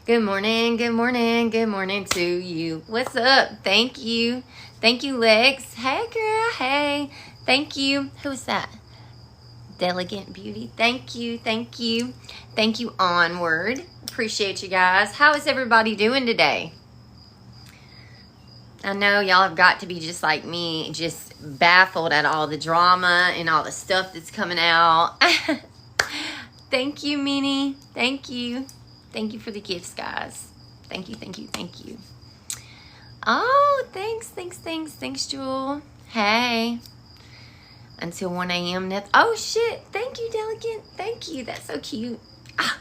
Good morning, good morning, good morning to you. What's up? Thank you. Thank you, Lex. Hey, girl. Hey. Thank you. Who's that? Delicate Beauty. Thank you. Thank you. Thank you, Onward. Appreciate you guys. How is everybody doing today? I know y'all have got to be just like me, just baffled at all the drama and all the stuff that's coming out. Thank you, Minnie. Thank you. Thank you for the gifts, guys. Thank you, thank you, thank you. Oh, thanks, Jewel. Hey. Until 1 a.m. Oh, shit. Thank you, Delicate. Thank you. That's so cute. Ah.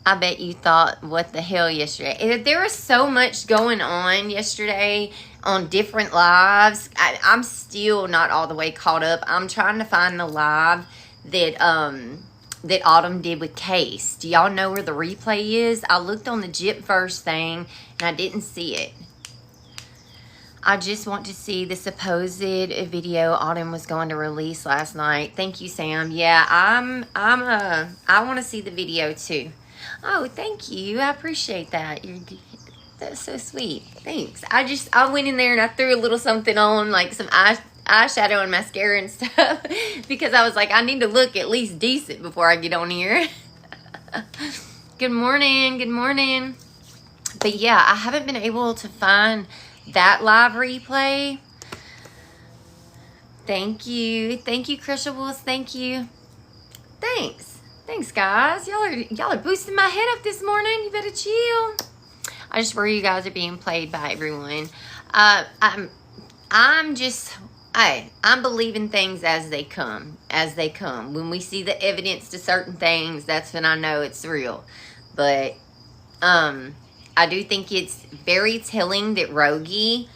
I bet you thought, what the hell, yesterday. There was so much going on yesterday on different lives. I'm still not all the way caught up. I'm trying to find the live that Autumn did with Case. Do y'all know where the replay is? I looked on the Jip First thing and I didn't see it. I just want to see the supposed video Autumn was going to release last night. Thank you, Sam. Yeah, I want to see the video too. Oh, thank you. I appreciate that. That's so sweet. Thanks. I went in there and I threw a little something on, like some eyeshadow and mascara and stuff, because I was like, I need to look at least decent before I get on here. Good morning. Good morning. But yeah, I haven't been able to find that live replay. Thank you. Thank you, Crushables. Thank you. Thanks, guys. Y'all are boosting my head up this morning. You better chill. I just worry you guys are being played by everyone. I'm believing things as they come. When we see the evidence to certain things, that's when I know it's real. But I do think it's very telling that Rogie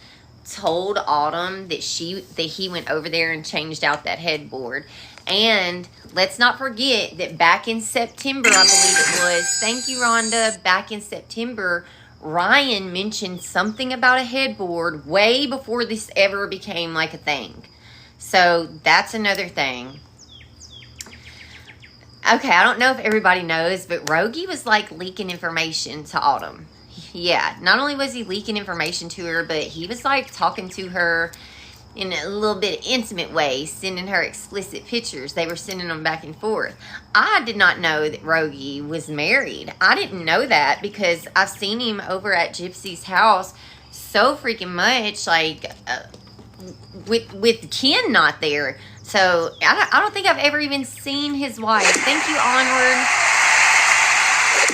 told Autumn that he went over there and changed out that headboard. And let's not forget that back in September, I believe it was, thank you, Rhonda, back in September, Ryan mentioned something about a headboard way before this ever became like a thing. So that's another thing. Okay, I don't know if everybody knows, but Rogie was like leaking information to Autumn. Yeah, not only was he leaking information to her, but he was like talking to her in a little bit intimate way, sending her explicit pictures. They were sending them back and forth. I did not know that Rogie was married. I didn't know that because I've seen him over at Gypsy's house so freaking much, like with Ken not there. So I don't think I've ever even seen his wife. Thank you, Onward.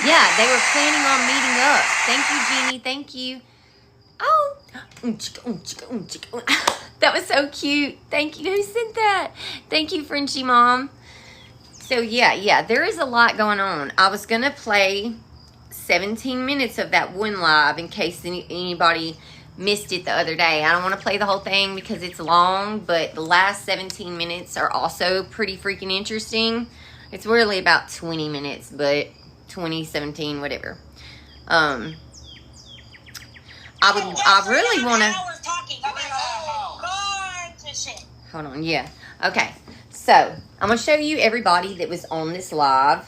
Yeah, they were planning on meeting up. Thank you, Jeannie. Thank you. Oh, that was so cute. Thank you. Who sent that? Thank you, Frenchie Mom. So, yeah, there is a lot going on. I was going to play 17 minutes of that one live in case anybody missed it the other day. I don't want to play the whole thing because it's long, but the last 17 minutes are also pretty freaking interesting. It's really about 20 minutes, but 20, 17, whatever. I really want to... Hold on, yeah. Okay, so I'm going to show you everybody that was on this live.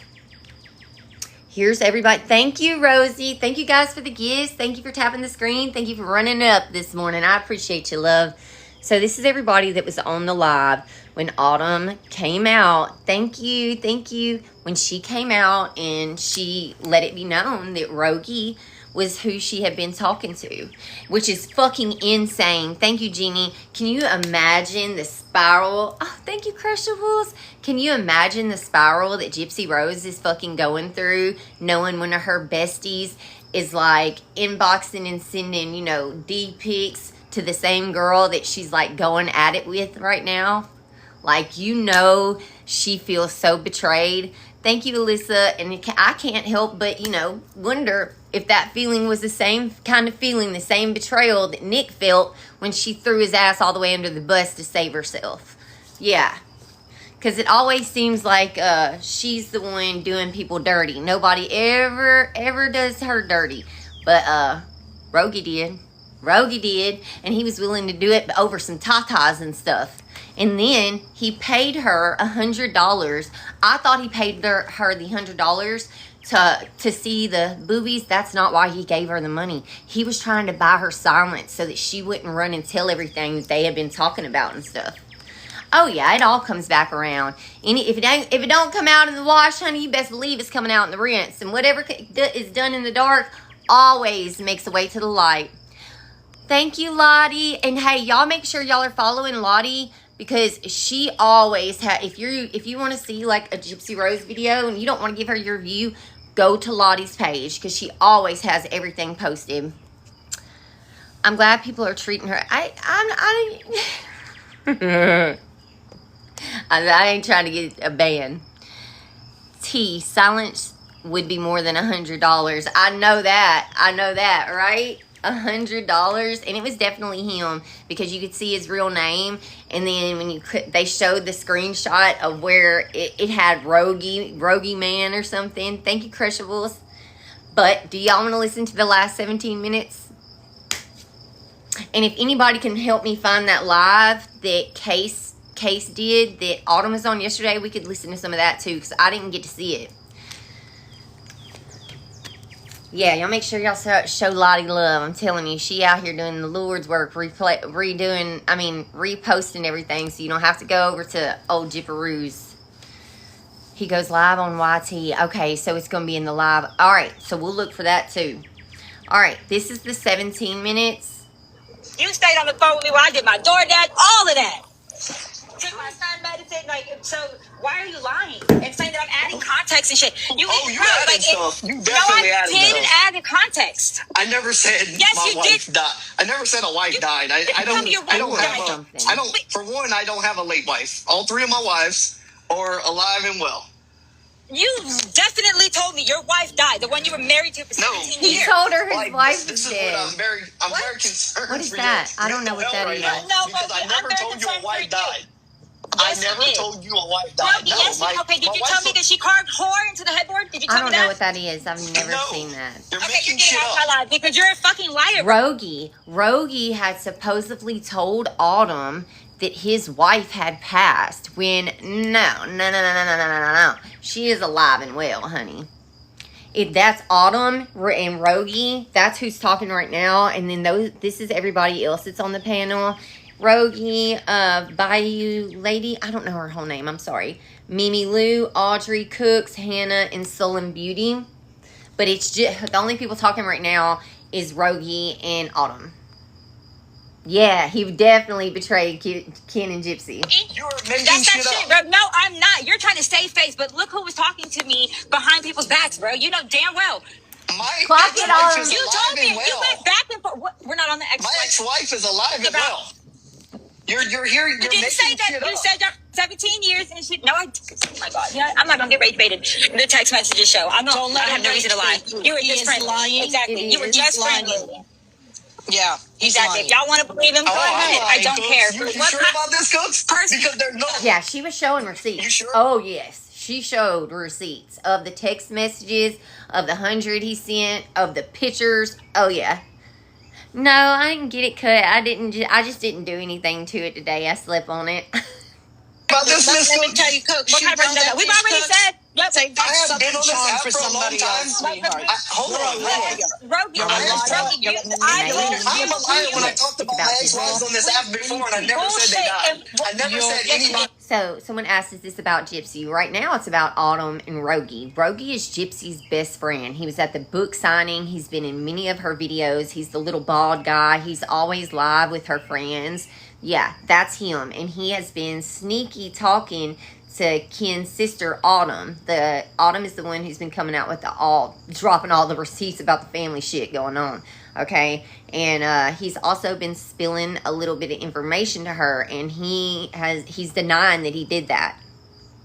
Here's everybody. Thank you, Rosie. Thank you guys for the gifts. Thank you for tapping the screen. Thank you for running it up this morning. I appreciate you, love. So this is everybody that was on the live when Autumn came out. Thank you. When she came out and she let it be known that Rogie was who she had been talking to, which is fucking insane. Thank you, Jeannie. Can you imagine the spiral? Oh, thank you, Crushables. Can you imagine the spiral that Gypsy Rose is fucking going through, knowing one of her besties is like inboxing and sending, D pics to the same girl that she's like going at it with right now? Like, she feels so betrayed. Thank you, Alyssa. And I can't help but, wonder if that feeling was the same kind of feeling, the same betrayal that Nick felt when she threw his ass all the way under the bus to save herself. Yeah. Because it always seems like she's the one doing people dirty. Nobody ever does her dirty. But Rogie did. And he was willing to do it over some tatas and stuff. And then he paid her $100. I thought he paid her the $100 to see the boobies. That's not why he gave her the money. He was trying to buy her silence so that she wouldn't run and tell everything that they had been talking about and stuff. Oh yeah, it all comes back around. If it don't come out in the wash, honey, you best believe it's coming out in the rinse. And whatever is done in the dark always makes a way to the light. Thank you, Lottie. And hey, y'all make sure y'all are following Lottie, because she always has. If you want to see like a Gypsy Rose video and you don't want to give her your view, go to Lottie's page, because she always has everything posted. I'm glad people are treating her. I ain't trying to get a ban. Silence would be more than $100. I know that, right? $100, and it was definitely him, because you could see his real name, and then when they showed the screenshot of where it had Rogie Man or something. Thank you, Crushables. But do y'all want to listen to the last 17 minutes? And if anybody can help me find that live that Case did that Autumn was on yesterday, we could listen to some of that too, because I didn't get to see it. Yeah, y'all make sure y'all show Lottie love. I'm telling you, she out here doing the Lord's work, reposting everything, so you don't have to go over to old Jipperoos. He goes live on YT. Okay, so it's going to be in the live. All right, so we'll look for that too. All right, this is the 17 minutes. You stayed on the phone with me while I did my DoorDash, all of that. Took my son medicine, so why are you lying and saying that I'm adding context and shit? You added stuff. You definitely added stuff. No, I didn't add context. I never said my wife died. I never said a wife died. I don't. For one, I don't have a late wife. All three of my wives are alive and well. You definitely told me your wife died, the one you were married to for 17 years. He told her his wife was dead. I'm very concerned. What is that? I don't know what that is. No, because I never told you a wife died. I never told you a wife died. No, yes, okay, did you tell me that she carved whore into the headboard? Did you tell me that? I don't know what that is. I've never seen that. You're okay, making you're shit getting up. out my life because you're a fucking liar. Rogie had supposedly told Autumn that his wife had passed when no. She is alive and well, honey. If that's Autumn and Rogie, that's who's talking right now. And then this is everybody else that's on the panel. Rogie, Bayou Lady, I don't know her whole name, I'm sorry. Mimi Lou, Audrey Cooks, Hannah, and Sullen Beauty. But it's just, the only people talking right now is Rogie and Autumn. Yeah, he definitely betrayed Ken and Gypsy. You're making shit up. Bro. No, I'm not. You're trying to save face, but look who was talking to me behind people's backs, bro. You know damn well. My Clock it ex-wife on. is You alive told me. and well. You went back and forth. We're not on the ex-wife. My ex-wife is alive and well. You're here. You're making shit up. You said that 17 years and shit. No, oh my God. You know, I'm not gonna get rage baited. The text messages show. I have no reason to lie. You were just friendly. Exactly. You were just friendly. Yeah, he's exactly. lying. If y'all want to believe him, go ahead. I don't care. You sure about this, Cooks? Because there's no. Yeah, she was showing receipts. You sure? Oh yes, she showed receipts of the text messages, of the 100 he sent, of the pictures. Oh yeah. No, I didn't get it cut. I just didn't do anything to it today. I slept on it. About this, Miss Let me tell you, Cook. What kind of person does that? We've already said. Yep. I have been on this app for a long time. Hold on. Rogie, I'm a liar when I talked about my ex-wives on this app before, and I never said they died. I never said anybody. So, someone asked, is this about Gypsy? Right now, it's about Autumn and Rogie. Rogie is Gypsy's best friend. He was at the book signing. He's been in many of her videos. He's the little bald guy. He's always live with her friends. Yeah, that's him. And he has been sneaky talking to Ken's sister, Autumn. Autumn is the one who's been coming out with dropping all the receipts about the family shit going on. Okay, and he's also been spilling a little bit of information to her, and he's denying that he did that.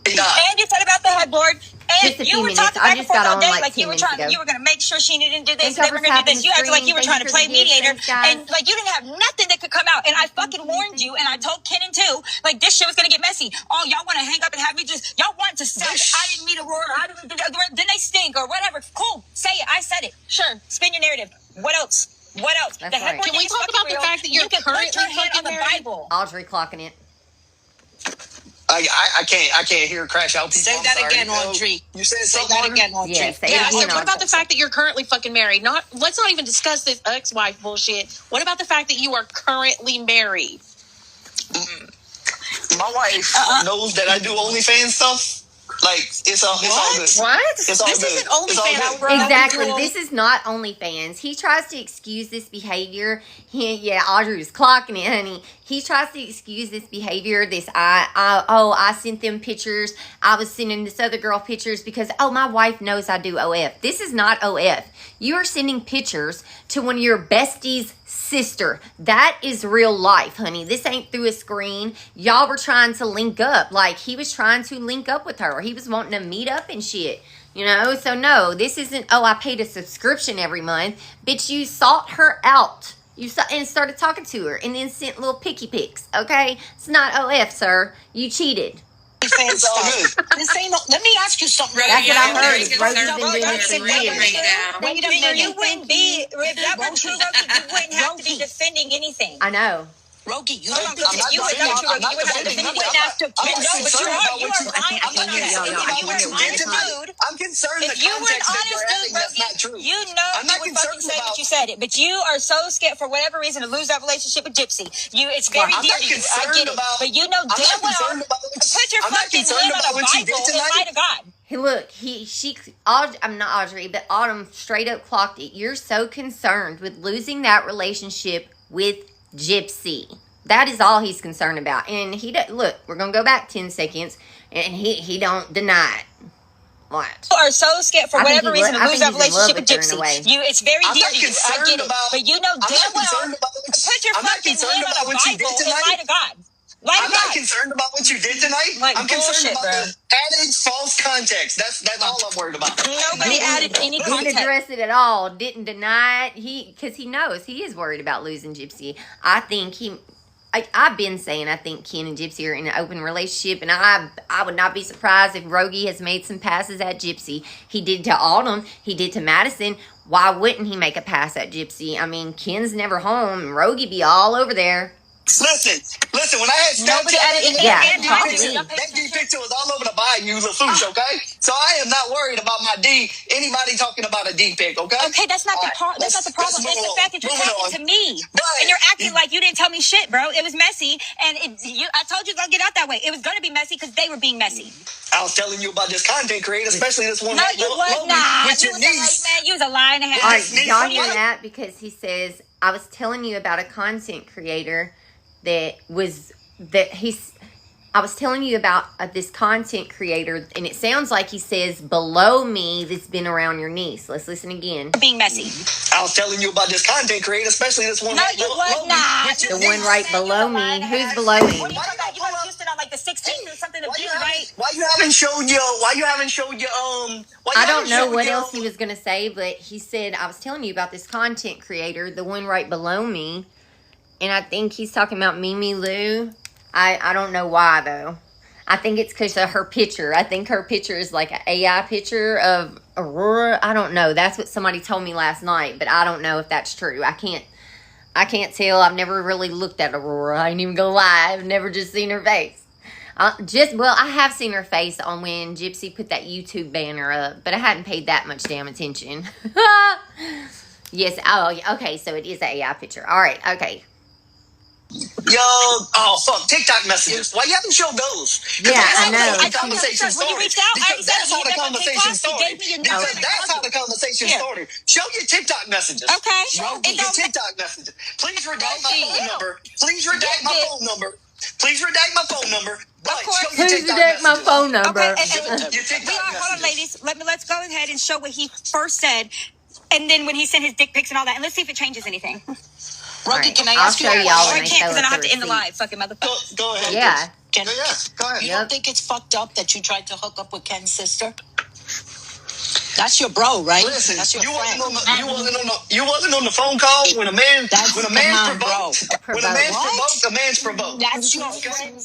And you said about the headboard. And just a you few were minutes. talking I back just and forth got all on day, like 2 you were minutes ago. You were gonna make sure she didn't do this. Thanks They were gonna do this. You acted like you were trying to play mediator, and like you didn't have nothing that could come out. And I fucking warned you, and I told Kenan too. Like this shit was gonna get messy. Oh, y'all want to hang up and have me y'all want to say I didn't meet Aurora. Didn't they stink or whatever? Cool, say it. I said it. Sure, spin your narrative. What else? What else? That's right. Can we talk about the fact that you're currently fucking on the Bible? Audrey clocking it. I can't hear crash out people. Say that again, Audrey. You said say that again, Audrey. Yeah, I said, what about the fact that you're currently fucking married? Let's not even discuss this ex-wife bullshit. What about the fact that you are currently married? My wife knows that I do OnlyFans stuff. Like, it's all good. What? It's all This good. isn't OnlyFans, bro. Exactly. This is not OnlyFans. He tries to excuse this behavior. Audrey was clocking it, honey. He tries to excuse this behavior. I sent them pictures. I was sending this other girl pictures because, my wife knows I do OF. This is not OF. You are sending pictures to one of your besties' sister. That is real life, honey. This ain't through a screen. Y'all were trying to link up. Like, he was trying to link up with her. He was wanting to meet up and shit. So no, this isn't, I paid a subscription every month. Bitch, you sought her out. And started talking to her and then sent little picky pics, okay? It's not OF, sir. You cheated. Let me ask you something. That's what I heard. Rosie's been doing it for years. Wait a minute. You wouldn't be, if that were true, Rogie, you wouldn't have to be defending anything. I know. Rogie, you wouldn't have to. You wouldn't have to. I'm concerned. If you were an honest dude, Rogie, you know you would fucking say what you said it. But you are so scared for whatever reason to lose that relationship with Gypsy. It's very dear to you. I get it. But you know damn well. Put your fucking hand on a Bible in light of God. Hey, look, I'm not Audrey, but Autumn straight up clocked it. You're so concerned with losing that relationship with Gypsy. That is all he's concerned about. And look, we're going to go back 10 seconds, and he don't deny it. What? You are so scared for whatever reason to lose that relationship with Gypsy. It's very dear to you. I get it. But you know damn well. Put your fucking hand on a Bible in light of God. I'm not concerned about what you did tonight. Like, I'm concerned about bro. the added false context. That's all I'm worried about. Nobody added any context. Didn't address it at all. Didn't deny it. Because he knows he is worried about losing Gypsy. I think I've been saying I think Ken and Gypsy are in an open relationship, and I would not be surprised if Rogie has made some passes at Gypsy. He did to Autumn. He did to Madison. Why wouldn't he make a pass at Gypsy? I mean, Ken's never home, and Rogie be all over there. Listen, when I had Snapchat, that D picture was all over the bayou Lafourche, okay? So I am not worried about my D, anybody talking about a D pic, okay? Okay, that's not the problem. That's not the problem. It's the fact that you're talking to me. And you're acting like you didn't tell me shit, bro. It was messy, and I told you to get out that way. It was going to be messy because they were being messy. I was telling you about this content creator, especially this one. No, you was not. With your niece. Man, you was a lie and a half. All right, y'all hear that? Because he says, I was telling you about a content creator I was telling you about this content creator, and it sounds like he says below me that's been around your niece. Let's listen again. Being messy. I was telling you about this content creator, especially this one. No, you was not. The one right below me. Who's below me? What are you talking about? You was Houston on like the 16th or something of June, right? Why you haven't showed your I don't know what else he was gonna say, but he said I was telling you about this content creator, the one right below me. And I think he's talking about Mimi Lou. I don't know why, though. I think it's because of her picture. I think her picture is like an AI picture of Aurora. I don't know. That's what somebody told me last night, but I don't know if that's true. I can't tell. I've never really looked at Aurora. I ain't even gonna lie. I've never just seen her face. I have seen her face on when Gypsy put that YouTube banner up, but I hadn't paid that much damn attention. Yes. Oh, okay. So it is an AI picture. All right. Okay. TikTok messages. Why you haven't showed those? Yeah, I know. That's how the conversation started. When you reached out, That's how the conversation started. Show your TikTok messages. Okay. Show your TikTok messages. Please redact my phone number. Please redact my phone number. Please redact my phone number. Please redact my phone number. Okay, hold on, ladies. Let's go ahead and show what he first said, and then when he sent his dick pics and all that, and let's see if it changes anything. Rogie, can I ask you? I'll show y'all I when can't because then I have to receipt. end the live, fucking motherfucker. Go ahead. Yeah. Go ahead. You don't think it's fucked up that you tried to hook up with Ken's sister? That's your bro, right? Listen, that's your you friend. you wasn't on the phone call when a man That's provoked. bro. When a man's provoked, a man's provoked. That's your friend.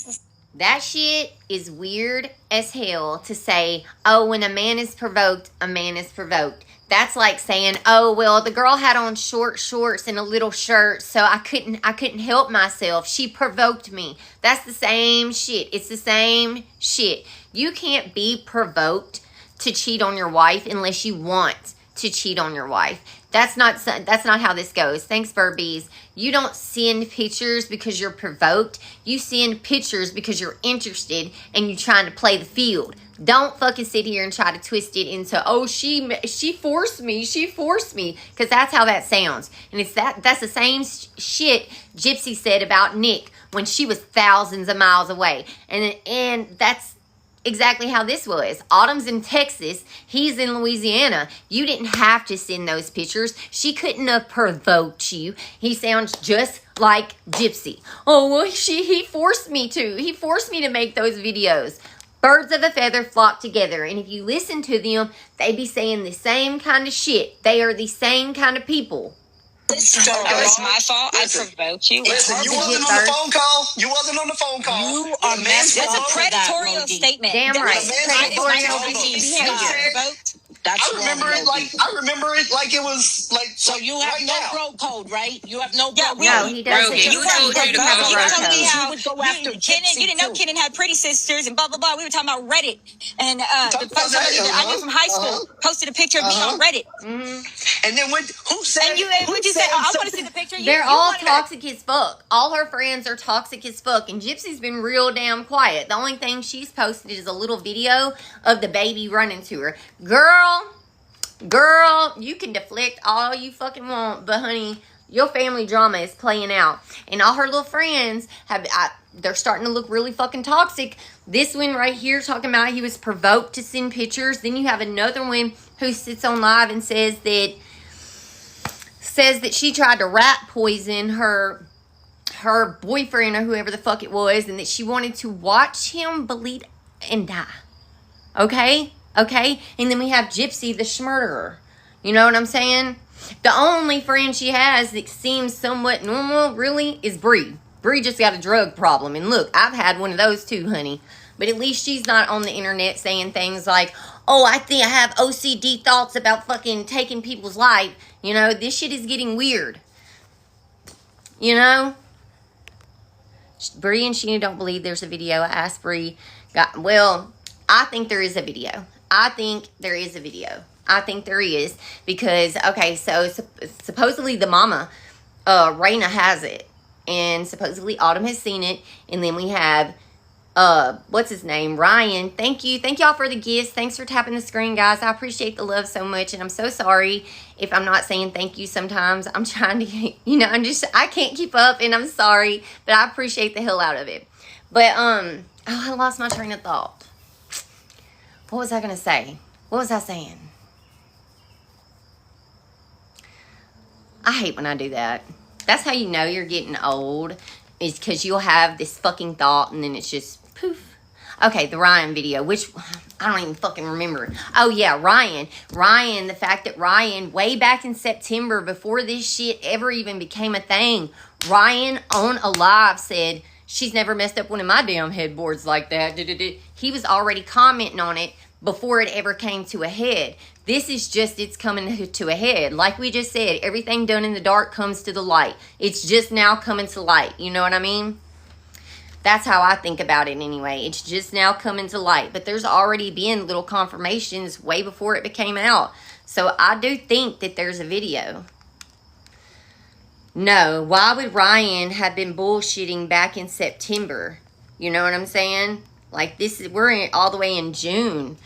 That shit is weird as hell to say, oh, when a man is provoked, a man is provoked. That's like saying, oh, well, the girl had on short shorts and a little shirt, so I couldn't help myself. She provoked me. That's the same shit. It's the same shit. You can't be provoked to cheat on your wife unless you want to cheat on your wife. That's not how this goes. Thanks, Burbies. You don't send pictures because you're provoked. You send pictures because you're interested and you're trying to play the field. Don't fucking sit here and try to twist it into, oh, she forced me. She forced me. Because that's how that sounds. And that's the same shit Gypsy said about Nick when she was thousands of miles away. And that's exactly how this was. Autumn's in Texas. He's in Louisiana. You didn't have to send those pictures. She couldn't have provoked you. He sounds just like Gypsy. Oh, well, he forced me to. He forced me to make those videos. Birds of a feather flock together. And if you listen to them, they be saying the same kind of shit. They are the same kind of people. It's my fault. I provoked you. Listen, you wasn't on the phone call. You wasn't on the phone call. You are messed up. That's a predatorial statement. Damn right. Predatorial behavior. I remember it like it was like. So you have right no now. bro code, right? You have no bro code. No, he doesn't. You told me how you would go after Kenan, you didn't know Kenan had pretty sisters and blah blah blah. We were talking about Reddit, and the person I knew from high school posted a picture of me on Reddit. And then who said? And what'd you say? I want to see the picture. They're all toxic as fuck. All her friends are toxic as fuck. And Gypsy's been real damn quiet. The only thing she's posted is a little video of the baby running to her. Girl, you can deflect all you fucking want. But honey, your family drama is playing out. And all her little friends they're starting to look really fucking toxic. This one right here talking about he was provoked to send pictures. Then you have another one who sits on live and says that she tried to rat poison her boyfriend or whoever the fuck it was, and that she wanted to watch him bleed and die. Okay? And then we have Gypsy the schmurderer. You know what I'm saying? The only friend she has that seems somewhat normal, really, is Bree. Bree just got a drug problem. And look, I've had one of those too, honey. But at least she's not on the internet saying things like, oh, I think I have OCD thoughts about fucking taking people's life. You know, this shit is getting weird. You know? Bree and Sheena don't believe there's a video. I asked Bree. I think there is a video. I think there is. Because, okay, so supposedly the mama, Raina has it. And supposedly Autumn has seen it. And then we have, what's his name? Ryan. Thank y'all for the gifts. Thanks for tapping the screen, guys. I appreciate the love so much. And I'm so sorry if I'm not saying thank you sometimes. I'm trying to, I can't keep up and I'm sorry. But I appreciate the hell out of it. But, I lost my train of thought. What was I going to say? What was I saying? I hate when I do that. That's how you know you're getting old. Is because you'll have this fucking thought and then it's just poof. Okay, the Ryan video, which I don't even fucking remember. Oh yeah, Ryan. The fact that Ryan, way back in September, before this shit ever even became a thing, Ryan on a live said, she's never messed up one of my damn headboards like that. He was already commenting on it before it ever came to a head. This is just, it's coming to a head. Like we just said, everything done in the dark comes to the light. It's just now coming to light. You know what I mean? That's how I think about it anyway. It's just now coming to light. But there's already been little confirmations way before it became out. So I do think that there's a video. No, why would Ryan have been bullshitting back in September? You know what I'm saying? Like we're all the way in June.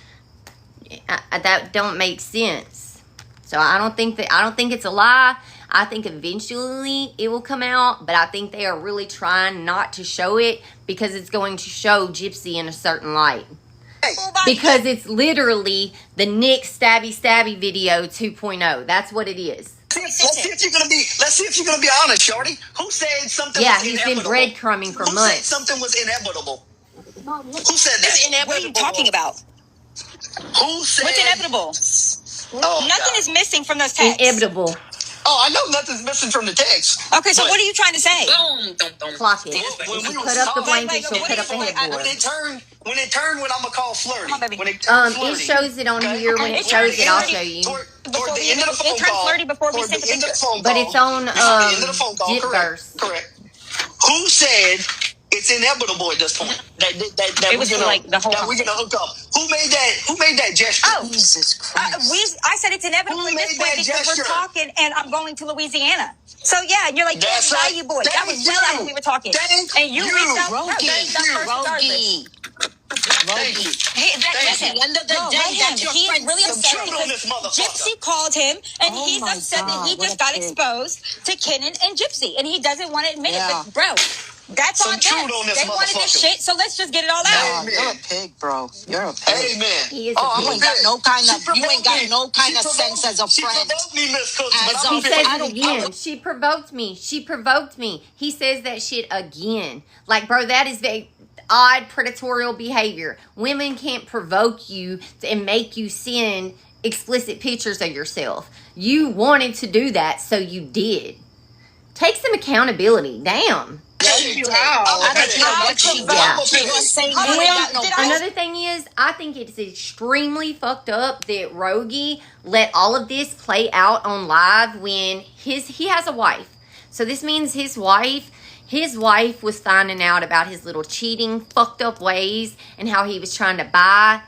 That don't make sense. So I don't think it's a lie. I think eventually it will come out, but I think they are really trying not to show it because it's going to show Gypsy in a certain light. Because it's literally the Nick stabby video 2.0. That's what it is. Let's see if you're gonna be honest, Shorty. Who said something? Yeah, was he's inevitable? been breadcrumbing for Who months. said something was inevitable? Who said that? It's inevitable. What are you talking about? Who said? What's inevitable? Oh, Nothing God. is missing from those texts. Inevitable. Oh, I know nothing's missing from the text. Okay, so what are you trying to say? Clock it. When If we you was put up the talking- blanket, she'll put up the headboard. When it turned what I'm gonna call flirty. Come on, baby. When it turned flirty. It shows it on Okay. here. When it shows it, I'll show you. Toward the end of the phone It turned call. flirty before we toward sent the end of picture. phone But call. it's on This is the end of the phone call. Jitverse. Correct. Who said it's inevitable at this point that It was we're gonna, like the whole that we're gonna hook up? Who made that gesture? Oh, Jesus Christ. I said it's inevitable Who at this made point that because gesture? we're talking and I'm going to Louisiana. So yeah, and you're like, That's yeah, right. you boy. That Thank was well after you. we were talking. Thank And you you. reached out. Rogie, you reached out first regardless. Thank you. At the end of the No, day, let him. that's your He is friend. really Some upset truth on because this motherfucker. Gypsy called him and Oh he's my upset that God, he what just a got pig. exposed to Kenan and Gypsy and he doesn't want to admit Yeah. it. But bro, that's Some on truth them. on this They wanted this motherfucker. shit, so let's just get it all Nah, out. Amen. you're a pig, bro. You're a pig. Amen. He is a I'm You pig. ain't got no kind of. She You ain't got provoked no me. kind She of provoked- sense as a She friend. provoked me, Miss Cooks, As but a I'm He pissed. says I it don't- again. She provoked me. She provoked me. He says that shit again. Like, bro, that is very odd predatorial behavior. Women can't provoke you and make you send explicit pictures of yourself. You wanted to do that, so you did. Take some accountability. Damn. Thank you. I don't care what she did. Yeah. You're saying you Hold on, ain't got no did I- proof. Another thing is, I think it's extremely fucked up that Rogie let all of this play out on live when he has a wife. So this means his wife was finding out about his little cheating, fucked up ways and how he was trying to buy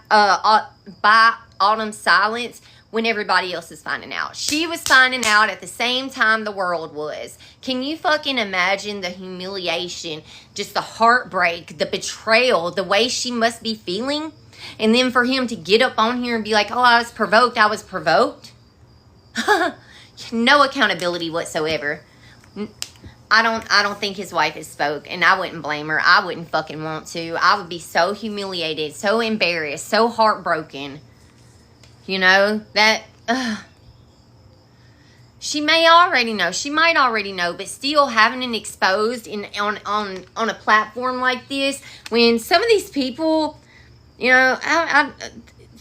Autumn's silence when everybody else is finding out. She was finding out at the same time the world was. Can you fucking imagine the humiliation, just the heartbreak, the betrayal, the way she must be feeling? And then for him to get up on here and be like, oh, I was provoked. No accountability whatsoever. I don't think his wife has spoke, and I wouldn't blame her. I wouldn't fucking want to. I would be so humiliated, so embarrassed, so heartbroken. You know, that, she may already know. She might already know, but still having it exposed on a platform like this, when some of these people, you know,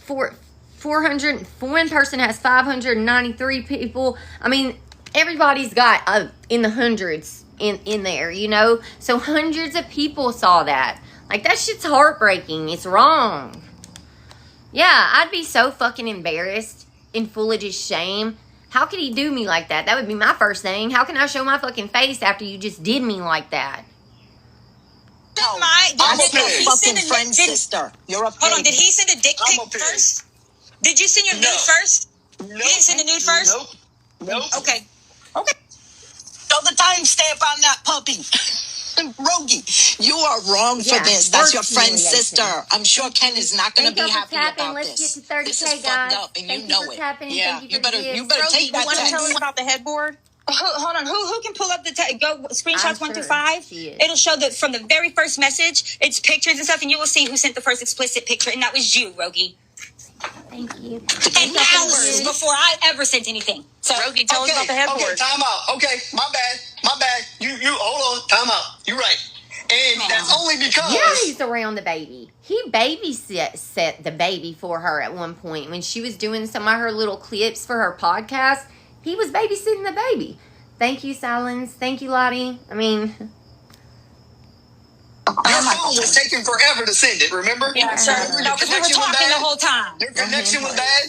one person has 593 people. I mean, everybody's got in the hundreds in there, you know? So hundreds of people saw that. Like, that shit's heartbreaking. It's wrong. Yeah, I'd be so fucking embarrassed and full of just shame. How could he do me like that? That would be my first thing. How can I show my fucking face after you just did me like that? That's your fucking friend sister. You're a pig. Hold on, did he send a dick I'm a pic pig. first? Did you send your No. nude first? Nope. You didn't send the nude first? Nope. Okay. Throw the timestamp on that puppy. Rogie, you are wrong for Yeah, this. That's your worse friend's humiliation. sister. I'm sure Ken is not going to Thank be y'all for happy tapping. about Let's this. get to 30K, This is fucked guys. up, and Thank you you know for it. tapping. Yeah, Thank you you for the better gifts. take You that want to tell us text. about the headboard? Hold on. Who can pull up the go screenshots I'm 1 through sure 5? she is. It'll show that from the very first message, it's pictures and stuff, and you will see who sent the first explicit picture, and that was you, Rogie. Thank you. And hours before I ever sent anything. So Rogie, tell us about the headboard. Okay, time out. Okay, my bad. You hold on, time out. You're right. And that's only because Yeah, he's around the baby. He babysat the baby for her at one point when she was doing some of her little clips for her podcast. He was babysitting the baby. Thank you, Silence. Thank you, Lottie. I mean, your phone was taking forever to send it, remember? yeah, sure. No, because we were talking the whole time. Your connection was bad?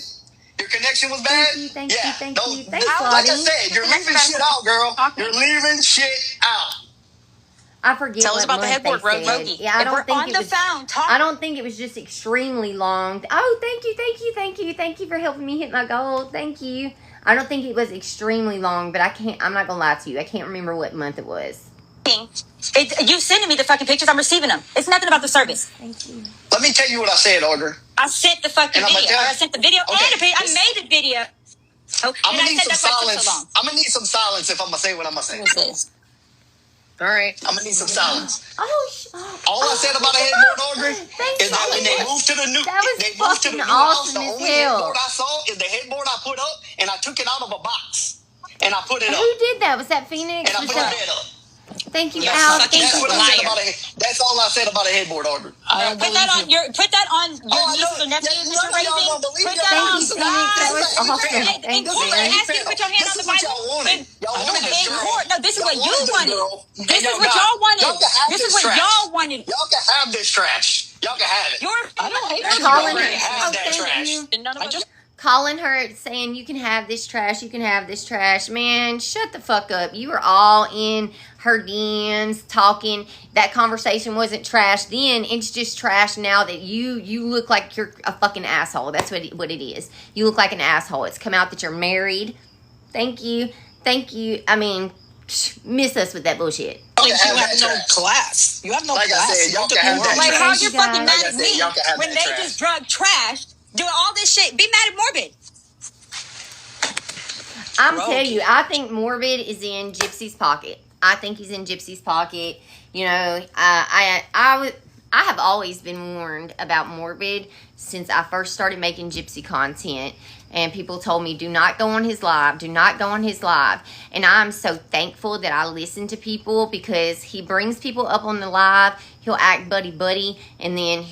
Your connection was bad? Thank you. don't- Thanks, Like Lottie. I said, you're leaving shit out, girl. You're leaving shit out. I forget Tell us what about the month headboard, they said. Rogie. Yeah, I If don't we're think on it the was. phone, talk. I don't think it was just extremely long. Oh, thank you for helping me hit my goal. Thank you. I don't think it was extremely long, but I'm not gonna lie to you. I can't remember what month it was. You sending me the fucking pictures, I'm receiving them. It's nothing about the service. Thank you. Let me tell you what I said, Audrey. I sent the fucking And I'm gonna video. tell you- I sent the video Okay, and the video. I this- made the video. Okay, I'm and gonna I need said some that took silence. so long. I'm gonna need some silence if I'm gonna say what I'm gonna say. What is this? All right. I'm gonna need some silence. Oh, All I said about a headboard, Audrey, Thank is that when they you. moved to the new, That was they moved to the new fucking house. awesome The as only hell. headboard I saw is the headboard I put up, and I took it out of a box and I put it up, Who did that? Was that Phoenix? and I Was put the that- bed up. Thank you, That's, Al. that's Thank you. what I said about that's all I said about a headboard, Audrey. I don't Put that believe on you. your Oh, I niece know. or nephew Yeah, that you're none of y'all raising. don't believe Put that. that Thank on you, Phoenix. That was awesome. In Thanks, court, man. they ask you to put your hand This on the is what Bible. y'all wanted. Y'all wanted this In girl. court. No, this is what you wanted. This is Y'all what got y'all it. wanted. Y'all can have This this is what trash. y'all wanted. Y'all can have this trash. Y'all can have it. I don't hate Thank you, Calling y'all her. can have Oh, that thank trash. you. And none of us. Calling her, saying you can have this trash, you can have this trash. Man, shut the fuck up. You were all in her DMs talking. That conversation wasn't trash then. It's just trash now that you look like you're a fucking asshole. That's what it is. You look like an asshole. It's come out that you're married. Thank you. Thank you. I mean, miss us with that bullshit. Y'all You can have have that no trash. class. You have no Like I class. said, You y'all took can have the that world. Like, trash. how Thank you're you, fucking guys. mad at me Y'all can have when that they trash. just drug trash, doing all this shit. Be mad at Morbid. I'm Bro. telling you, I think Morbid is in Gypsy's pocket. I think he's in Gypsy's pocket. You know, I have always been warned about Morbid since I first started making Gypsy content. And people told me, do not go on his live. Do not go on his live. And I'm so thankful that I listen to people because he brings people up on the live. He'll act buddy-buddy. And then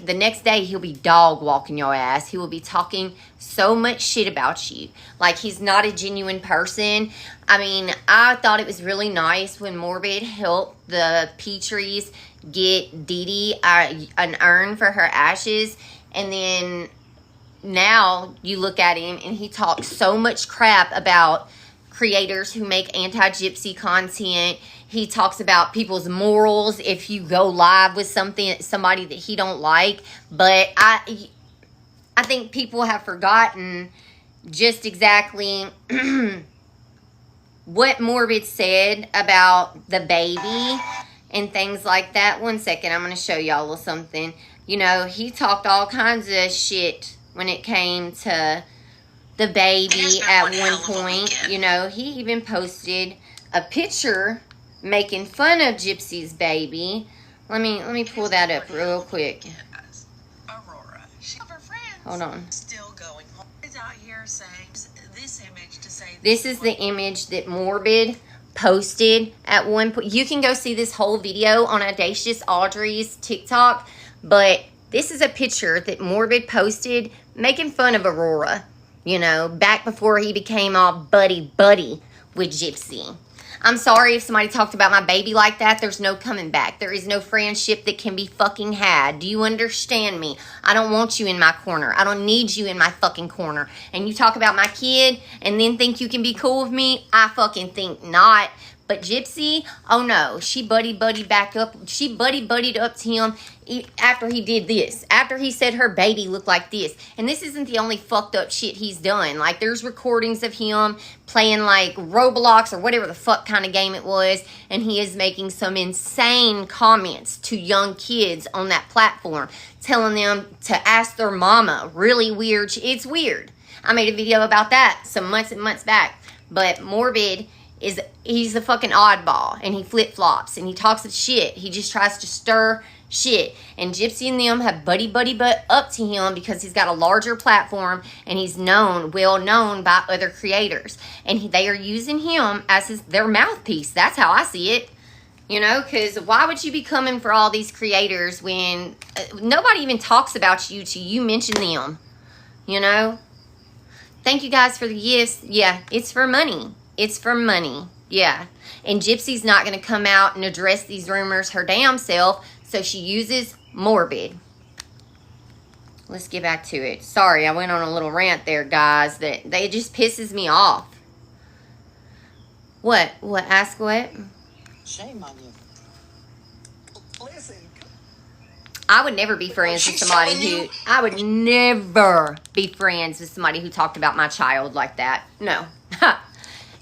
the next day, he'll be dog walking your ass. He will be talking so much shit about you. Like, he's not a genuine person. I mean, I thought it was really nice when Morbid helped the Petries get Dee Dee an urn for her ashes. And then now you look at him and he talks so much crap about creators who make anti-gypsy content. He talks about people's morals if you go live with somebody that he don't like. But I think people have forgotten just exactly what Morbid said about the baby and things like that. One second, I'm going to show y'all a little something. You know, he talked all kinds of shit when it came to the baby at one point. You know, he even posted a picture making fun of Gypsy's baby. Let me pull that up real quick. Aurora. She of her friends. Hold on. Still going. Is out here saying this image to say This is the image that Morbid posted at one point. You can go see this whole video on Audacious Audrey's TikTok, but this is a picture that Morbid posted making fun of Aurora, you know, back before he became all buddy-buddy with Gypsy. I'm sorry if somebody talked about my baby like that. There's no coming back. There is no friendship that can be fucking had. Do you understand me? I don't want you in my corner. I don't need you in my fucking corner. And you talk about my kid and then think you can be cool with me? I fucking think not. But Gypsy, oh no, she buddy-buddied back up. She buddy-buddied up to him after he did this. After he said her baby looked like this. And this isn't the only fucked up shit he's done. Like, there's recordings of him playing, like, Roblox or whatever the fuck kind of game it was. And he is making some insane comments to young kids on that platform. Telling them to ask their mama. Really weird. It's weird. I made a video about that some months and months back. But Morbid he's a fucking oddball, and he flip-flops, and he talks of shit. He just tries to stir shit. And Gypsy and them have buddy-buddy up to him because he's got a larger platform, and he's well known by other creators. And they are using him as their mouthpiece. That's how I see it. You know, because why would you be coming for all these creators when nobody even talks about you till you mention them? You know? Thank you guys for the gifts. Yeah, it's for money. It's for money. Yeah. And Gypsy's not going to come out and address these rumors her damn self, so she uses Morbid. Let's get back to it. Sorry, I went on a little rant there, guys. That it just pisses me off. What? What? Ask what? Shame on you. Listen. I would never be friends with somebody who... I would never be friends with somebody who talked about my child like that. No.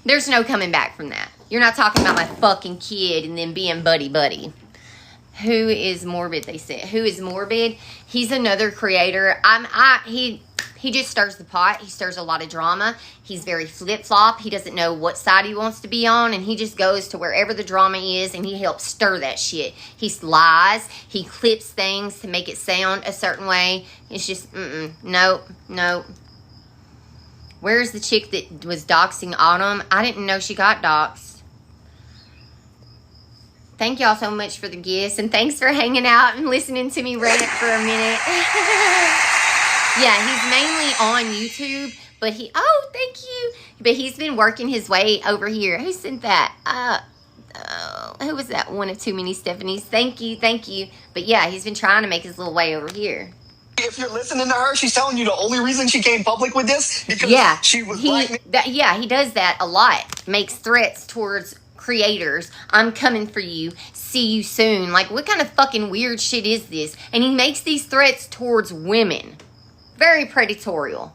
There's no coming back from that. You're not talking about my fucking kid and then being buddy-buddy. Who is Morbid, they said. Who is Morbid? He's another creator. He just stirs the pot. He stirs a lot of drama. He's very flip-flop. He doesn't know what side he wants to be on, and he just goes to wherever the drama is, and he helps stir that shit. He lies. He clips things to make it sound a certain way. It's just, nope. Where's the chick that was doxing Autumn? I didn't know she got doxed. Thank y'all so much for the gifts, and thanks for hanging out and listening to me rant for a minute. Yeah, he's mainly on YouTube, but thank you. But he's been working his way over here. Who sent that? Who was that? One of too many Stephanies. Thank you. But yeah, he's been trying to make his little way over here. If you're listening to her, she's telling you the only reason she came public with this because she was black. He does that a lot. Makes threats towards creators. I'm coming for you. See you soon. Like, what kind of fucking weird shit is this? And he makes these threats towards women. Very predatorial.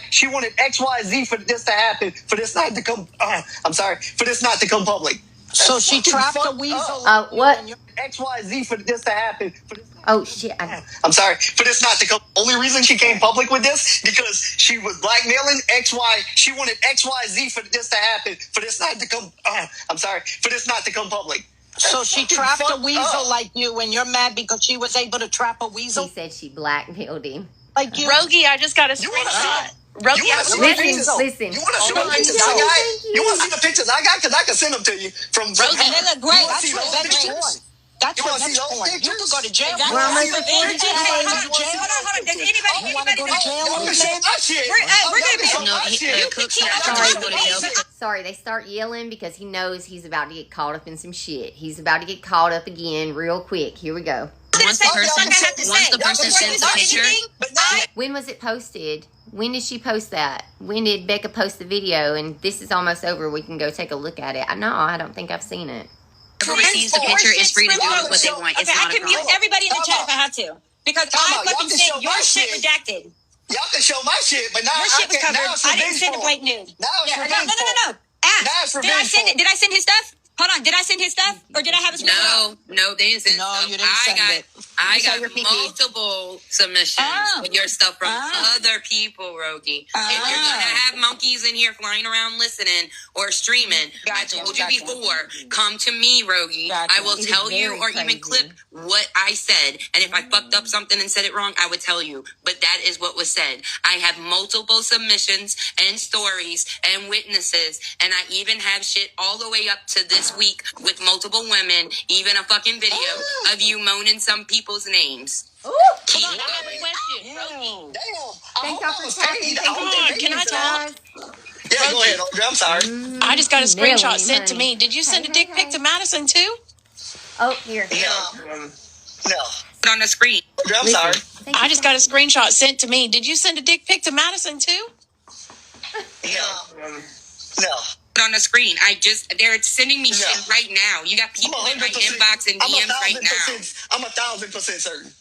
She wanted XYZ for this to happen, for this not to come. For this not to come public. So she trapped a weasel. What? XYZ for this to happen. Shit. I'm sorry. For this not to come. Only reason she came public with this because she was blackmailing She wanted XYZ for this to happen. For this not to come. For this not to come public. So she trapped a weasel like you, and you're mad because she was able to trap a weasel? He said she blackmailed him. Like you. Rogie, I just got a screenshot. Rogie, listen. You want to see the pictures I got? You want to see the pictures I got? Because I can send them to you from. Rosie, they look great. That's revenge porn. That's revenge porn. You could go to jail. Hold on. Does anybody go to jail? Sorry, they start yelling because he knows he's about to get caught up in some shit. He's about to get caught up again real quick. Here we go. Once the person sends a picture. When was it posted? When did she post that? When did Becca post the video? And this is almost over. We can go take a look at it. No, I don't think I've seen it. Whoever receives the picture is free to do what they want. It's not I can mute everybody in the chat if I have to. Because I fucking sent your shit redacted. Y'all can show my shit, but now your shit was covered. I didn't send the break news. Now it's revenge. No. Ask. Did I send his stuff? Hold on, did I send his stuff? Or did I have his No, they didn't send stuff. You didn't send it. I got multiple submissions with your stuff from other people, Rogie. If you're going to have monkeys in here flying around listening or streaming, I told you before, come to me, Rogie. I will tell you or even clip what I said. And if I fucked up something and said it wrong, I would tell you. But that is what was said. I have multiple submissions and stories and witnesses. And I even have shit all the way up to this week with multiple women, even a fucking video of you moaning some people's names. Keep going. Damn. Thank y'all for tapping. Can I talk? Yeah, go ahead, Audrey. I'm sorry. I just got a screenshot sent to me. Did you send a dick pic to Madison too? Here. No. On the screen. Audrey, I'm sorry. I just got a screenshot sent to me. Did you send a dick pic to Madison too? No. On the screen. They're sending me shit right now. You got people in my inbox and DMs right now. I'm 1,000% certain.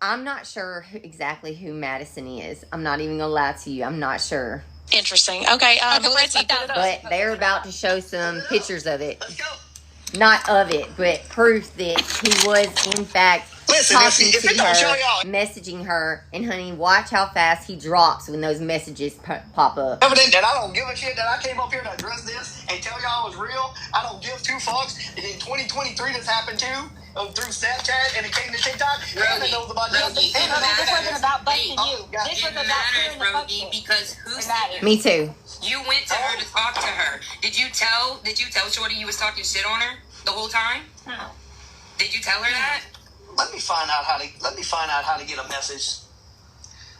I'm not sure exactly who Madison is. I'm not even gonna lie to you. I'm not sure. Interesting. Okay, but they're about to show some pictures of it. Let's go. Not of it, but proof that he was in fact talking to her, messaging her, and honey, watch how fast he drops when those messages pop up. Evident that I don't give a shit that I came up here to address this and tell y'all it was real. I don't give two fucks. In 2023, this happened too. Through Snapchat, and it came to TikTok. Everyone knows about this. This wasn't about busting you. This was about clearing the fuck shit. Because Me too. You went to her to talk to her. Did you tell Shorty you was talking shit on her the whole time? No. Did you tell her that? Let me find out how to get a message.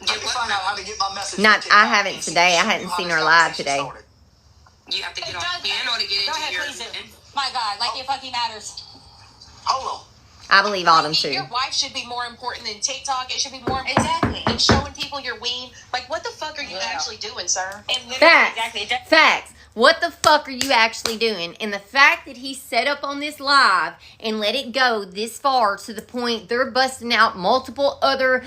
Let me find out how to get my message. I haven't today. I hadn't seen her live today. You have to get on in or to get into your. My God, like it fucking matters. Hold on. I believe Autumn too. Your wife should be more important than TikTok. It should be more important than showing people your ween. Like, what the fuck are you actually doing, sir? Facts. What the fuck are you actually doing? And the fact that he set up on this live and let it go this far to the point they're busting out multiple other,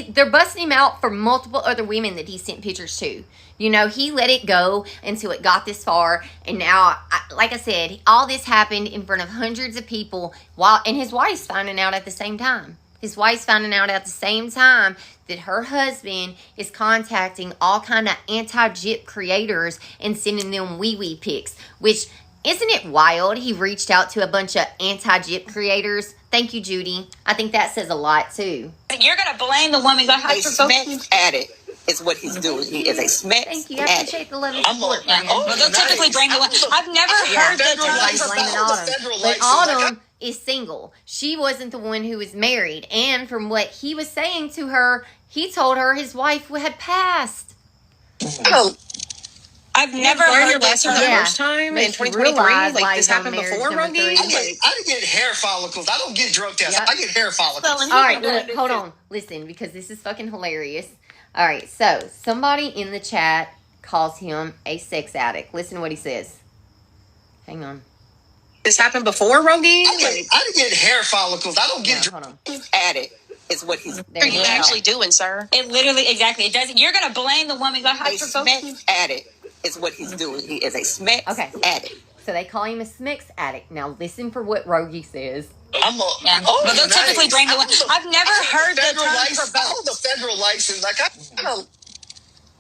they're busting him out for multiple other women that he sent pictures to. You know, he let it go until it got this far. And now, like I said, all this happened in front of hundreds of people and his wife's finding out at the same time. His wife's finding out at the same time that her husband is contacting all kind of anti-gyp creators and sending them wee-wee pics. Which, isn't it wild? He reached out to a bunch of anti-gyp creators. Thank you, Judy. I think that says a lot, too. You're going to blame the woman. A Smith addict is what he's doing. He is a Smith Thank you. I appreciate the love and support, man. Well, they'll typically blame the woman. I've never heard the Everybody's blaming Autumn. But Autumn is single. She wasn't the one who was married. And from what he was saying to her, he told her his wife had passed. Oh, I've never learned heard your lesson the Yeah. first time in Makes you 2023. realize why Like this he's on happened marriage before, number Rogie. 3. I get hair follicles. I don't get drug tests. Yep. I get hair follicles. Well, and All right, look, hold on. Listen, because this is fucking hilarious. All right, so somebody in the chat calls him a sex addict. Listen to what he says. Hang on. This happened before, Rogie. I get hair follicles. I don't get No, hold on. Addict is what he's There What are you you go. actually doing, sir? It literally, exactly. It doesn't. You're gonna blame the woman. Like, a Smith addict is what he's doing. He is a Smith Okay. addict. So they call him a Smix addict. Now listen for what Rogie says. I'm a, Yeah. oh, But they'll typically nice. blame the woman. I've never heard the federal term license. for I hold both. the federal license. Like I don't.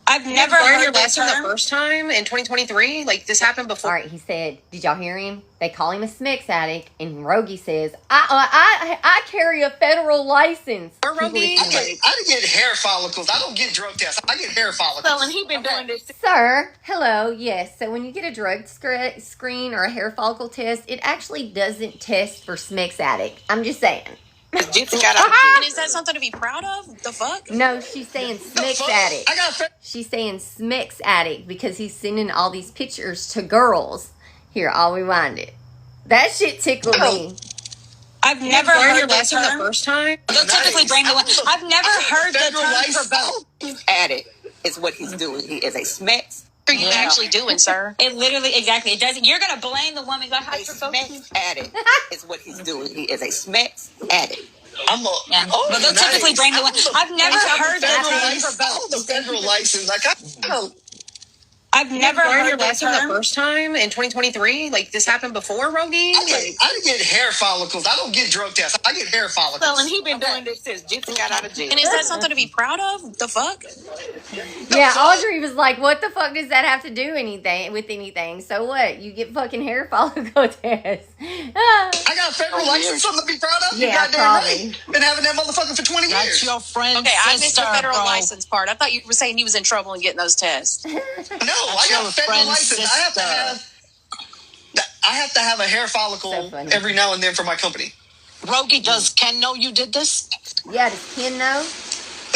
I've never learned heard your the lesson the term. first time in 2023. Like this happened before. All right, he said, did y'all hear him? They call him a Smix addict, and Rogie says, I carry a federal license. Or Keep Rogie. listening. I get hair follicles. I don't get drug tests. I get hair follicles. Well, and he's been doing this. Sir, hello, yes. So when you get a drug screen or a hair follicle test, it actually doesn't test for Smix addict. I'm just saying. Gypsy got out of And jail. is that something to be proud of? The fuck? No, she's saying Smix Fuck. addict. I got She's saying Smix addict because he's sending all these pictures to girls. Here, I'll rewind it. That shit tickled me. I've never learned heard your the lesson the term. first time. They'll typically blame the woman. I've never heard the federal term license. for both. Addict is what he's doing. He is a Smith. What are you actually doing, sir? It literally, exactly. It doesn't. You're gonna blame the woman. Like, A Smith addict is what he's doing. He is a Smith addict. I'm a. Yeah. Oh, But they'll nice. typically blame the woman. I've never heard the federal term license. for I hold the both. federal license. Like I don't. I've never learned your heard the lesson the term. first time in 2023. Like this happened before, Rogie. I get hair follicles. I don't get drug tests. I get hair follicles. Well, and he's been Doing this since Gypsy got out of jail. And is that something to be proud of? The fuck? Yeah, Audrey was like, what the fuck does that have to do with anything? So what? You get fucking hair follicle tests. Ah. I got a federal license. Something to be proud of. You Yeah, goddamn probably. right. Been having that motherfucker for 20 That's years. your friend. Okay, I missed the sister, federal bro. license part. I thought you were saying you was in trouble and getting those tests. No, I got your a federal friend's license. I have to have a hair follicle So funny. every now and then for my company. Rogie, does Ken know you did this? Yeah, does Ken know?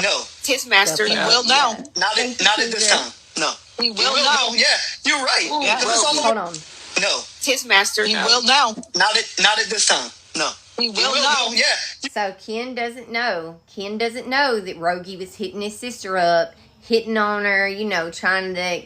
No, His master, he Yeah. will know. not at this time. No, He will know. Yeah, you're right. Yeah. 'Cause it's all Hold over- on. No, His master, he will know. not at this time. No, He You will know. Yeah, So Ken doesn't know. Ken doesn't know that Rogie was hitting his sister up, hitting on her, trying to,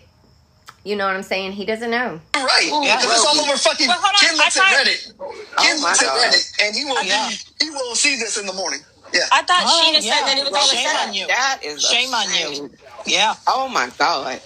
you know what I'm saying? He doesn't know. you're right. Yeah. 'Cause it's all over fucking. Well, hold on. Ken looks I at thought- Reddit. Ken my looks at God. Reddit, and he will. Yeah. He will see this in the morning. Yeah. I thought Oh, Sheena yeah. said that it was all a Shame setup. on you. That is Shame on you. shame. Yeah, Oh my God.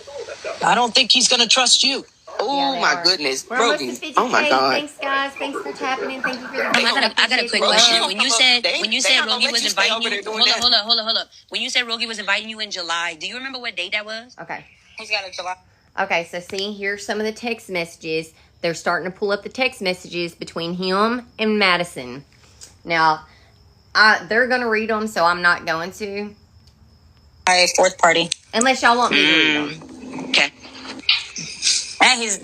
I don't think he's going to trust you. Oh they my are. goodness. We're almost Rogie. to 50K. Oh my God. Thanks, guys. Thanks for tapping in. Thank you for the I got a quick question. When you said They not gonna Rogie let was you stay inviting over there you, doing that. hold up. When you said Rogie was inviting you in July, do you remember what date that was? Okay. He's got a July. Okay, so see, here's some of the text messages. They're starting to pull up the text messages between him and Madison. Now, they're going to read them, so I'm not going to. My fourth party. Unless y'all want me to read them. Okay. And he's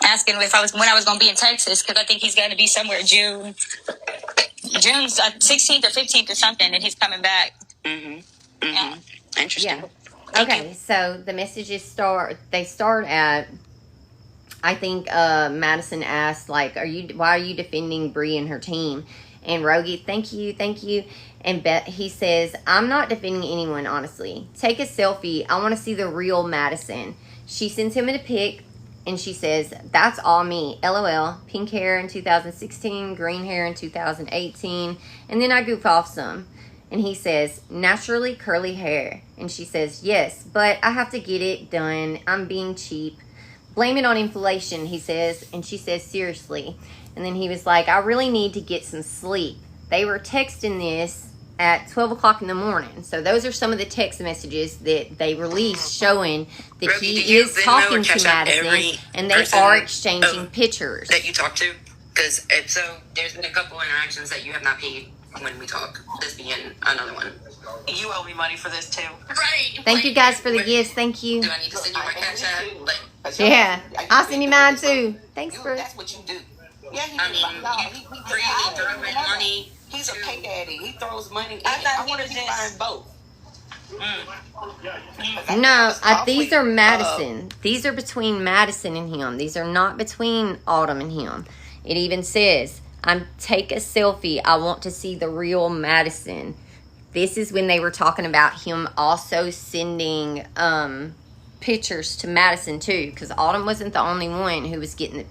asking when I was going to be in Texas, because I think he's going to be somewhere June 16th or 15th or something, and he's coming back. Yeah. Interesting. Yeah. Okay, so the messages start at, I think Madison asked, like, why are you defending Bree and her team? And Rogie, thank you. And he says, I'm not defending anyone, honestly. Take a selfie. I want to see the real Madison. She sends him a pic, and she says, that's all me. LOL. Pink hair in 2016, green hair in 2018. And then I goof off some. And he says, naturally curly hair. And she says, yes, but I have to get it done. I'm being cheap. Blame it on inflation, he says. And she says, seriously. And then he was like, I really need to get some sleep. They were texting this at 12 o'clock in the morning. So those are some of the text messages that they released showing that Rogie, do he you is Venmo or talking Cash to App Madison. every And they person are exchanging of- pictures. That you talk to? Because if so, there's been a couple interactions that you have not paid when we talk. This being another one. You owe me money for this too. Right. Thank you guys for the gifts. Thank you. Do I need to send you my Cash App? Like, Yeah, I'll send you mine too. Thanks for... That's what you do. Yeah, he I do. mean, No, you freely throwing money. He's a pay daddy. He throws money. I thought he want was to just- find both. No, these are Madison. These are between Madison and him. These are not between Autumn and him. It even says, take a selfie. I want to see the real Madison. This is when they were talking about him also sending pictures to Madison too, because Autumn wasn't the only one who was getting the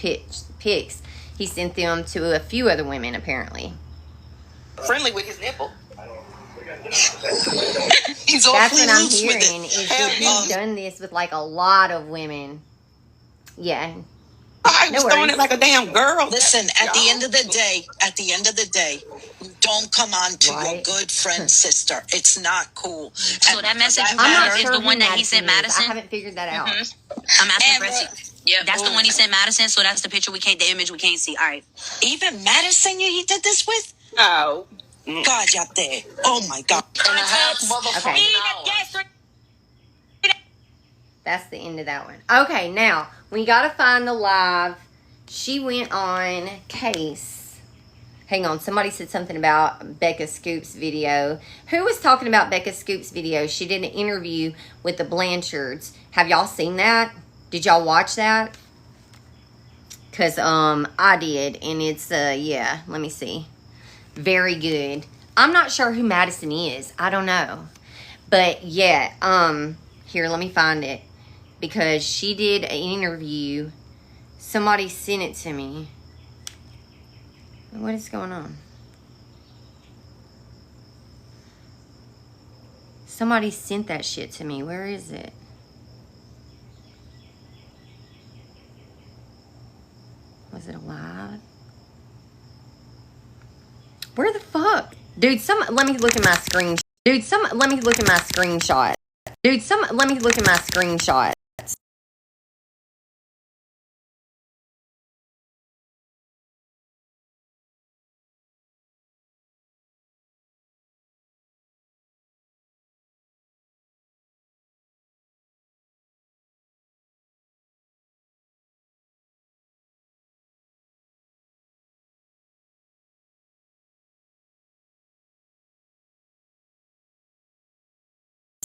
pics. He sent them to a few other women apparently. Friendly with his nipple. He's That's awfully what I'm loose with hearing. it. Is that he's done this with like a lot of women. Yeah. I was No throwing worries. it like a damn girl. Listen, at the end of the day, you don't come on to your Right. good friend sister. It's not cool. So that message you I'm got not is sure the who one that he sent is. Madison? I haven't figured that out. I'm asking And Brett. Yep. That's the one he sent Madison, so that's the picture we can't, the image we can't see. All right. Even Madison, he did this with? No. God, out there. Oh my God. And a half motherfucking Okay. hour. That's the end of that one. Okay, now we gotta find the live. She went on Case. Hang on, somebody said something about Becca Scoop's video. Who was talking about Becca Scoop's video? She did an interview with the Blanchards. Have y'all seen that? Did y'all watch that? Cause I did, and it's yeah. Let me see. Very good. I'm not sure who Madison is. I don't know, but yeah. Here, let me find it. Because she did an interview. Somebody sent it to me. What is going on? Somebody sent that shit to me. Where is it? Was it alive? Where the fuck? Dude, let me look at my screen. Dude, let me look at my screenshot. Dude, let me look at my screenshot.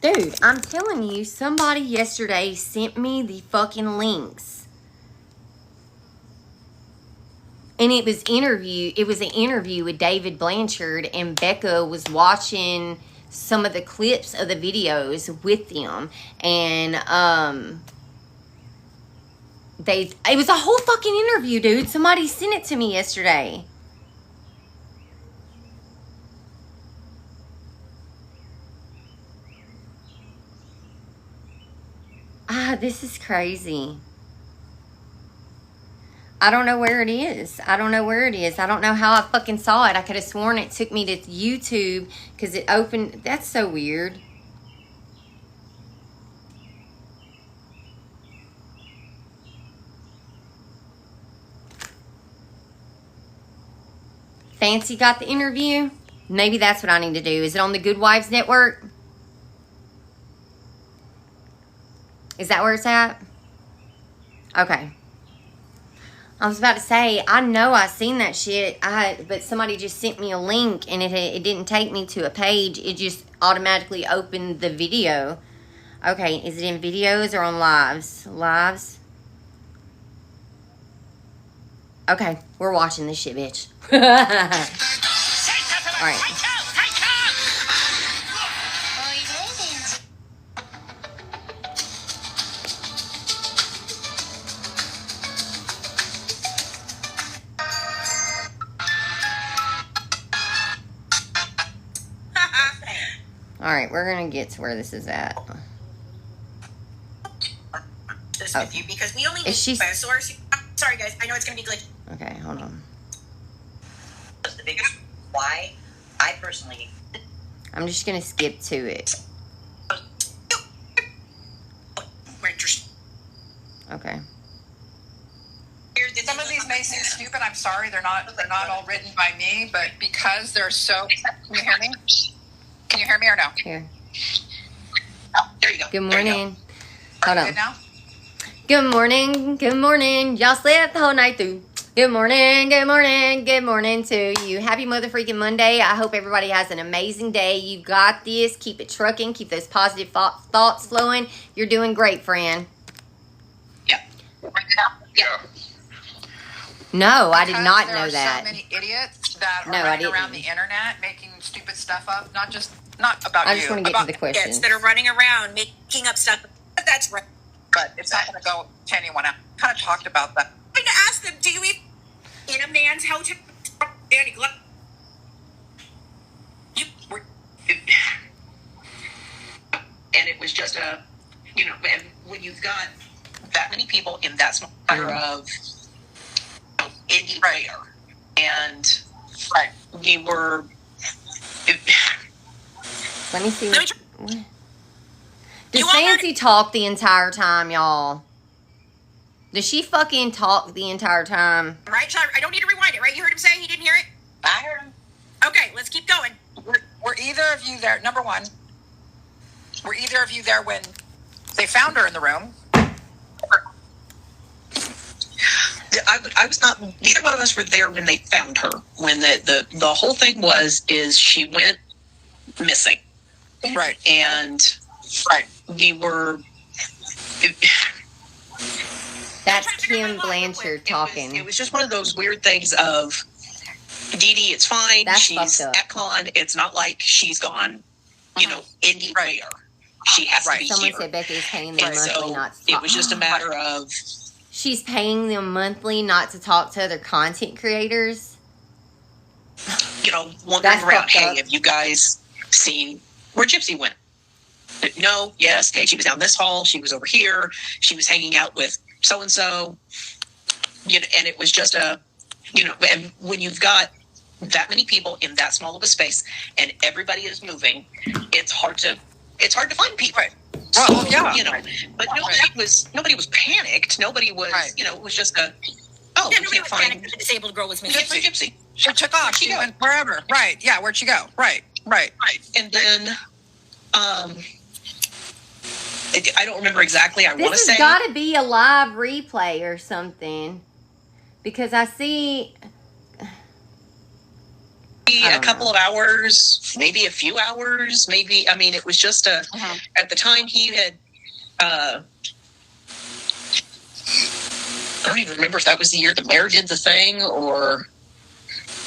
Dude, I'm telling you, somebody yesterday sent me the fucking links. And it was an interview with David Blanchard, and Becca was watching some of the clips of the videos with them. And it was a whole fucking interview, dude. Somebody sent it to me yesterday. This is crazy. I don't know where it is. I don't know how I fucking saw it. I could have sworn it took me to YouTube because it opened. That's so weird. Fancy got the interview? Maybe that's what I need to do. Is it on the Good Wives Network? Is that where it's at? Okay. I was about to say, I know I seen that shit, but somebody just sent me a link, and it didn't take me to a page. It just automatically opened the video. Okay, is it in videos or on lives? Lives? Okay, we're watching this shit, bitch. All right. All right, we're gonna get to where this is at. This with you because we only need Is she- a source. Sorry, guys. I know it's gonna be glitchy. Okay, hold on. The biggest why I personally. I'm just gonna skip to it. We're interested. Okay. Some of these may seem stupid. I'm sorry, they're not all written by me, but because they're so. Can you hear me? Can you hear me or no? Here. Oh, there you go. Good There you morning. Are Hold you on. good now? Good morning. Good morning. Y'all slept the whole night through. Good morning, good morning, good morning to you. Happy mother freaking Monday. I hope everybody has an amazing day. You got this. Keep it trucking. Keep those positive thoughts flowing. You're doing great, friend. Yeah. No, I did not There know are that. so many idiots that are No, I running didn't. around the internet making stupid stuff up. Not about I you. just want to get to the questions. Kids that are running around making up stuff. That's right. But it's not going to go to anyone else. Kind of talked about that. I'm going to ask them, do you eat in a man's hotel? Danny Glover. And it was just a, and when you've got that many people in that small matter of Indy Rare, and we were. Let me see. Does Fancy talk the entire time, y'all? Does she fucking talk the entire time? Right, Sean? I don't need to rewind it, right? You heard him say he didn't hear it? I heard him. Okay, let's keep going. Were either of you there? Number one, were either of you there when they found her in the room? I was not. Neither one of us were there when they found her. When the whole thing is she went missing, right? And we were. That's Kim Blanchard talking. It was just one of those weird things of Dee Dee. It's fine. That's She's fucked up. at con. It's not like she's gone. Indy Rare. She has to be Someone here. said Becky is paying them monthly So not to talk. it was just a matter of. She's paying them monthly not to talk to other content creators. Wandering That's around. fucked Hey, up. have you guys seen where Gypsy went? No. Yes. Hey, she was down this hall. She was over here. She was hanging out with so and so. And it was just a, and when you've got that many people in that small of a space and everybody is moving, it's hard to find people. Right. Well, yeah. But nobody was panicked. Nobody was, it was just a, Nobody was panicked that the disabled girl was missing. Gypsy. She took off. She went wherever. Right. Yeah. Where'd she go? Right. And then, I don't remember exactly. I want to This say has got to be a live replay or something. Because I see... a couple of hours, maybe a few hours, maybe. I mean, it was just at the time he had, I don't even remember if that was the year the mayor did the thing or.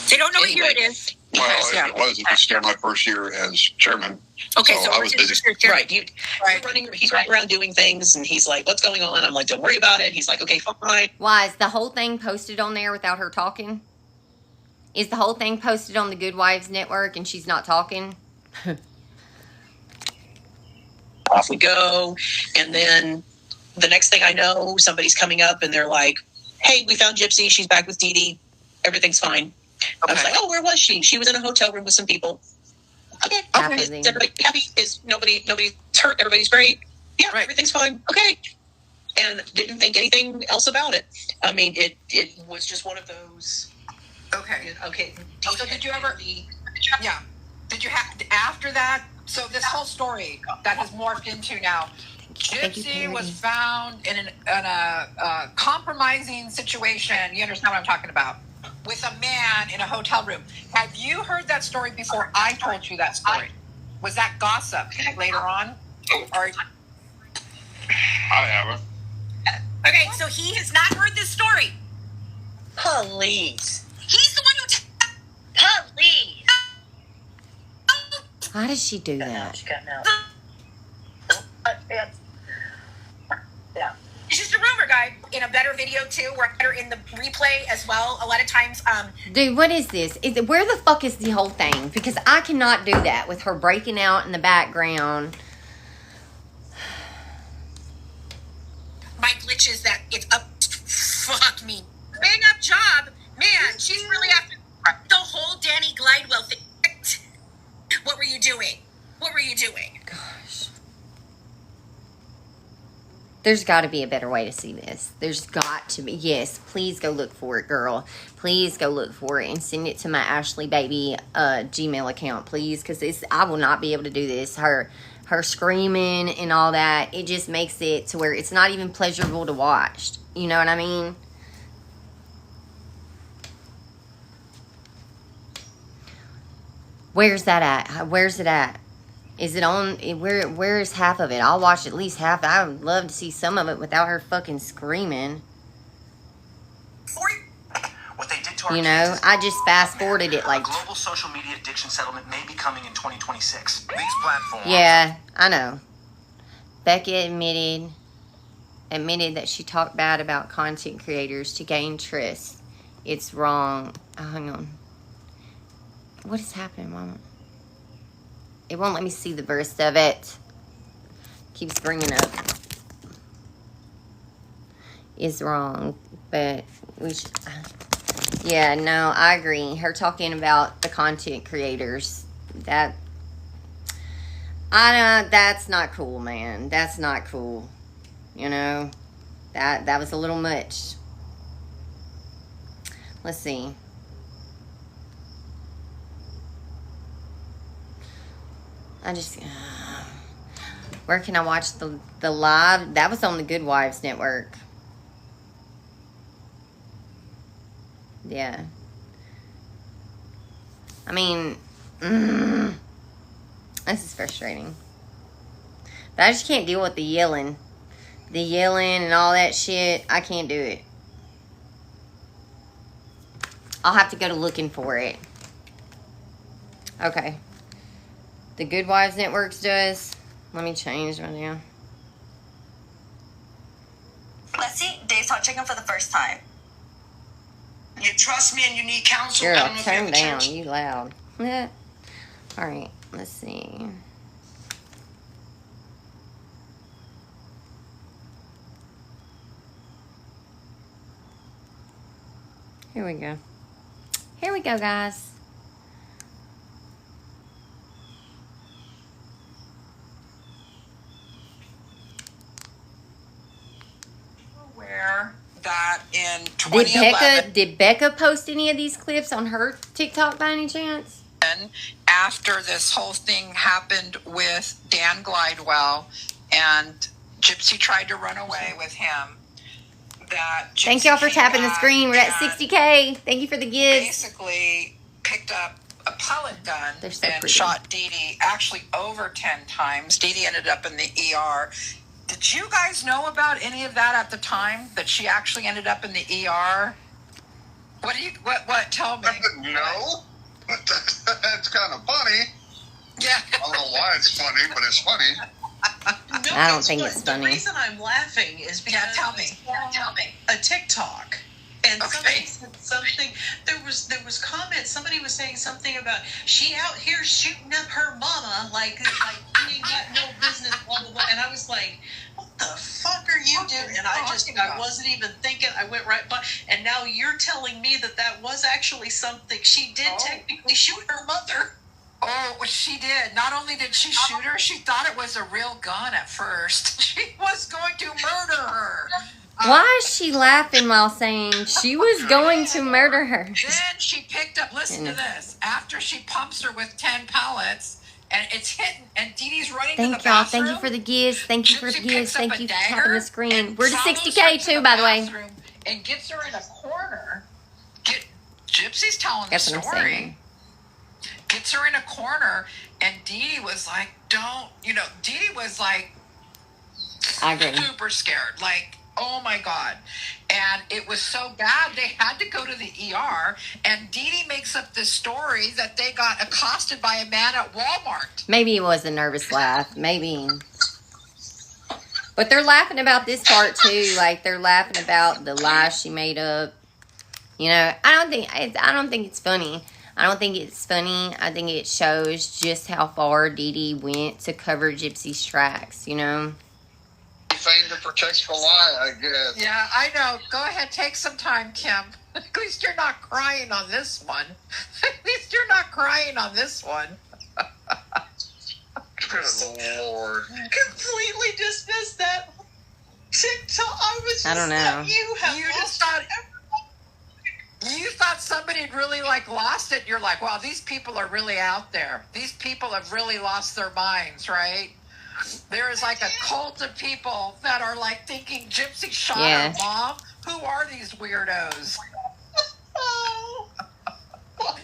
They don't know what year it is. Well, it was still my first year as chairman. Okay, so I was busy. Right. He's running around doing things and he's like, what's going on? I'm like, don't worry about it. He's like, okay, fine. Why, is the whole thing posted on there without her talking? Is the whole thing posted on the Good Wives Network and she's not talking? Off we go. And then the next thing I know, somebody's coming up and they're like, hey, we found Gypsy. She's back with Dee Dee. Everything's fine. I was like, oh, where was she? She was in a hotel room with some people. Okay. Is everybody happy? Is nobody's hurt? Everybody's great? Yeah, everything's fine. Okay. And didn't think anything else about it. I mean, it was just one of those. Okay. Okay. So did you ever? Yeah. Did you have after that? So this whole story that has morphed into now, Gypsy was found in a compromising situation. You understand what I'm talking about? With a man in a hotel room. Have you heard that story before I told you that story? Was that gossip later on? Or I haven't. Okay, so he has not heard this story. Please. He's the one who... Please. How does she do that? Yeah. It's just a rumor, guy. In a better video, too, or better in the replay as well. A lot of times... Dude, what is this? Where the fuck is the whole thing? Because I cannot do that with her breaking out in the background. My glitch is that it's up... Fuck me. Bang up job. Man, she's really after the whole Danny Glidewell thing. What were you doing? What were you doing? Gosh. There's got to be a better way to see this. There's got to be. Yes, please go look for it, girl. Please go look for it and send it to my Ashley Baby Gmail account, please, because I will not be able to do this. Her screaming and all that, it just makes it to where it's not even pleasurable to watch. You know what I mean? Where's that at? Where's it at? Is it on? Where is half of it? I'll watch at least half. I would love to see some of it without her fucking screaming. What they did to our You know, I just fast forwarded it like. a global social media addiction settlement may be coming in 2026. These platforms. Yeah, I know. Becca admitted that she talked bad about content creators to gain trust. It's wrong. Oh, hang on. What is happening, Mama? It won't let me see the burst of it. Keeps bringing up. Is wrong, but we should. Yeah, no, I agree. Her talking about the content creators, that's not cool, man. That's not cool. You know, that was a little much. Let's see. Where can I watch the live? That was on the Good Wives Network. Yeah. I mean, this is frustrating. But I just can't deal with the yelling. The yelling and all that shit. I can't do it. I'll have to go to looking for it. Okay. The Good Wives Networks does. Let me change right now. Let's see Dave's hot chicken for the first time. You trust me and you need counsel. Girl, I don't know if you have turn a down. church. You loud. Yeah. All right. Let's see. Here we go. Here we go, guys. Aware that in 2011, Did Becca post any of these clips on her TikTok by any chance? after this whole thing happened with Dan Glidewell and Gypsy tried to run away with him, that Gypsy Thank y'all for came tapping the back screen. We're at and 60K. Thank you for the gifts. basically picked up a pellet gun They're so and pretty. shot Dee Dee actually over 10 times. Dee Dee ended up in the ER. Did you guys know about any of that at the time, that she actually ended up in the ER? What, tell me. No, but that's kind of funny. Yeah. I don't know why it's funny, but it's funny. No, I don't think it's funny. The reason I'm laughing is because Tell me. a TikTok. And Okay. somebody said something. There was comments. Somebody was saying something about she out here shooting up her mama like she ain't got no business. Blah blah blah. And I was like, what the fuck are you doing? And I wasn't even thinking. I went right by. And now you're telling me that was actually something she did technically shoot her mother. Oh, she did. Not only did she shoot her, she thought it was a real gun at first. She was going to murder her. Why is she laughing while saying she was going to murder her? Then she picked up, listen to this, after she pumps her with 10 pellets, and it's hitting, and Dee Dee's running to the Thank y'all. bathroom. Thank you for the gifts. Thank you for the Gypsy gifts. picks up Thank a you for dagger tapping the screen. and We're to follows 60K her to too, the by the way. bathroom and gets her in a corner. Gypsy's telling That's the what I'm story. saying. Gets her in a corner, and Dee Dee was like, Dee Dee was like, I agree. super scared, like, oh my God. And it was so bad, they had to go to the ER, and Dee Dee makes up this story that they got accosted by a man at Walmart. Maybe it was a nervous laugh. Maybe. But they're laughing about this part too. Like, they're laughing about the lies she made up. You know, I don't think it's funny. I don't think it's funny. I think it shows just how far Dee Dee went to cover Gypsy's tracks, you know? Fame that protects the lie, I guess. Yeah, I know. Go ahead, take some time, Kim. At least you're not crying on this one. At least you're not crying on this one. Good Lord. Completely dismissed that TikTok. I don't know. You thought somebody had really lost it. You're like, wow, these people are really out there. These people have really lost their minds, right? There is a cult of people that are thinking Gypsy shot her mom. Who are these weirdos?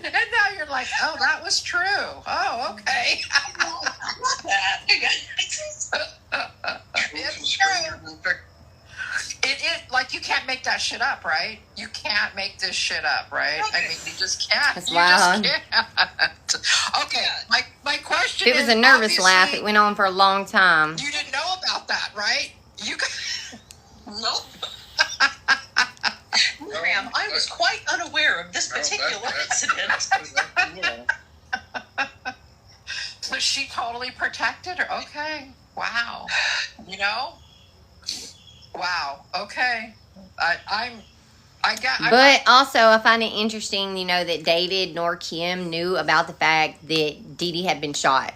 And now you're like, oh, that was true. Oh, okay. It's true. It like you can't make that shit up, right? You can't make this shit up, right? I mean, you just can't. That's you wild. just can't. Okay, my question It was a nervous laugh. It went on for a long time. You didn't know about that, right? You Nope. Ma'am, I was quite unaware of this particular incident. So she totally protected her. Okay. Wow. You know? Wow. Okay. But also, I find it interesting, you know, that David nor Kim knew about the fact that Dee Dee had been shot.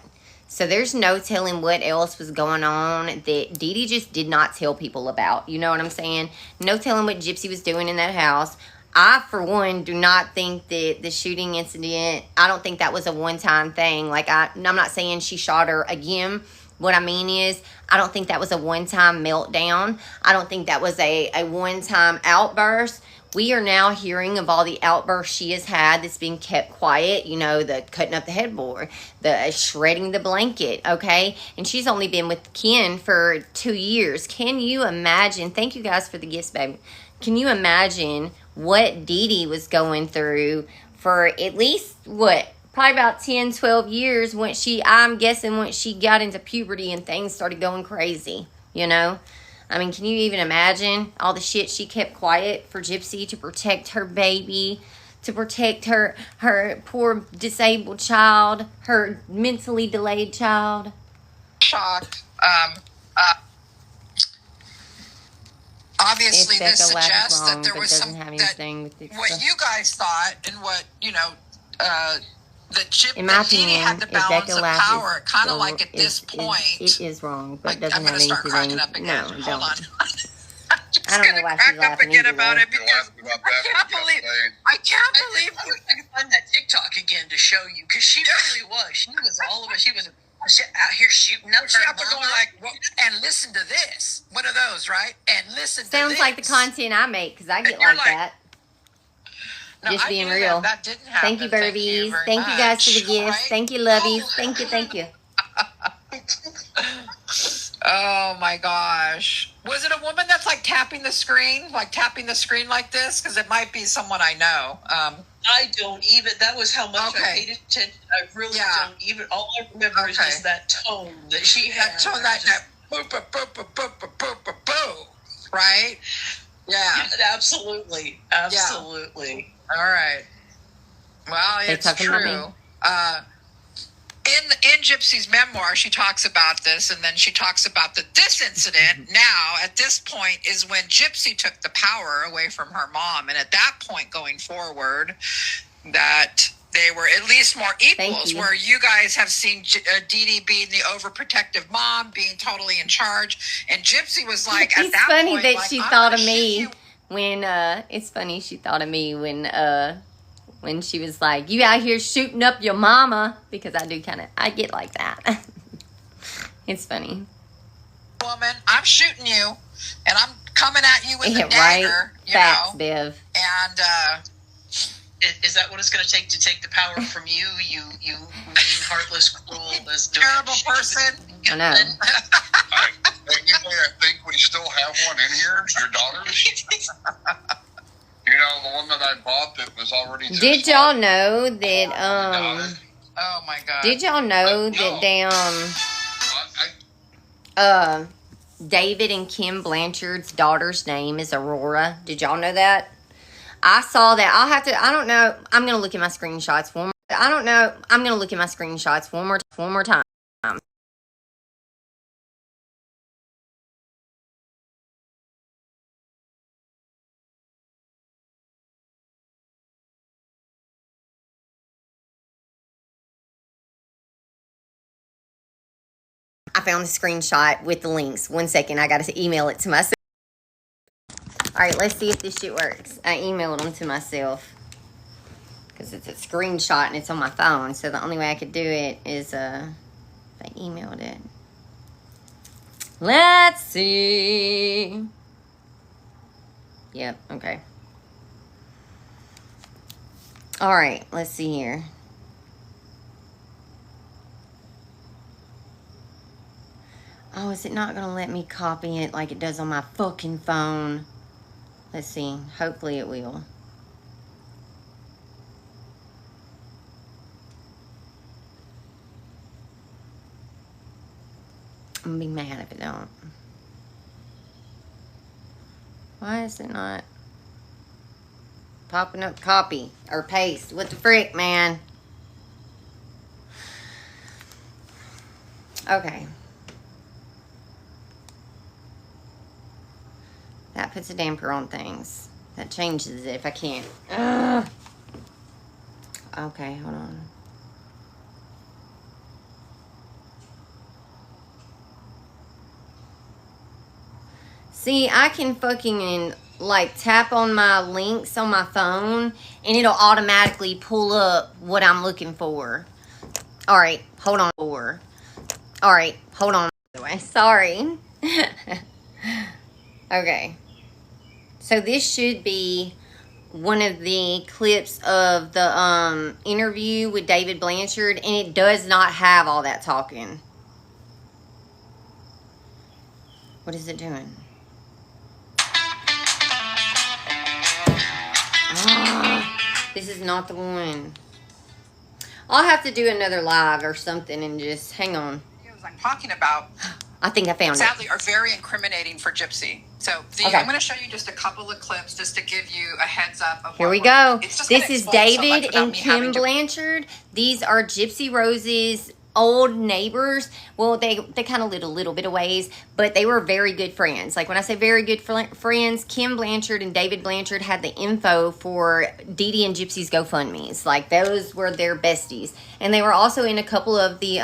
So there's no telling what else was going on that Dee Dee just did not tell people about. You know what I'm saying? No telling what Gypsy was doing in that house. I, for one, do not think that the shooting incident, I don't think that was a one-time thing. Like, I'm not saying she shot her again. What I mean is, I don't think that was a one-time meltdown. I don't think that was a one-time outburst. We are now hearing of all the outbursts she has had that's been kept quiet. You know, the cutting up the headboard, the shredding the blanket, okay? And she's only been with Ken for 2 years. Can you imagine? Thank you guys for the gifts, baby. Can you imagine what Dee Dee was going through for at least, what, probably about 10, 12 years I'm guessing once she got into puberty and things started going crazy, you know? I mean, can you even imagine all the shit she kept quiet for Gypsy to protect her baby, to protect her poor disabled child, her mentally delayed child? Shocked. Obviously, this suggests that there was some what you guys thought and what that Dee Dee had the balance of power, kind of like at this point. It is wrong, but doesn't have anything. Start cracking up again. No, hold on. I don't know why she's laughing again about it because I can't believe I wish I could find that TikTok again to show you because she really was. She was all of it. She was out here shooting up her mama. Going like, well, and listen to this. One of those, right? And listen to this. Sounds like the content I make because I get like that. No, just being real. That didn't happen. Thank you, Burbies. Thank you guys for the gifts. Right? Thank you, lovies. Thank you. Oh my gosh. Was it a woman that's like tapping the screen like this? Because it might be someone I know. I don't even. That was how much I paid attention. I really don't even. All I remember is just that tone that she had. That tone, that boo, boo, boo, boo, boo, boo, boo, boo, boo. Right? Yeah. Absolutely. All right. Well, it's true. In Gypsy's memoir, she talks about this, and then she talks about this incident. Now, at this point, is when Gypsy took the power away from her mom, and at that point, going forward, that they were at least more equals. Where you guys have seen Dee Dee being the overprotective mom, being totally in charge, and Gypsy was like, at that point, that she thought of me when. It's funny she thought of me when she was like, you out here shooting up your mama, because I get like that. It's funny. Woman, I'm shooting you, and I'm coming at you with a dagger. Facts, Bev. And is that what it's going to take the power from you? You mean, heartless, cruel, this terrible person. I know. I think we still have one in here. Your daughters. You know, the one that I bought that was already. Did y'all know that? Oh my God. Did y'all know that David and Kim Blanchard's daughter's name is Aurora? Did y'all know that? I saw that. I don't know. I'm gonna look at my screenshots one more time. I found the screenshot with the links. 1 second, I got to email it to myself. All right, let's see if this shit works. I emailed them to myself because it's a screenshot and it's on my phone. So the only way I could do it is if I emailed it. Let's see. Yep, okay. All right, let's see here. Oh, is it not going to let me copy it like it does on my fucking phone? Let's see. Hopefully it will. I'm going to be mad if it don't. Why is it not popping up copy or paste? What the frick, man? Okay. That puts a damper on things. That changes it if I can't. Ugh. Okay, hold on. See, I can fucking like tap on my links on my phone and it'll automatically pull up what I'm looking for. All right, hold on. All right, hold on. Sorry. Okay. So this should be one of the clips of the interview with David Blanchard, and it does not have all that talking. What is it doing? This is not the one. I'll have to do another live or something and just hang on. I'm talking about, I think I found sadly, are very incriminating for Gypsy. So I'm going to show you just a couple of clips just to give you a heads up of Here we go. This is David and Kim Blanchard. These are Gypsy Rose's old neighbors. Well, they kind of lived a little bit of ways, but they were very good friends. Like when I say very good friends, Kim Blanchard and David Blanchard had the info for Dee Dee and Gypsy's GoFundMe's. Like those were their besties, and they were also in a couple of the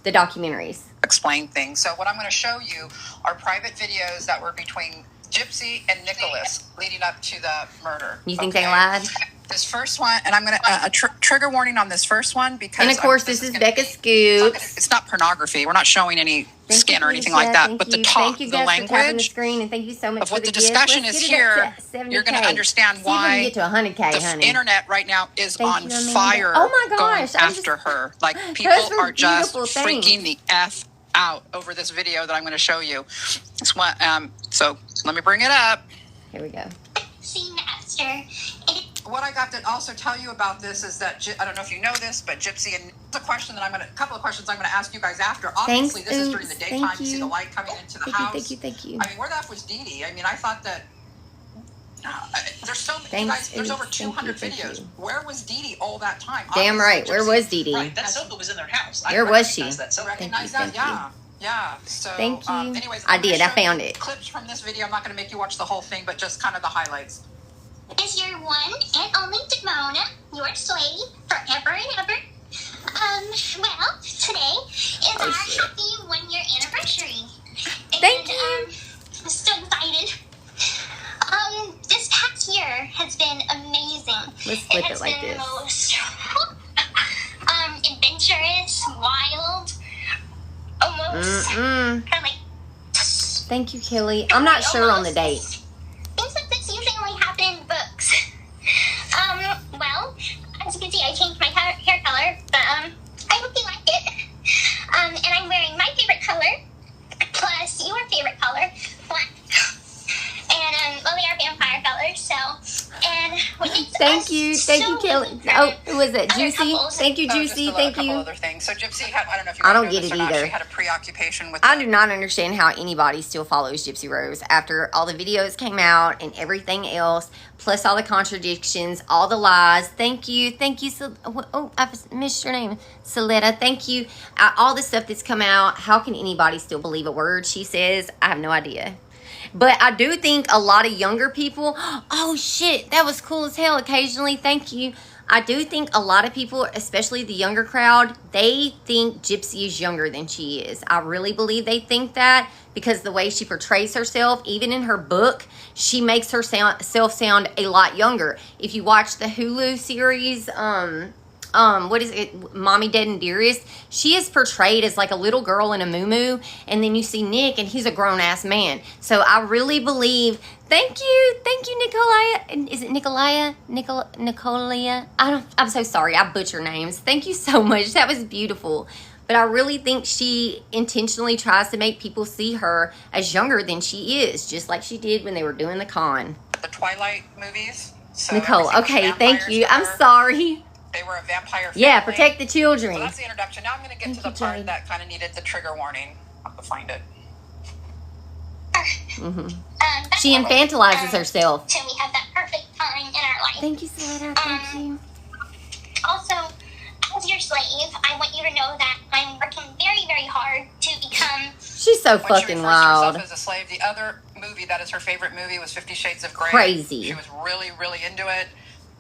documentaries. Explain things. So what I'm going to show you are private videos that were between Gypsy and Nicholas leading up to the murder. You think they lied? This first one, and I'm going to trigger warning on this first one because, and of course, this is Becca Scoops. It's not pornography. We're not showing any skin or anything like that. But the talk, the language, and thank you so much of what the discussion is here, you're going to understand why the internet right now is on fire. Oh my gosh! Going after her, like people are just freaking the F out over this video that I'm going to show you. It's what. So let me bring it up. Here we go. What I got to also tell you about this is that I don't know if you know this, but Gypsy, and it's a question that a couple of questions I'm going to ask you guys after. Obviously, this is during the daytime. You see the light coming into the house. Thank you. I mean, where the F was Dee Dee? I mean, I thought that there's so many guys. There's over 200 videos. Where was Dee Dee all that time? Damn right. Where was Dee Dee? Right, that sofa was in their house. Where was she? Recognize that? Yeah. Yeah. So thank you. Anyways, I did. I found it. Clips from this video. I'm not going to make you watch the whole thing, but just kind of the highlights. Is your one and only Demona, your slave, forever and ever. Well, today is our happy 1-year anniversary. Thank you. I'm so excited. This past year has been amazing. Let's flip it like this. Most adventurous, wild, almost kind of like. Thank you, Kelly. I'm not sure on the date. Things like this usually only happen in books. Well, as you can see, I changed my hair color, but I hope you like it. And I'm wearing my favorite color, plus your favorite color, black. And well, they are vampire colors, so. And thank you, Kelly. Oh, who was it? Juicy. Thank you, Juicy. Thank you. Other things. So Gypsy had, I don't know if you I don't get it either. She had a preoccupation with. I do not understand how anybody still follows Gypsy Rose after all the videos came out and everything else, plus all the contradictions, all the lies. Thank you. Oh, I missed your name, Saletta. Thank you. All the stuff that's come out. How can anybody still believe a word she says? I have no idea. But I do think a lot of younger people, oh shit, that was cool as hell occasionally, thank you. I do think a lot of people, especially the younger crowd, they think Gypsy is younger than she is. I really believe they think that because the way she portrays herself, even in her book, she makes herself sound a lot younger. If you watch the Hulu series, what is it, Mommy Dead and Dearest, she is portrayed as like a little girl in a muumuu, and then you see Nick and he's a grown-ass man. So I really believe, thank you Nicolaya, is it Nicolaya? Nicolia? I'm so sorry, I butcher names. Thank you so much, that was beautiful. but I really think she intentionally tries to make people see her as younger than she is, just like she did when they were doing the con. The Twilight movies. So Nicole, okay, thank you. I'm sorry. They were a vampire family. Yeah, protect the children. So that's the introduction. Now I'm going to get to the part that kind of needed the trigger warning. I'll have to find it. She infantilizes herself. So we have that perfect time in our life. Thank you, Selena. Thank you. Also, as your slave, I want you to know that I'm working very, very hard to become. She's so When fucking she refers to wild. herself as a slave, the other movie that is her favorite movie was 50 Shades of Grey. Crazy. She was really, really into it.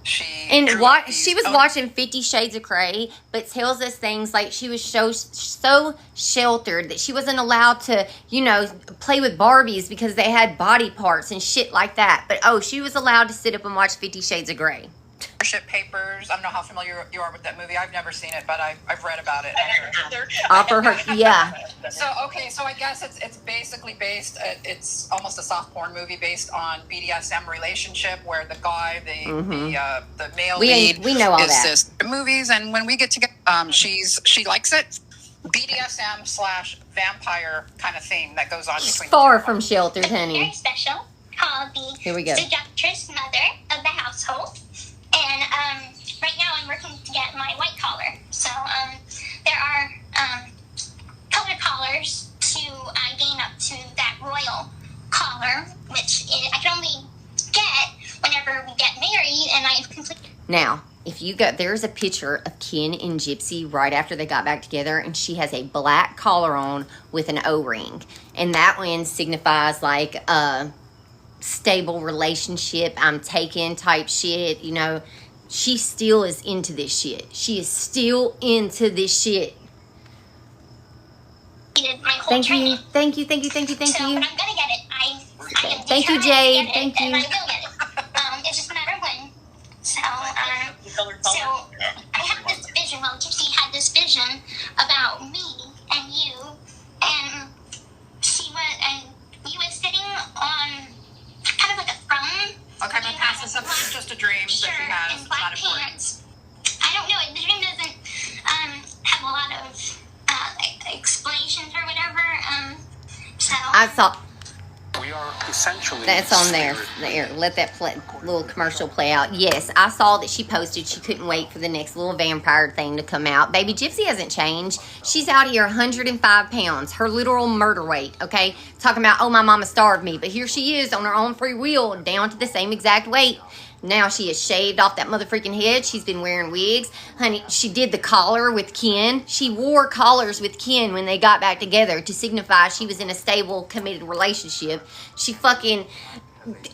She And drew what up these she was own- watching 50 Shades of Grey, but tells us things like she was so sheltered that she wasn't allowed to, you know, play with Barbies because they had body parts and shit like that. But oh, she was allowed to sit up and watch 50 Shades of Grey. Starship Papers. I don't know how familiar you are with that movie. I've never seen it, but I've read about it. Offer her, yeah. So okay, so I guess it's basically based. It's almost a soft porn movie based on BDSM relationship where the guy, the male lead, we know all is that. this movies, and when we get together, she likes it. BDSM / vampire kind of theme that goes on between. Far from sheltered, Very honey. special, called the Here we go. seductress mother of the household. And right now I'm working to get my white collar. So there are color collars to gain up to that royal collar, which I can only get whenever we get married, and I've completely. Now, if you got, there's a picture of Ken and Gypsy right after they got back together, and she has a black collar on with an O-ring, and that one signifies like a stable relationship, I'm taken type shit, you know. She still is into this shit. She is still into this shit. My whole Thank training. you, thank you, thank you, thank you, thank So, you. but I'm gonna get it. I am Thank you, determined Jade. to get Thank it, you. And I will get it. It's just a matter of when. So I had this vision. Well, Gypsy had this vision about me and you, and you was sitting on kind of like a throne. Okay, I'm gonna pass this up. It's just a dream that she has. And It's black not important. pants. I don't know. The dream doesn't have a lot of explanations or whatever. So I saw. We are essentially. That's on there. There, let that little commercial play out. Yes, I saw that she posted she couldn't wait for the next little vampire thing to come out. Baby Gypsy hasn't changed. She's out here 105 pounds, her literal murder weight, okay? Talking about, oh, my mama starved me. But here she is on her own free will, down to the same exact weight. Now she has shaved off that motherfucking head. She's been wearing wigs. Honey, she did the collar with Ken. She wore collars with Ken when they got back together to signify she was in a stable, committed relationship. She fucking,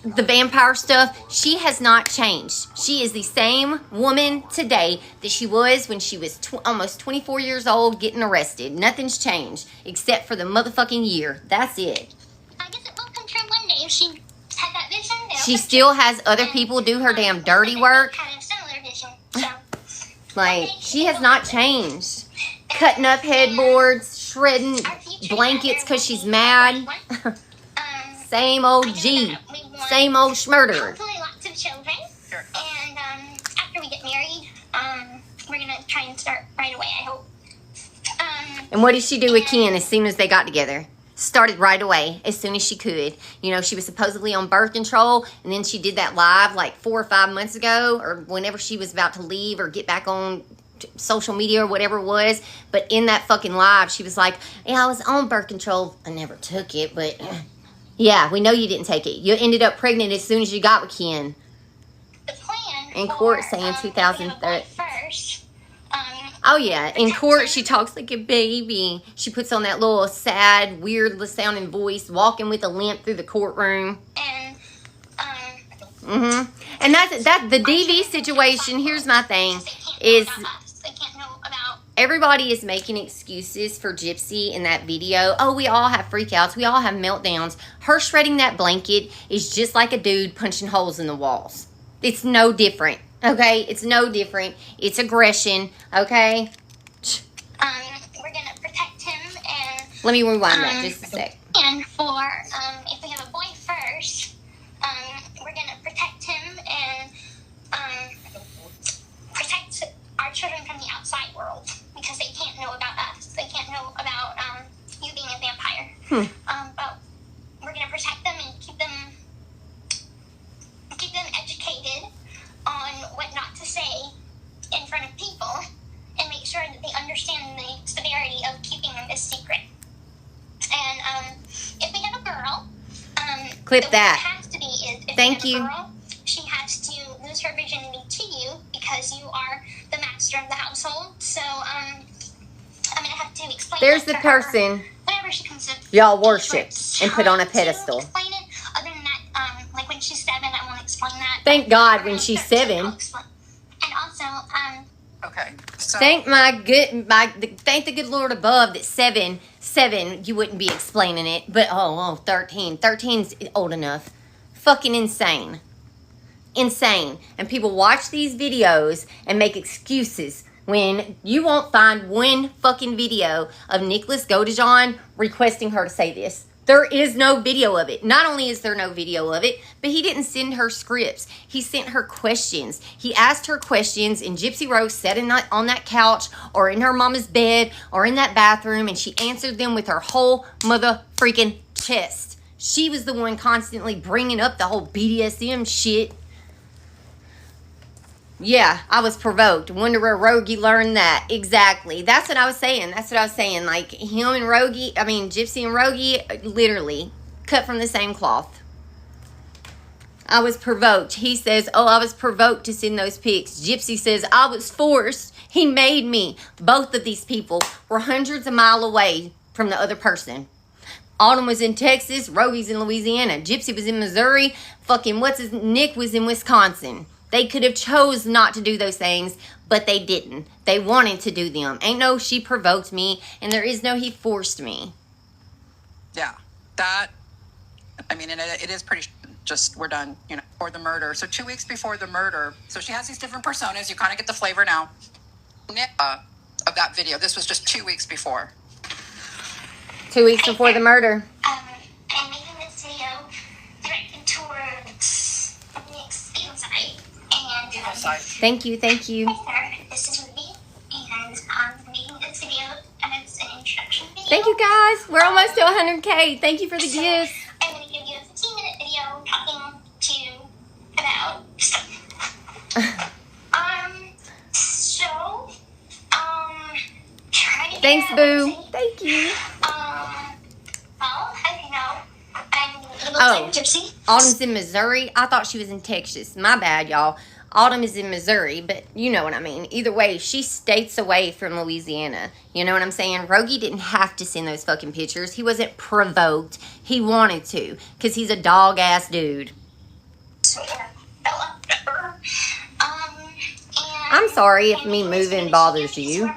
the vampire stuff, she has not changed. She is the same woman today that she was when she was almost 24 years old getting arrested. Nothing's changed except for the motherfucking year. That's it. I guess it will come true one day if she had that vision. She still has other people do her damn dirty work. Had a similar vision. So Like, she has not changed. Cutting up headboards, shredding blankets because she's mad. Same old G. Same old schmurder. hopefully lots of children. And after we get married, we're gonna try and start right away. I hope. And what did she do with Ken as soon as they got together? Started right away, as soon as she could. You know, she was supposedly on birth control, and then she did that live like 4 or 5 months ago, or whenever she was about to leave or get back on social media or whatever it was. But in that fucking live, she was like, yeah, I was on birth control. I never took it, but yeah, we know you didn't take it. You ended up pregnant as soon as you got with Ken. The plan In court saying if we 2003. first. Oh yeah, in court she talks like a baby. She puts on that little sad, weird sounding voice, walking with a limp through the courtroom. And And that's the DV situation. Here's my thing: is they can't know about. everybody is making excuses for Gypsy in that video. Oh, we all have freakouts. We all have meltdowns. Her shredding that blanket is just like a dude punching holes in the walls. It's no different. Okay, it's no different. It's aggression. Okay. We're gonna protect him and. Let me rewind that just a sec. And for if we have a boy first, we're gonna protect him and protect our children from the outside world because they can't know about us. They Clip the that. way it has to be is if Thank you you. have a girl, she has to lose her virginity to you because you are the master of the household. So, I'm gonna have to explain. There's that the to her person whenever she comes to y'all worship and put on a trying to pedestal. explain it. Other than that, like when she's 7, I won't explain that. Thank God when she's 7. And also, Okay. So Thank the good Lord above that 7 you wouldn't be explaining it, but 13's old enough. Fucking insane. And people watch these videos and make excuses when you won't find one fucking video of Nicholas Godejohn requesting her to say this. There is no video of it. Not only is there no video of it, but he didn't send her scripts. He sent her questions. He asked her questions, and Gypsy Rose sat on that couch or in her mama's bed or in that bathroom, and she answered them with her whole mother freaking chest. She was the one constantly bringing up the whole BDSM shit. Yeah, I was provoked. Wonder where Rogie learned that. Exactly. That's what I was saying. Like, him and Rogie, Gypsy and Rogie, literally cut from the same cloth. I was provoked. He says, I was provoked to send those pics. Gypsy says, I was forced. He made me. Both of these people were hundreds of miles away from the other person. Autumn was in Texas. Rogie's in Louisiana. Gypsy was in Missouri. Nick was in Wisconsin. They could have chose not to do those things, but they didn't. They wanted to do them. Ain't no she provoked me, and there is no he forced me. Yeah, that, and it is pretty, just, we're done, for the murder. So 2 weeks before the murder, so she has these different personas. You kind of get the flavor now. Of that video. This was just 2 weeks before. 2 weeks before the murder. I'm making this video directed towards Nick's inside. And Thank you. Hi sir, this is Ruby, and I'm making this video as an introduction video. Thank you guys. We're almost to 100K. Thank you for the gifts. I'm going to give you a 15-minute video talking to you about stuff. Trying to Thanks, figure out boo. what to say. Thank you. Well, as you know, I'm a little gypsy. Autumn's in Missouri. I thought she was in Texas. My bad, y'all. Autumn is in Missouri, but you know what I mean. Either way, she's states away from Louisiana. You know what I'm saying? Rogie didn't have to send those fucking pictures. He wasn't provoked. He wanted to, because he's a dog-ass dude. I'm sorry if me moving bothers you.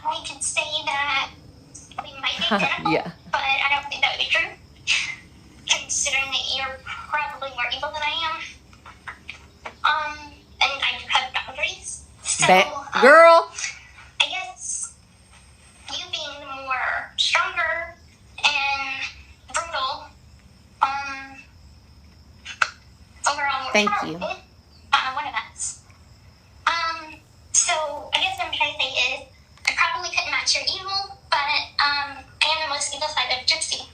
We can say that we might be identical, Yeah. but I don't think that would be true, considering that you're probably more evil than I am. And I do have boundaries. So, Girl. I guess you being the more stronger and brutal, overall more Thank powerful, you. one of us. So I guess what I'm trying to say is, I probably couldn't match your evil, but I am the most evil side of Gypsy.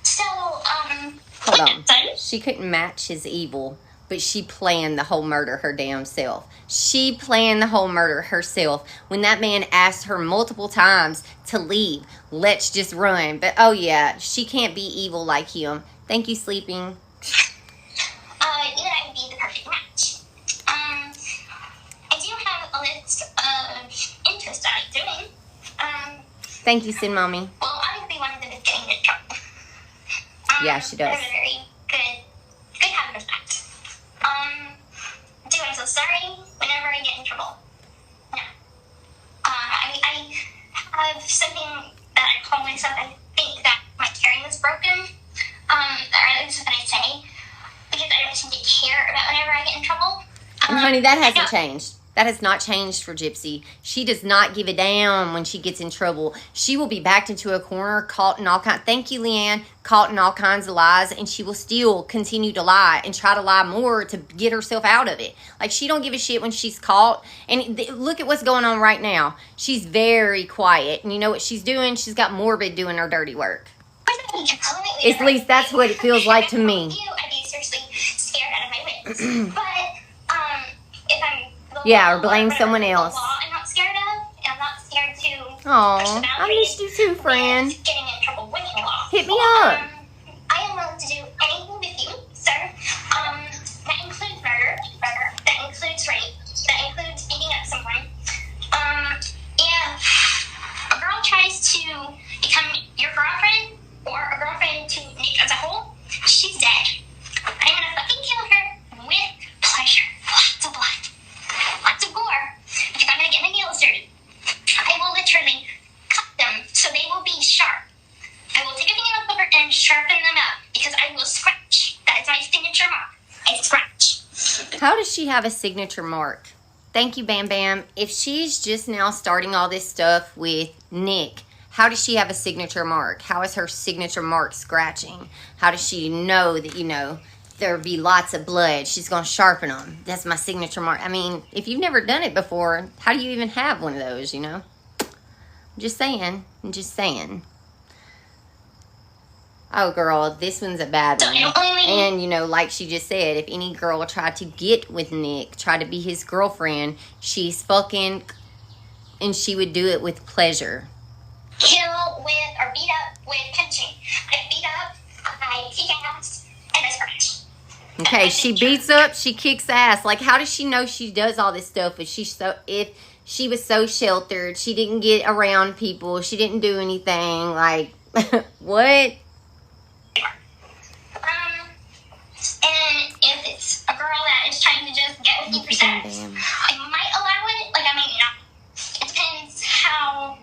So, Hold on. She couldn't match his evil, but she planned the whole murder her damn self. She planned the whole murder herself. When that man asked her multiple times to leave, let's just run. But oh yeah, she can't be evil like him. Thank you, Sleeping. you and I would be the perfect match. I do have a list of interests that I like doing. Thank you, Sin Mommy. Well, obviously one of them is getting into trouble. Yeah, she does. I have a very good habit of that. Dude, I'm so sorry whenever I get in trouble. No. I have something that I call myself, I think that my caring is broken. Or at least what I say. Because I don't seem to care about whenever I get in trouble. And honey, that hasn't changed. That has not changed for Gypsy. She does not give a damn when she gets in trouble. She will be backed into a corner, caught in all kinds. Thank you, Leanne. Caught in all kinds of lies, and she will still continue to lie and try to lie more to get herself out of it. Like, she don't give a shit when she's caught. And look at what's going on right now. She's very quiet, and you know what she's doing? She's got Morbid doing her dirty work. At least that's what it feels like to me. I'd be seriously scared out of my wits. But if I'm Yeah, or blame someone else. I'm not scared of, and I'm not scared to Aw, I missed you too, friend. getting in trouble with the law. Hit Hit me up. I am willing to do anything with you, sir. That includes murder. That includes rape. That includes beating up someone. If a girl tries to become your girlfriend or a girlfriend to Nick as a whole, she's dead. I'm gonna fucking kill her with pleasure. Lots of blood. Lots of gore. Because I'm gonna get my nails dirty. I will literally cut them so they will be sharp. I will take a fingernail clipper and sharpen them up because I will scratch. That is my signature mark. I scratch. How does she have a signature mark? Thank you, Bam Bam. If she's just now starting all this stuff with Nick, how does she have a signature mark? How is her signature mark scratching? How does she know that, you know, there'll be lots of blood? She's going to sharpen them. That's my signature mark. I mean, if you've never done it before, how do you even have one of those, you know? I'm just saying. I'm just saying. Oh, girl, this one's a bad one. And, you know, like she just said, if any girl tried to get with Nick, try to be his girlfriend, she's fucking, and she would do it with pleasure. Kill with, or beat up with punching. I beat up, I kick ass, and I scratch. Okay, she beats up, she kicks ass. Like, how does she know she does all this stuff? If she was so sheltered, she didn't get around people, she didn't do anything, like, what? And if it's a girl that is trying to just get with you for sex, I might allow it, like I might not. It depends how.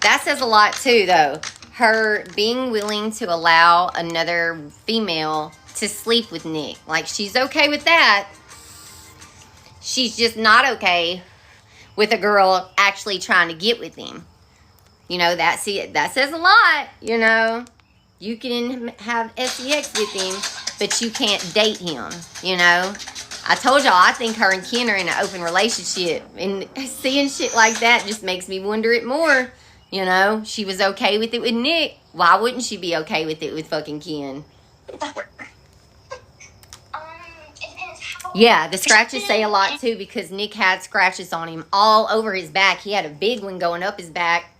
That says a lot too, though. Her being willing to allow another female to sleep with Nick. Like, she's okay with that. She's just not okay with a girl actually trying to get with him. You know, that says a lot, you know. You can have sex with him, but you can't date him, you know. I told y'all, I think her and Ken are in an open relationship. And seeing shit like that just makes me wonder it more. You know, she was okay with it with Nick. Why wouldn't she be okay with it with fucking Ken? Yeah, the scratches say a lot too, because Nick had scratches on him all over his back. He had a big one going up his back.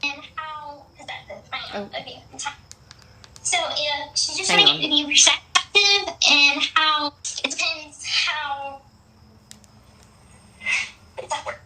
And how, because that's my own okay. So if she's just trying to be receptive, and how, it depends how, does that work?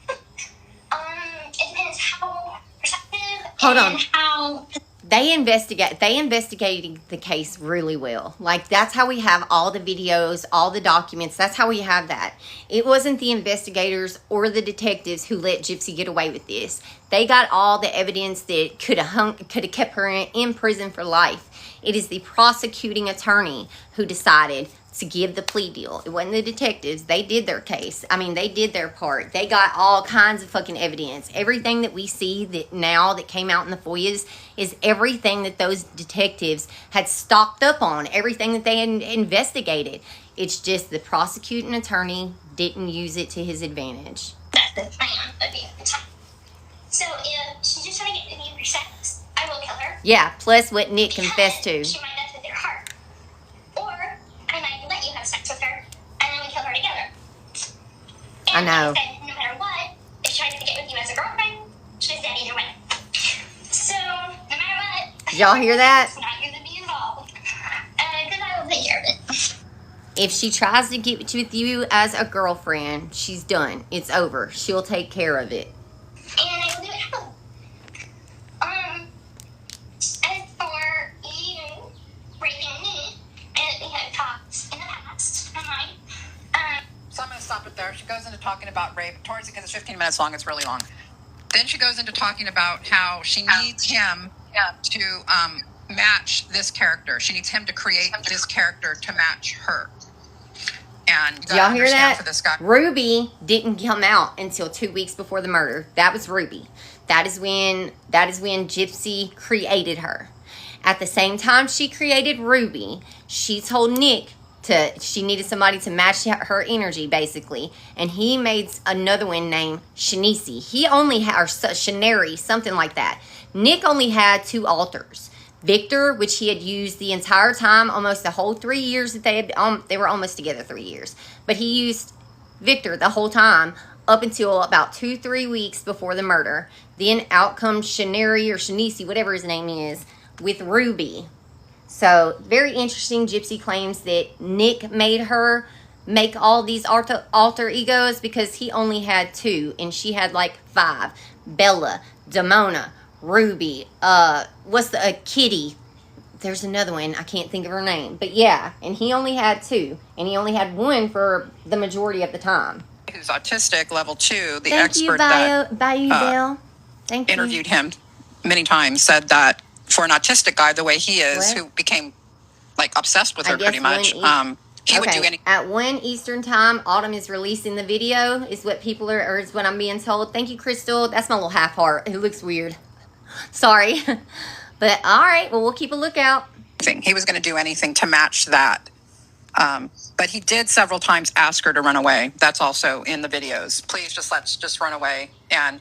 It depends how receptive. Hold and on. How They investigated the case really well. Like, that's how we have all the videos, all the documents. That's how we have that. It wasn't the investigators or the detectives who let Gypsy get away with this. They got all the evidence that could have kept her in prison for life. It is the prosecuting attorney who decided to give the plea deal. It wasn't the detectives. They did their case. I mean, they did their part. They got all kinds of fucking evidence. Everything that we see that now that came out in the FOIAs is everything that those detectives had stocked up on, everything that they had investigated. It's just the prosecuting attorney didn't use it to his advantage. that's the plan of the time. So if she's just trying to get me for sex, I will kill her. Yeah, plus what Nick confessed to. She might mess with your heart. Or I might let you have sex with her, and then we kill her together. And I know. Like I said, no matter what, if she tries to get with you as a girlfriend, she's dead either way. So, no matter what, Did y'all hear that? I'm not going to be involved. Because I will take care of it. If she tries to get with you as a girlfriend, she's done. It's over. She'll take care of it. And I will do it happily. As for you raping me, and we had talked in the past, So I'm going to stop it there. She goes into talking about rape. Towards it, because it's 15 minutes long, it's really long. Then she goes into talking about how she needs him to match this character. She needs him to create this character to match her. And Did y'all hear that? For this guy. Ruby didn't come out until 2 weeks before the murder. That was Ruby. That is when Gypsy created her. At the same time she created Ruby, she told Nick she needed somebody to match her energy, basically. And he made another one named Shanice. He only had, or Shaneri, something like that. Nick only had 2 alters. Victor, which he had used the entire time, almost the whole 3 years that they were almost together 3 years. But he used Victor the whole time up until about 2-3 weeks before the murder. Then out comes Shaneri or Shanisi, whatever his name is, with Ruby. So, very interesting. Gypsy claims that Nick made her make all these alter egos because he only had 2 and she had like 5. Bella, Damona, Ruby, Kitty. There's another one. I can't think of her name. But yeah, and he only had 2. And he only had 1 for the majority of the time. Who's autistic, level 2, the Thank expert you, Bayou Bell. Thank you. Interviewed him many times, said that for an autistic guy the way he is, who became like obsessed with her pretty much, he would do anything. At 1 Eastern time, Autumn is releasing the video, is what people are, or is what I'm being told. Thank you, Crystal. That's my little half heart. It looks weird. Sorry. But all right, well, we'll keep a lookout. He was going to do anything to match that. But he did several times ask her to run away. That's also in the videos. Please let's just run away. And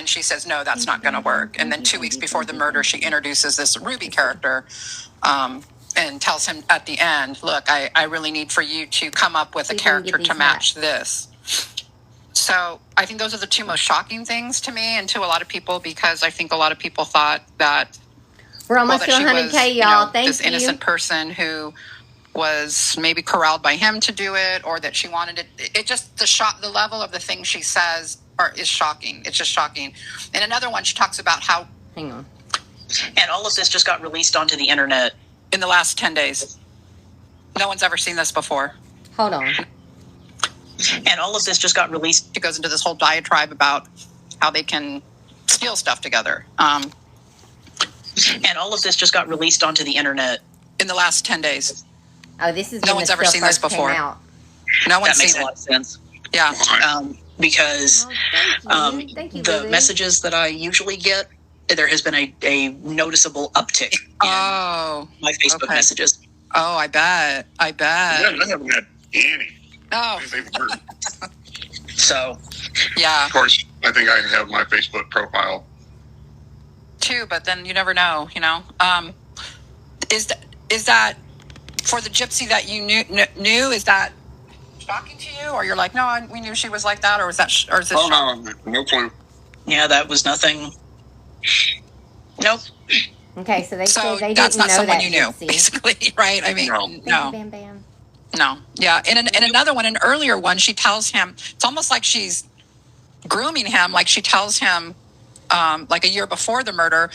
she says, no, that's not going to work. And then 2 weeks before the murder, she introduces this Ruby character and tells him at the end, look, I really need for you to come up with a character to match this. So I think those are the 2 most shocking things to me and to a lot of people, because I think a lot of people thought that we're almost to 100K, y'all. Thank you. This innocent person who was maybe corralled by him to do it, or that she wanted it. It just, the level of the things she says is shocking. It's just shocking. In another one, she talks about how... Hang on. And all of this just got released onto the internet in the last 10 days. No one's ever seen this before. Hold on. And all of this just got released. She goes into this whole diatribe about how they can steal stuff together. And all of this just got released onto the internet in the last 10 days. Oh, this is no one's ever seen this before. No one's seen it. That makes a lot of sense. Yeah. Because Thank you, the Lily. messages that I usually get, there has been a noticeable uptick in my Facebook messages. Oh, I bet. Yeah, I haven't had any. Oh. So. Yeah. Of course, I think I have my Facebook profile too, but then you never know, is that for the Gypsy that you knew, is that shocking to you, or you're like, no, we knew she was like that, or is this no clue. Yeah, that was nothing. Nope. Okay, so they say they that's didn't not know someone that, you knew, Gypsy. basically, right? I mean, no. Bam, bam. No. Yeah. In another one, an earlier one, she tells him, it's almost like she's grooming him, like she tells him, like a year before the murder,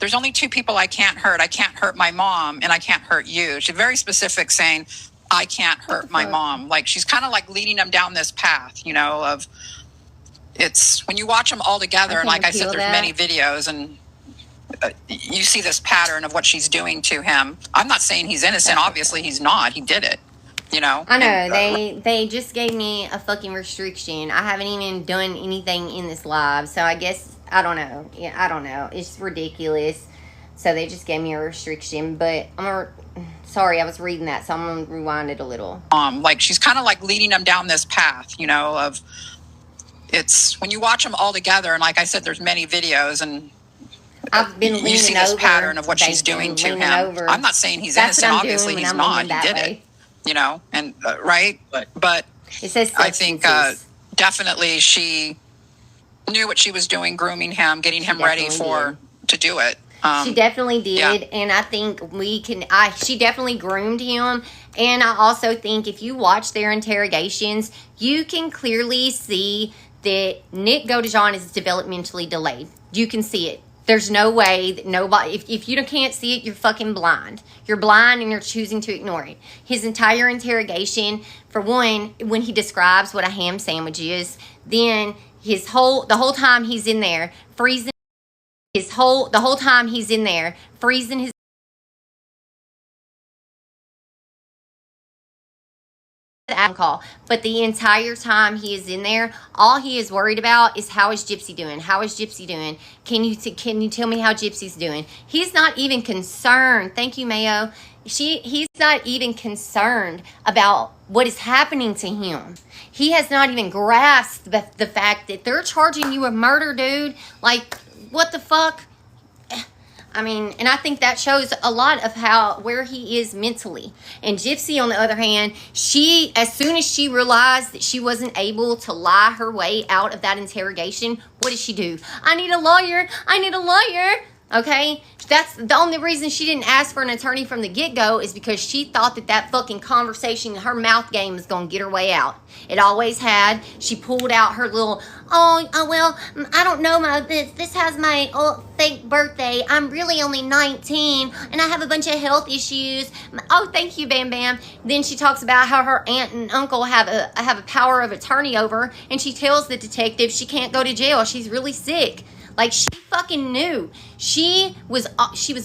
there's only 2 people I can't hurt. I can't hurt my mom, and I can't hurt you. She's very specific, saying, I can't hurt my mom. Like, she's kind of like leading them down this path, of it's when you watch them all together, and like I said, there's many videos, and you see this pattern of what she's doing to him. I'm not saying he's innocent. Obviously, he's not. He did it. I know. And, they just gave me a fucking restriction. I haven't even done anything in this live, so I guess I don't know. Yeah, I don't know. It's ridiculous. So they just gave me a restriction, but sorry, I was reading that, so I'm gonna rewind it a little. Like she's kind of like leading them down this path, of it's when you watch them all together, and like I said, there's many videos, and I've been leaning over. You see this pattern of what she's doing to him. Over. I'm not saying he's innocent. Obviously, he's not. He did it. And right, but it says I think definitely she knew what she was doing, grooming him, getting him ready to do it. She definitely did, yeah. And I think she definitely groomed him. And I also think if you watch their interrogations, you can clearly see that Nick Godejohn is developmentally delayed. You can see it. There's no way that nobody, if you can't see it, you're fucking blind. You're blind and you're choosing to ignore it. His entire interrogation, for one, when he describes what a ham sandwich is, then the whole time he's in there freezing his call. But the entire time he is in there, all he is worried about is how is Gypsy doing? How is Gypsy doing? Can you tell me how Gypsy's doing? He's not even concerned. Thank you, Mayo. He's not even concerned about what is happening to him. He has not even grasped the fact that they're charging you a murder, dude. Like, what the fuck? I mean, and I think that shows a lot of where he is mentally. And Gypsy, on the other hand, as soon as she realized that she wasn't able to lie her way out of that interrogation, what did she do? I need a lawyer. Okay? That's the only reason she didn't ask for an attorney from the get-go, is because she thought that fucking conversation, her mouth game, was going to get her way out. It always had. She pulled out her little, well, I don't know, this has my fake birthday. I'm really only 19, and I have a bunch of health issues. Oh, thank you, Bam Bam. Then she talks about how her aunt and uncle have a power of attorney over her, and she tells the detective she can't go to jail. She's really sick. Like, she fucking knew. She was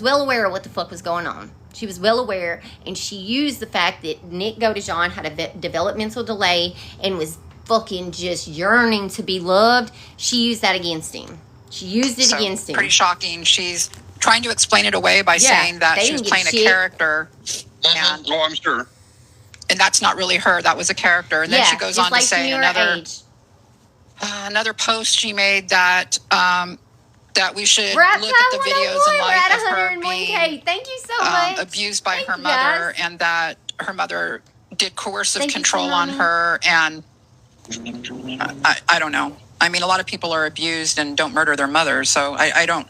well aware of what the fuck was going on. She was well aware, and she used the fact that Nick Godejohn had a developmental delay and was fucking just yearning to be loved. She used that against him. She used it against him. Pretty shocking. She's trying to explain it away by saying that she was playing a character. And, I'm sure. And that's not really her. That was a character. And then she goes on to say another post she made that we should look at the videos in light of her being Thank you so much. abused by her mother, and that her mother did coercive control on her. And I don't know. I mean, a lot of people are abused and don't murder their mothers, so I don't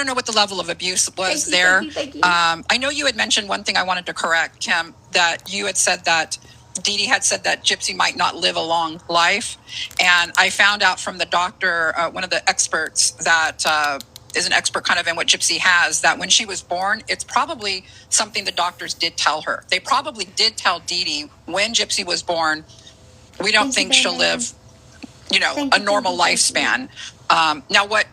know what the level of abuse was there. Thank you. I know you had mentioned one thing I wanted to correct, Kim, that you had said that Dee Dee had said that Gypsy might not live a long life. And I found out from the doctor, one of the experts that is an expert kind of in what Gypsy has, that when she was born, it's probably something the doctors did tell her. They probably did tell Dee Dee when Gypsy was born, we don't think she'll live, a normal lifespan. Now, what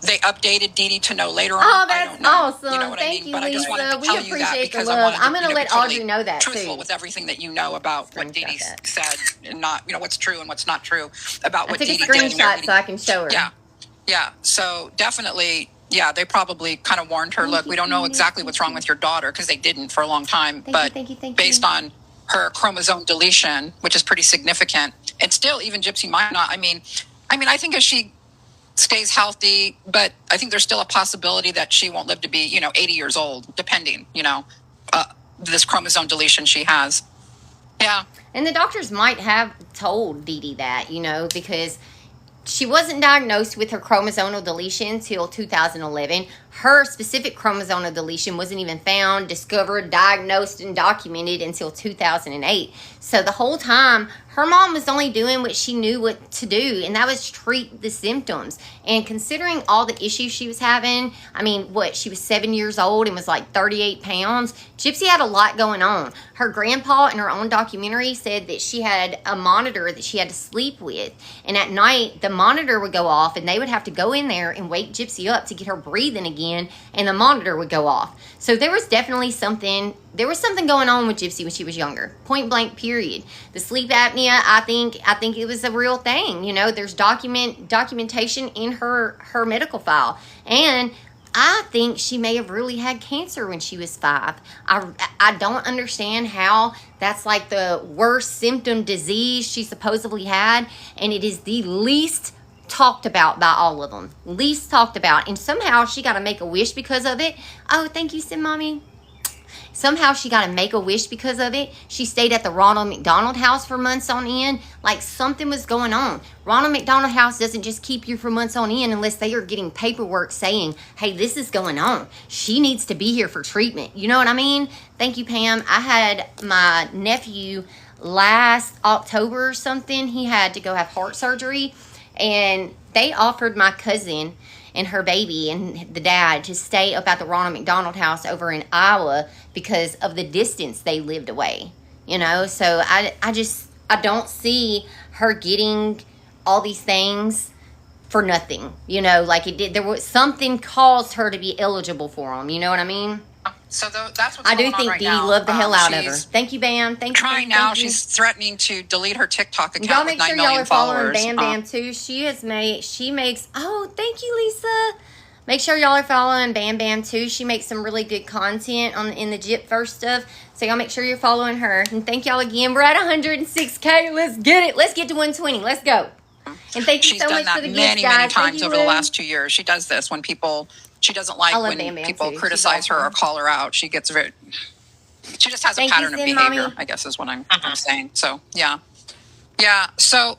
they updated Dee Dee to know later on. Oh, that's awesome. You know what Thank I mean? you, But Lisa. I just wanted to tell you that because I I wanted I'm going to let Audrey totally know that, truthful too. with everything that you know about what Dee Dee said, and not, what's true and what's not true about what Dee Dee did. I took a screenshot so I can show her. Yeah. So definitely, they probably kind of warned her, look, we don't know exactly what's wrong with your daughter, because they didn't for a long time. But based on her chromosome deletion, which is pretty significant, and still even Gypsy might not. I mean, I think as she stays healthy, but I think there's still a possibility that she won't live to be, 80 years old, depending, this chromosome deletion she has. Yeah. And the doctors might have told Dee Dee that, because she wasn't diagnosed with her chromosomal deletion till 2011. Her specific chromosomal deletion wasn't even found, discovered, diagnosed, and documented until 2008. So the whole time, her mom was only doing what she knew what to do, and that was treat the symptoms. And considering all the issues she was having, she was 7 years old and was like 38 pounds. Gypsy had a lot going on. Her grandpa in her own documentary said that she had a monitor that she had to sleep with. And at night, the monitor would go off, and they would have to go in there and wake Gypsy up to get her breathing again, and the monitor would go off. So there was definitely something going on with Gypsy when she was younger. Point blank, period. The sleep apnea, I think it was a real thing. There's documentation in her medical file. And I think she may have really had cancer when she was 5. I don't understand how that's like the worst symptom disease she supposedly had, and it is the least talked about by all of them. Least talked about. And somehow she got to make a wish because of it. Oh, thank you, Sim Mommy. Somehow she got to make a wish because of it. She stayed at the Ronald McDonald House for months on end. Like something was going on. Ronald McDonald House doesn't just keep you for months on end unless they are getting paperwork saying, hey, this is going on. She needs to be here for treatment. You know what I mean? Thank you, Pam. I had my nephew last October or something. He had to go have heart surgery. And they offered my cousin and her baby and the dad to stay up at the Ronald McDonald House over in Iowa because of the distance they lived away. So I don't see her getting all these things for nothing. Like it did. There was something caused her to be eligible for them. You know what I mean? So that's what's I do going on think right Dee now. loved the hell out of her. Thank you, Bam. Thank you. Trying now. She's threatening to delete her TikTok account y'all with make 9 sure million y'all are following followers. Bam Bam too. She makes. Oh, thank you, Lisa. Make sure y'all are following Bam Bam too. She makes some really good content in the Gypverse stuff. So y'all make sure you're following her. And thank y'all again. We're at 106K. Let's get it. Let's get to 120. Let's go. And thank you She's so done much for that the many, gifts, many guys. times Thank you, over the Lou. last 2 years. She does this when people, she doesn't like I love when Bam Bam people too. She's criticize her or awesome. call her out. She gets very, she just has a Thank you, pattern of Sin behavior, Mommy. I guess is what I'm saying. So, yeah. Yeah. So,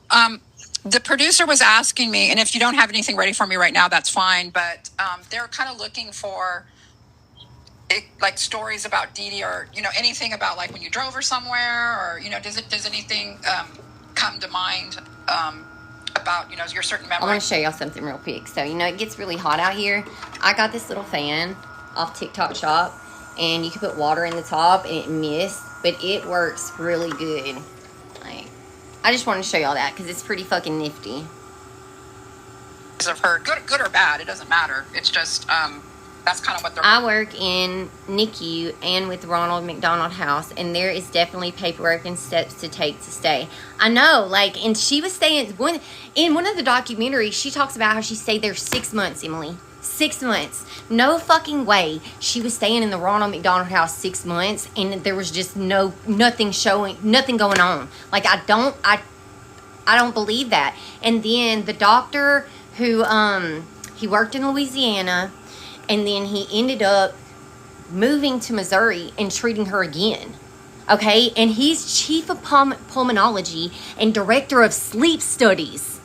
the producer was asking me, and if you don't have anything ready for me right now, that's fine. But they're kind of looking for like stories about Dee Dee, or anything about like when you drove her somewhere, or does anything come to mind about your certain I memory? want to show y'all something real quick. So, it gets really hot out here. I got this little fan off TikTok Shop, and you can put water in the top, and it mists, but it works really good. Like, I just wanted to show y'all that because it's pretty fucking nifty. Of her, good or bad, it doesn't matter. It's just that's kind of what they're. I work in NICU and with Ronald McDonald House, and there is definitely paperwork and steps to take to stay. I know, and she was staying in one of the documentaries. She talks about how she stayed there 6 months, Emily. 6 months. No fucking way she was staying in the Ronald McDonald House 6 months, and there was just nothing going on. Like, I don't believe that. And then the doctor who he worked in Louisiana, and then he ended up moving to Missouri and treating her again. Okay? And he's chief of pulmonology and director of sleep studies.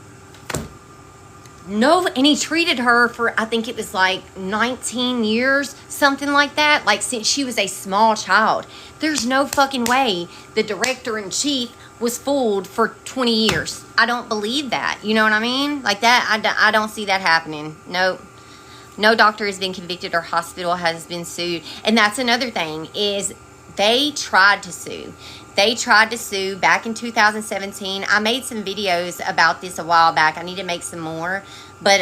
And he treated her for, I think it was like 19 years, something like that, like since she was a small child. There's no fucking way the director in chief was fooled for 20 years. I don't believe that. You know what I mean? Like that, I don't see that happening. Nope. No doctor has been convicted or hospital has been sued. And that's another thing, is they tried to sue. They tried to sue back in 2017. I made some videos about this a while back. I need to make some more. But,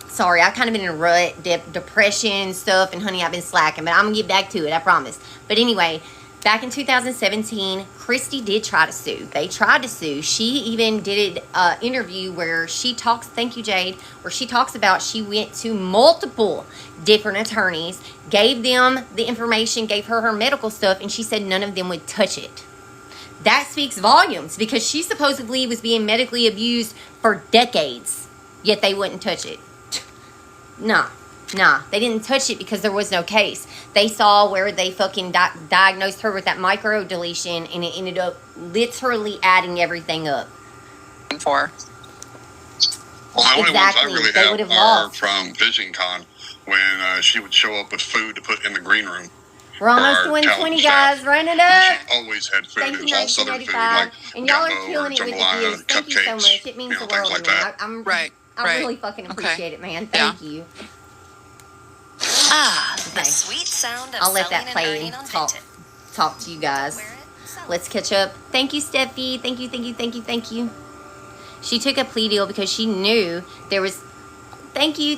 sorry, I kind of been in a rut, depression stuff, and honey, I've been slacking. But I'm going to get back to it, I promise. But anyway, back in 2017, Christy did try to sue. They tried to sue. She even did an interview where she talks, thank you, Jade, where she talks about she went to multiple different attorneys, gave them the information, gave her medical stuff, and she said none of them would touch it. That speaks volumes, because she supposedly was being medically abused for decades, yet they wouldn't touch it. Nah, they didn't touch it because there was no case. They saw where they fucking diagnosed her with that micro deletion, and it ended up literally adding everything up. Well, the only ones I really have are from VisionCon, when she would show up with food to put in the green room. We're almost doing 20, guys. Run it up. She always had food. Thank It you, was all Southern food, 1985. like And y'all are gumbo or killing it with the jambalaya, gifts. Thank you so cupcakes, much. It means the things world like to me. that. I really fucking appreciate it, man. Thank you. The sweet sound of I'll let that selling and play earning and on talk to you guys. Let's catch up. Thank you, Steffi. Thank you. She took a plea deal because she knew there was... Thank you.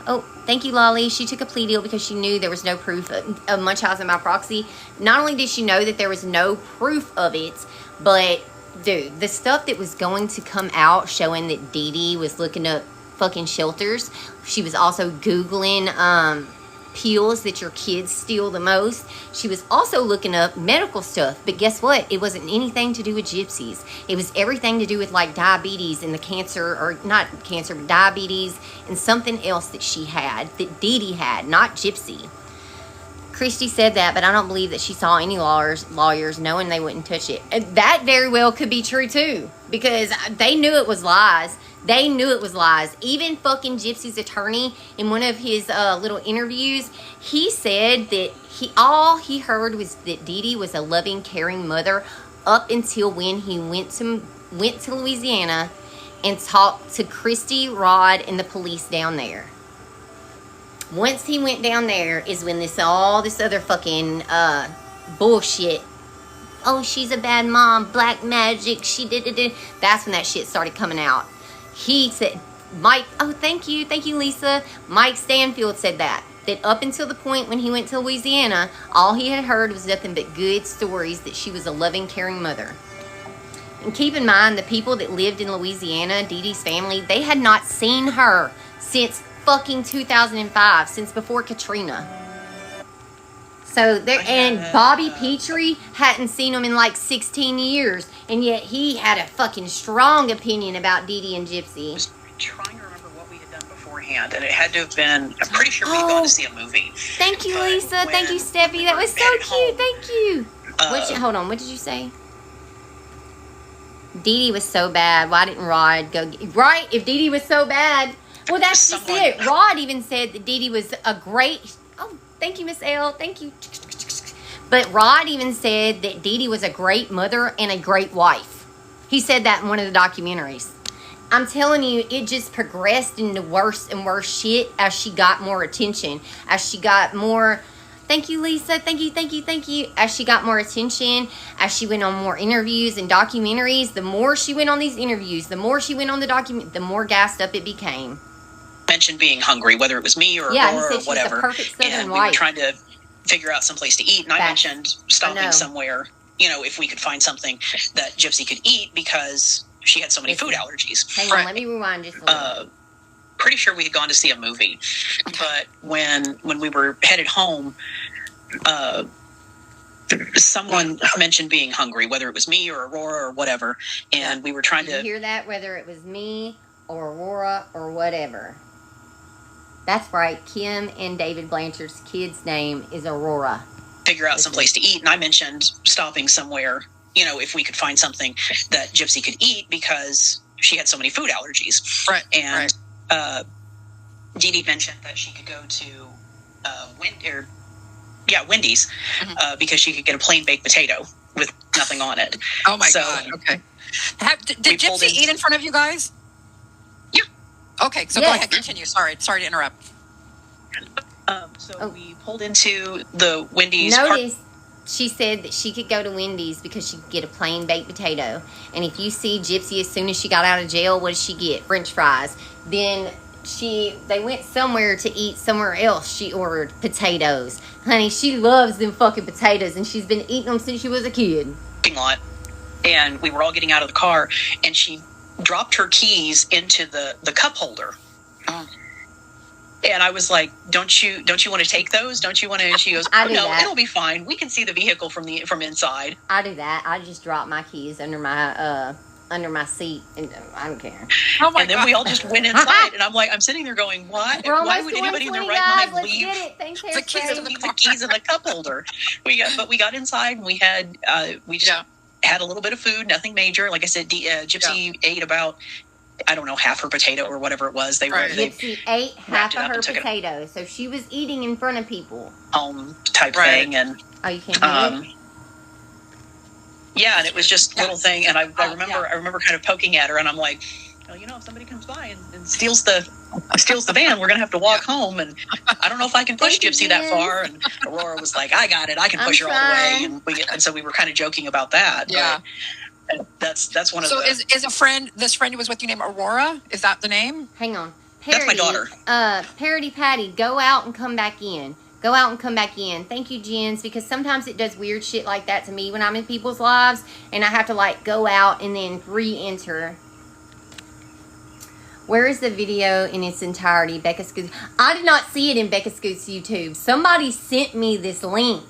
Oh, thank you, Lolly. She took a plea deal because she knew there was no proof of Munchausen by proxy. Not only did she know that there was no proof of it, but, dude, the stuff that was going to come out showing that Dee Dee was looking up fucking shelters. She was also Googling pills that your kids steal the most. She was also looking up medical stuff. But guess what? It wasn't anything to do with gypsies. It was everything to do with like diabetes and the cancer, or not cancer, but diabetes and something else that she had, that Dee Dee had, not Gypsy. Christy said that, but I don't believe that she saw any lawyers knowing they wouldn't touch it. That very well could be true too, because they knew it was lies. They knew it was lies. Even fucking Gypsy's attorney, in one of his little interviews, he said that all he heard was that Dee Dee was a loving, caring mother up until when he went to Louisiana and talked to Christy, Rod, and the police down there. Once he went down there is when all this other fucking bullshit. Oh, she's a bad mom, black magic, she did. That's when that shit started coming out. He said, Mike, oh, thank you, Lisa. Mike Stanfield said that up until the point when he went to Louisiana, all he had heard was nothing but good stories that she was a loving, caring mother. And keep in mind, the people that lived in Louisiana, Dee Dee's family, they had not seen her since fucking 2005, since before Katrina. So there, and Bobby Petrie hadn't seen him in like 16 years, and yet he had a fucking strong opinion about Dee Dee and Gypsy. Trying to remember what we had done beforehand, and it had to have been, I'm pretty sure we had gone to see a movie. Thank you, Lisa. Thank you, Steffi. That was so cute. Thank you. Hold on. What did you say? Dee Dee was so bad. Why didn't Rod go? Right? If Dee Dee was so bad, well, that's just it. Rod even said that Dee Dee was a great. Oh, thank you, Miss L. Thank you. But Rod even said that Dee Dee was a great mother and a great wife. He said that in one of the documentaries. I'm telling you, it just progressed into worse and worse shit as she got more attention, as she got more. Thank you, Lisa. Thank you. As she got more attention, as she went on more interviews and documentaries, the more she went on these interviews, the more she went on the document, the more gassed up it became. Mentioned being hungry, whether it was me or yeah, Laura he or said whatever. She was a perfect Southern and wife. we were trying to figure out someplace to eat, and I mentioned stopping somewhere, if we could find something that Gypsy could eat because she had so many food allergies. Hang on, let me rewind just a little. Pretty sure we had gone to see a movie, but when we were headed home, someone mentioned being hungry, whether it was me or Aurora or whatever, and we were trying Did you to hear that? Whether it was me or Aurora or whatever. That's right. Kim and David Blanchard's kid's name is Aurora. Figure out someplace to eat, and I mentioned stopping somewhere, if we could find something that Gypsy could eat because she had so many food allergies. Right. And Dee Dee mentioned that she could go to Wendy's because she could get a plain baked potato with nothing on it. Oh my God. Okay. Did Gypsy eat in front of you guys? Yeah. Okay, so go ahead, continue. Sorry to interrupt. We pulled into the Wendy's. Notice she said that she could go to Wendy's because she could get a plain baked potato. And if you see Gypsy as soon as she got out of jail, what did she get? French fries. Then they went somewhere to eat somewhere else. She ordered potatoes. Honey, she loves them fucking potatoes, and she's been eating them since she was a kid. Lot. And we were all getting out of the car, and she dropped her keys into the cup holder. Oh. And I was like, "Don't you want to take those? Don't you want to?" And she goes, I do "No, that. it'll be fine. We can see the vehicle from inside." I do that. I just drop my keys under my seat, and I don't care. Oh my and then God. we all just went inside, and I'm sitting there going, "Why? Why would anybody in their right mind leave the keys in the cup holder?" We got inside, and we had had a little bit of food, nothing major. Like I said, Gypsy ate about, I don't know, half her potato or whatever it was. Gypsy ate half of her potato, so she was eating in front of people. Home type thing, and you can't hear it? Yeah, and it was just a little thing, and I remember kind of poking at her, and I'm like, if somebody comes by and steals the van, we're gonna have to walk home, and I don't know if I can push Gypsy that far. And Aurora was like, I got it, I can push her all the way, and so we were kind of joking about that. Yeah, but that's one of. So is this friend who was with you named Aurora? Is that the name? Hang on, Parody, that's my daughter. Parody Patty, go out and come back in. Go out and come back in. Thank you, Jens, because sometimes it does weird shit like that to me when I'm in people's lives, and I have to go out and then re-enter. Where is the video in its entirety? Becca Scoots. I did not see it in Becca Scoots YouTube. Somebody sent me this link,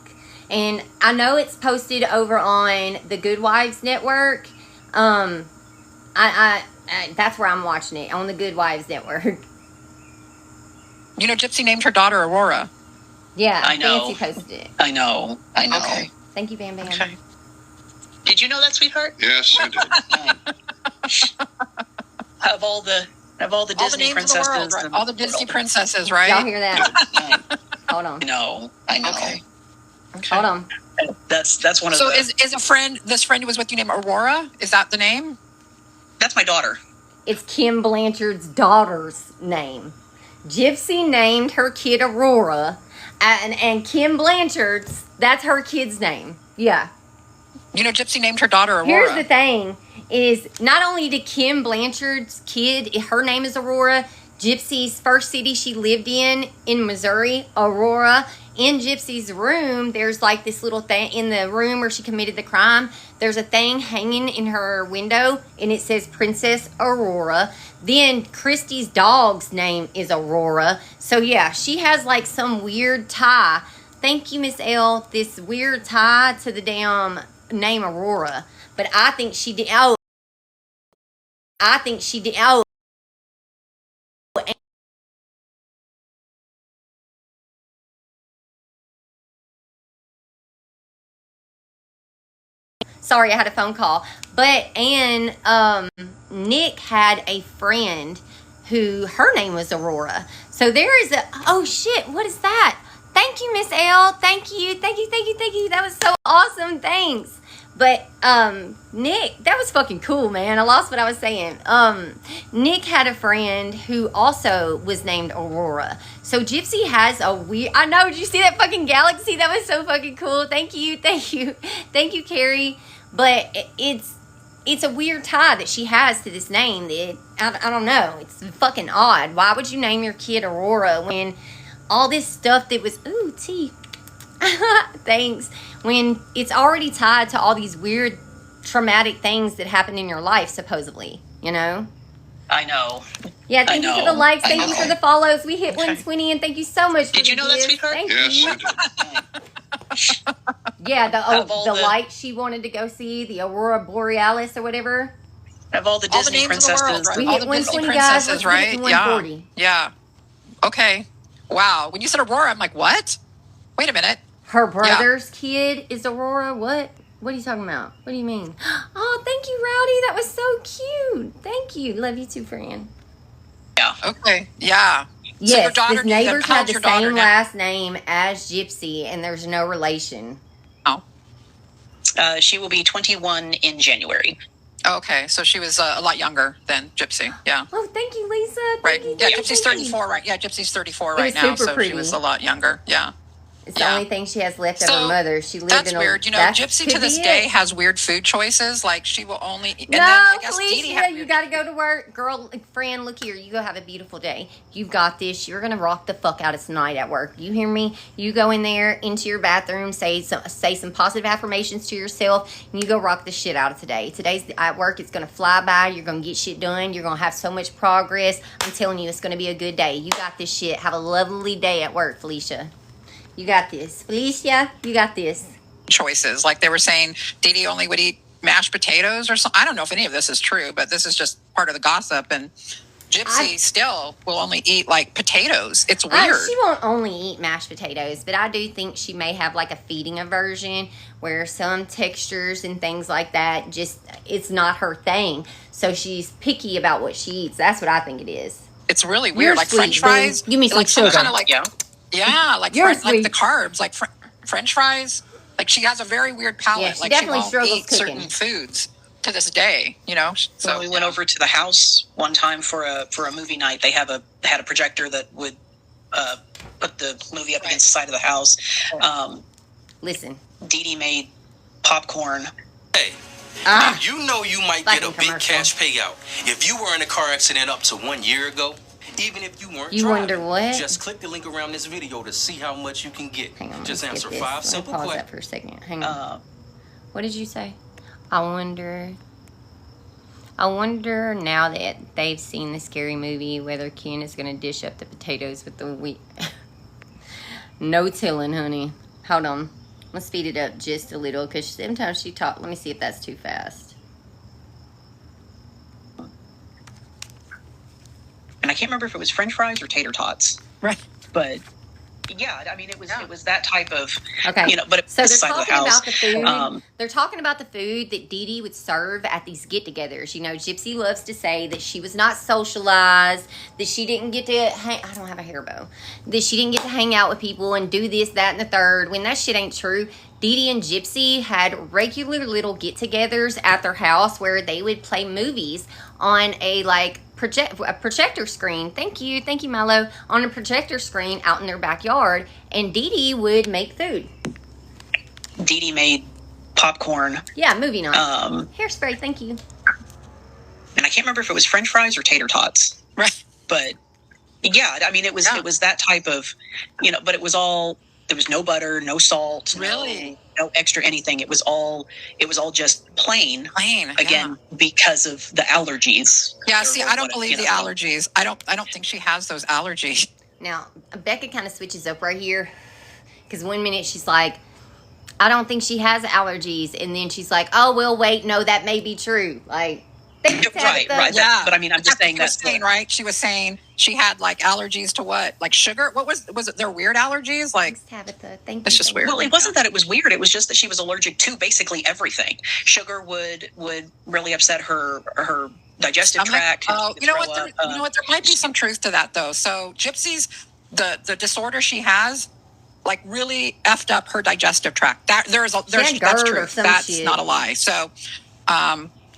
and I know it's posted over on the Good Wives Network. That's where I'm watching it, on the Good Wives Network. Gypsy named her daughter Aurora. Yeah, I know. Fancy posted it. I know. Okay. Thank you, Bam Bam. Okay. Did you know that, sweetheart? Yes, I did. Of all the Disney princesses, right? All the Disney princesses, right? Y'all hear that? Hold on. No, I know. Okay. Hold on. That's one of. So is this friend who was with you named Aurora? Is that the name? That's my daughter. It's Kim Blanchard's daughter's name. Gypsy named her kid Aurora, and Kim Blanchard's, that's her kid's name. Yeah. Gypsy named her daughter Aurora. Here's the thing, is not only did Kim Blanchard's kid, her name is Aurora, Gypsy's first city she lived in Missouri, Aurora. In Gypsy's room, there's this little thing in the room where she committed the crime. There's a thing hanging in her window, and it says Princess Aurora. Then Christy's dog's name is Aurora. So yeah, she has some weird tie. thank you, Miss L. This weird tie to the damn name Aurora. But I think she did. Oh. I think she did. Oh. Sorry, I had a phone call. But, and Nick had a friend who, her name was Aurora. So there is a, oh shit, what is that? Thank you, Miss L. Thank you. That was so awesome. Thanks. But, Nick, that was fucking cool, man. I lost what I was saying. Nick had a friend who also was named Aurora. So Gypsy has a weird, I know, did you see that fucking galaxy? That was so fucking cool. Thank you, Carrie. But it's a weird tie that she has to this name. I don't know. It's fucking odd. Why would you name your kid Aurora when all this stuff that was, ooh, tea. Thanks. When it's already tied to all these weird traumatic things that happened in your life, supposedly, you know? I know. Yeah, thank you for the likes. Thank you for the follows. We hit 120, and thank you so much for Did you know that, sweetheart? Thank Yes, you. I did. Yeah, the the light she wanted to go see, the Aurora Borealis or whatever. Of all the Disney names princesses. of the world, right? We All hit the 120, Disney guys. princesses, Let's get right? it to 140. Yeah. Okay. Wow. When you said Aurora, I'm like, what? Wait a minute. Her brother's kid is Aurora. What? What are you talking about? What do you mean? Oh, thank you, Rowdy. That was so cute. Thank you. Love you too, friend. Yeah. Okay. Yeah. Yes, your daughter, his neighbors how had old's the your daughter same now? last name as Gypsy, and there's no relation. Oh. She will be 21 in January. Okay. So she was a lot younger than Gypsy. Yeah. Oh, thank you, Lisa. Right. Thank Yeah. you. Gypsy's 34. Right. Yeah. Gypsy's 34 It right was now. super So pretty. she was a lot younger. Yeah. It's the only thing she has left of So, her mother. She lived That's in a weird. You know, that Gypsy could to this be day it. has weird food choices. Like she will only. And No, then I guess Dee Dee Felicia, had you weird- got to go to work. Girl, friend, look here. You go have a beautiful day. You've got this. You're going to rock the fuck out of tonight at work. You hear me? You go in there into your bathroom, say some positive affirmations to yourself, and you go rock the shit out of today. Today's at work. It's going to fly by. You're going to get shit done. You're going to have so much progress. I'm telling you, it's going to be a good day. You got this shit. Have a lovely day at work, Felicia. You got this. Felicia, you got this. choices. Like they were saying, Dee Dee only would eat mashed potatoes or something. I don't know if any of this is true, but this is just part of the gossip. And Gypsy still will only eat like potatoes. It's weird. She won't only eat mashed potatoes, but I do think she may have like a feeding aversion where some textures and things like that just, it's not her thing. So she's picky about what she eats. That's what I think it is. It's really You're weird. Like sweet, French fries. boo. Give me some like sugar. kind of like like You're like the sweet. carbs, like French fries. Like she has a very weird palate. Yeah, she like definitely won't struggles eat cooking. certain foods to this day. You know. So we went over to the house one time for a movie night. They had a projector that would put the movie up against the side of the house. Listen, Dee Dee made popcorn. Hey, you know you might get a big cash payout if you were in a car accident up to 1 year ago. Even if you weren't You driving, wonder what? Just click the link around this video to see how much you can get. Hang on, Just let's answer get this. 5 Let me simple pause questions. that for a second. Hang on. What did you say? I wonder now that they've seen the scary movie whether Ken is going to dish up the potatoes with the wheat. No telling, honey. Hold on. Let's speed it up just a little because sometimes she talks. Let me see if that's too fast. And I can't remember if it was French fries or tater tots. Right. But yeah, I mean, it was that type of, Okay. you know, but So the they're side of the talking house. about the food. They're talking about the food that Dee Dee would serve at these get-togethers. You know, Gypsy loves to say that she was not socialized, that she didn't get to hang. I don't have a hair bow. That she didn't get to hang out with people and do this, that, and the third. When that shit ain't true. Dee Dee and Gypsy had regular little get-togethers at their house where they would play movies on a projector screen. Thank you, Milo. On a projector screen out in their backyard, and Dee Dee would make food. Dee Dee made popcorn. Yeah, movie night. Hairspray, thank you. And I can't remember if it was French fries or tater tots. Right. But yeah, I mean, it was that type of, you know, but it was all. There was no butter, no salt, really, no extra anything. It was all just plain. Again, yeah. because of the allergies. Yeah, see, I don't believe the allergies. I don't think she has those allergies. Now, Becca kind of switches up right here. Because one minute she's like, I don't think she has allergies. And then she's like, oh, well, wait, no, that may be true. Like, right. Yeah. But I mean, I'm just saying that. Right? She was saying she had like allergies to what? Like sugar? What was it? Their weird allergies? Like, Tabitha, thank you. It's just weird. Well, it wasn't that it was weird. It was just that she was allergic to basically everything. Sugar would really upset her digestive tract. Oh, you know what? There might be some truth to that though. So Gypsy's the disorder she has, like, really effed up her digestive tract. That's true. That's not a lie. So,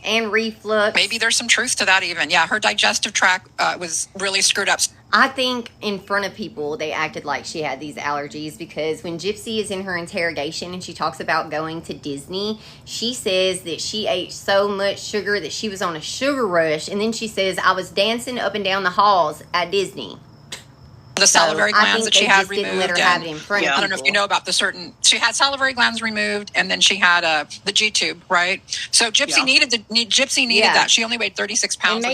and reflux. Maybe there's some truth to that even. Yeah, her digestive tract was really screwed up. I think in front of people, they acted like she had these allergies because when Gypsy is in her interrogation and she talks about going to Disney, she says that she ate so much sugar that she was on a sugar rush. And then she says, I was dancing up and down the halls at Disney. The salivary glands that she had removed. Didn't let her have it in front of I don't know if you know about she had salivary glands removed, and then she had the G tube, right? So Gypsy needed that. She only weighed 36 pounds. And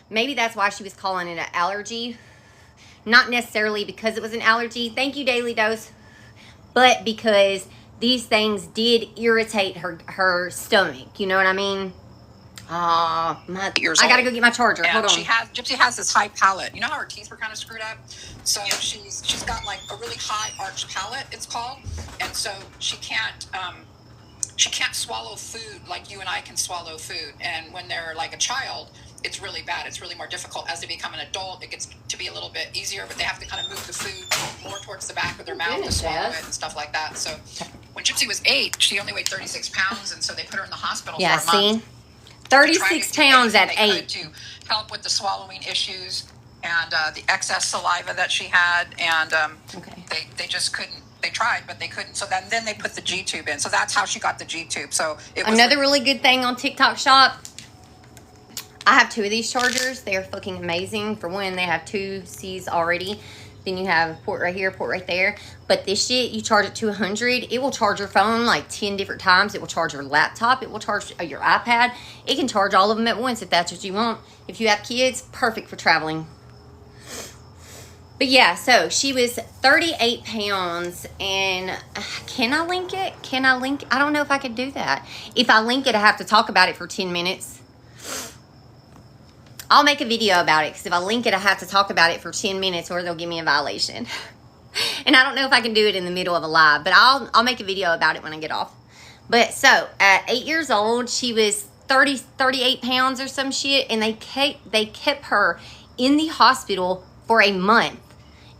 maybe that's why she was calling it an allergy. Not necessarily because it was an allergy. Thank you, Daily Dose. But because these things did irritate her stomach. You know what I mean? I gotta go get my charger. And hold on. Gypsy has this high palate. You know how her teeth were kind of screwed up? So she's got like a really high arched palate, it's called. And so she can't swallow food like you and I can swallow food. And when they're like a child, it's really bad. It's really more difficult. As they become an adult, it gets to be a little bit easier, but they have to kind of move the food more towards the back of their mouth to swallow it and stuff like that. So when Gypsy was 8, she only weighed 36 pounds, and so they put her in the hospital for a month. 36 pounds at 8. To help with the swallowing issues and the excess saliva that she had, and they just couldn't. They tried, but they couldn't. So then they put the G tube in. So that's how she got the G tube. So another really good thing on TikTok Shop. I have 2 of these chargers. They are fucking amazing. For one, they have 2 C's already. Then you have a port right here, port right there. But this shit, you charge it to 100. It will charge your phone like 10 different times. It will charge your laptop. It will charge your iPad. It can charge all of them at once if that's what you want. If you have kids, perfect for traveling. But yeah, so she was 38 pounds. And can I link it? I don't know if I could do that. If I link it, I have to talk about it for 10 minutes. I'll make a video about it because if I link it, I have to talk about it for 10 minutes or they'll give me a violation. And I don't know if I can do it in the middle of a live, but I'll make a video about it when I get off. But so at 8 years old, she was 38 pounds or some shit, and they kept her in the hospital for a month.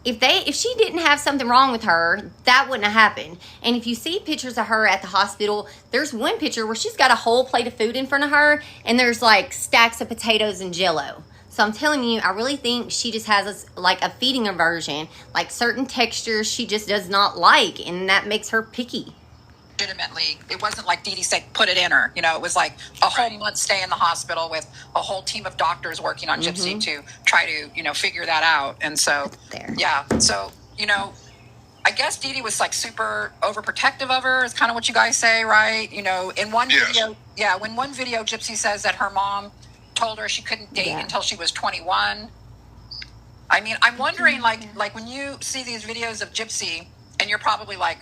If she didn't have something wrong with her, that wouldn't have happened. And if you see pictures of her at the hospital, there's one picture where she's got a whole plate of food in front of her, and there's like stacks of potatoes and Jell-O. So I'm telling you, I really think she just has like a feeding aversion, like certain textures she just does not like, and that makes her picky. Legitimately, it wasn't like Dee Dee said, put it in her. You know, it was like a whole month stay in the hospital with a whole team of doctors working on Gypsy to try to, figure that out. And so, so, I guess Dee Dee was like super overprotective of her is kind of what you guys say, right? In one video, when one video Gypsy says that her mom told her she couldn't date until she was 21. I mean, I'm wondering, like when you see these videos of Gypsy, and you're probably like,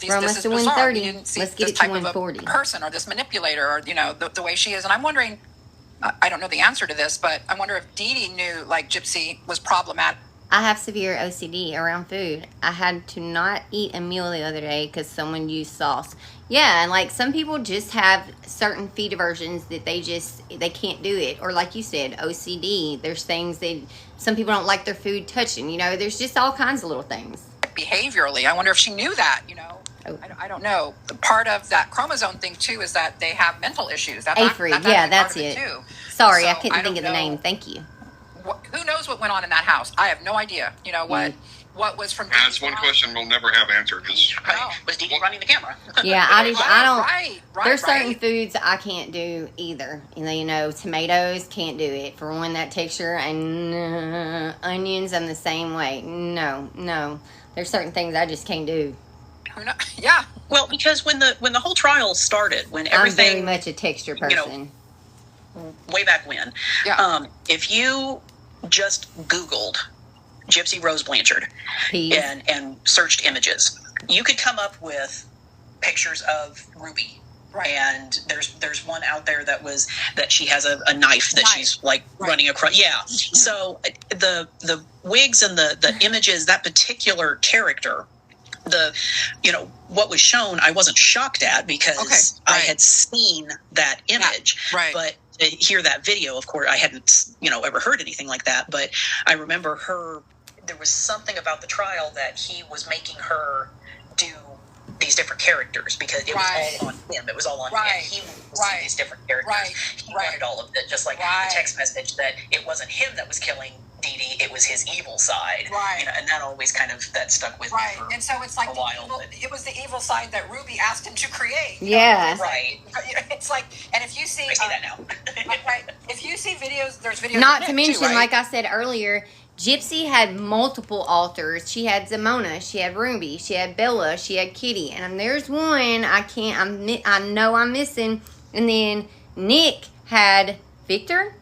this is bizarre. You didn't see this type of a person or this manipulator or, the way she is. And I'm wondering, I don't know the answer to this, but I wonder if Dee Dee knew like Gypsy was problematic. I have severe OCD around food. I had to not eat a meal the other day because someone used sauce. Yeah, and like some people just have certain feed aversions that they can't do it. Or like you said, OCD. There's things that some people don't like their food touching. There's just all kinds of little things. Behaviorally, I wonder if she knew that. I don't know. Part of that chromosome thing too is that they have mental issues. That's that's it. Too. Sorry, so I couldn't think of the name. Thank you. Who knows what went on in that house? I have no idea. What was from? That's one question we'll never have answered. Was Dee Dee running the camera? Yeah, I don't. There's certain foods I can't do either. Tomatoes, can't do it. For one, that texture, and onions, I'm the same way. No. There's certain things I just can't do. Yeah. Well, because when the whole trial started, when everything, I'm very much a texture person. Way back when. Yeah. If you just Googled Gypsy Rose Blanchard and searched images, you could come up with pictures of Ruby. Right. And there's one out there that she has a knife that she's like running across. Yeah. So the wigs and the images, that particular character, what was shown, I wasn't shocked at because I had seen that image. Yeah. Right. But to hear that video, of course, I hadn't, ever heard anything like that. But I remember there was something about the trial that he was making her do these different characters because it was all on him. It was all on him. He was these different characters. He wanted all of it, just like the text message that it wasn't him that was killing Dee Dee, it was his evil side. Right. And that always that stuck with me for and so it's like a while. It was the evil side that Ruby asked him to create. Yeah. Right. It's like, and if you see... I see that now. If you see videos, there's videos... Not to mention, like I said earlier, Gypsy had multiple alters. She had Zamona, she had Ruby, she had Bella, she had Kitty, and there's one I know I'm missing. And then Nick had Victor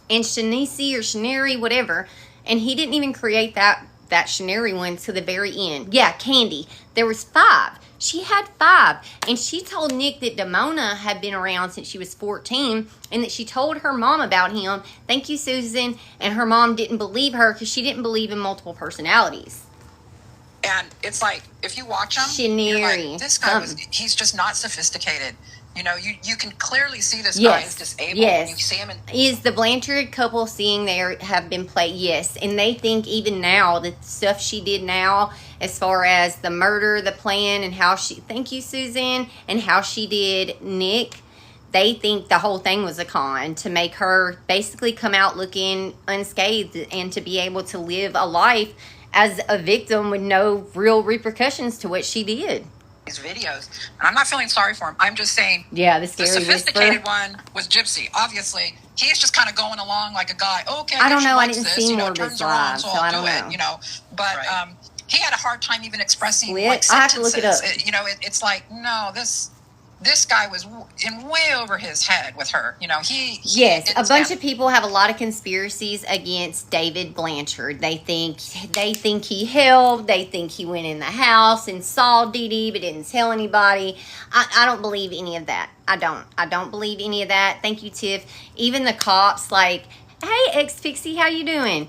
and Shanice or Shaneri, whatever, and he didn't even create that Shaneri one to the very end. Yeah, Candy. There was 5. She had 5, and she told Nick that Damona had been around since she was 14, and that she told her mom about him. Thank you, Susan. And her mom didn't believe her because she didn't believe in multiple personalities. And it's like, if you watch him, you're like, this guy he's just not sophisticated. You can clearly see this guy is disabled. Yes. When you see him Is the Blanchard couple seeing there have been played? Yes. And they think even now, the stuff she did now, as far as the murder, the plan, and how thank you, Susan, and how she did Nick, they think the whole thing was a con to make her basically come out looking unscathed and to be able to live a life as a victim with no real repercussions to what she did. These videos, and I'm not feeling sorry for him. I'm just saying, the sophisticated one was Gypsy. Obviously, he's just kind of going along like a guy. Okay, I don't know. I didn't see more of this live, so I don't know. But he had a hard time even expressing like sentences. I have to look it up. It's like, no, this guy was in way over his head with her. Yes, a bunch of people have a lot of conspiracies against David Blanchard. They think he helped. They think he went in the house and saw Dee Dee but didn't tell anybody. I don't believe any of that. I don't believe any of that. Thank you, Tiff. Even the cops, like, hey, ex-Pixie, how you doing?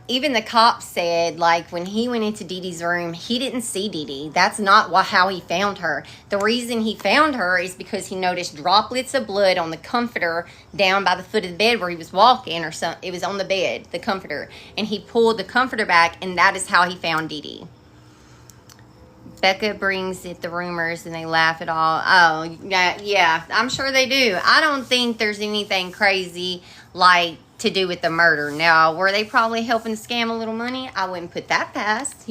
Even the cops said, like, when he went into Dee Dee's room, he didn't see Dee Dee. That's not how he found her. The reason he found her is because he noticed droplets of blood on the comforter down by the foot of the bed where he was walking, or something. It was on the bed, the comforter. And he pulled the comforter back, and that is how he found Dee Dee. Becca brings it the rumors, and they laugh at all. Oh, yeah, I'm sure they do. I don't think there's anything crazy, like, to do with the murder. Now, were they probably helping to scam a little money? I wouldn't put that past,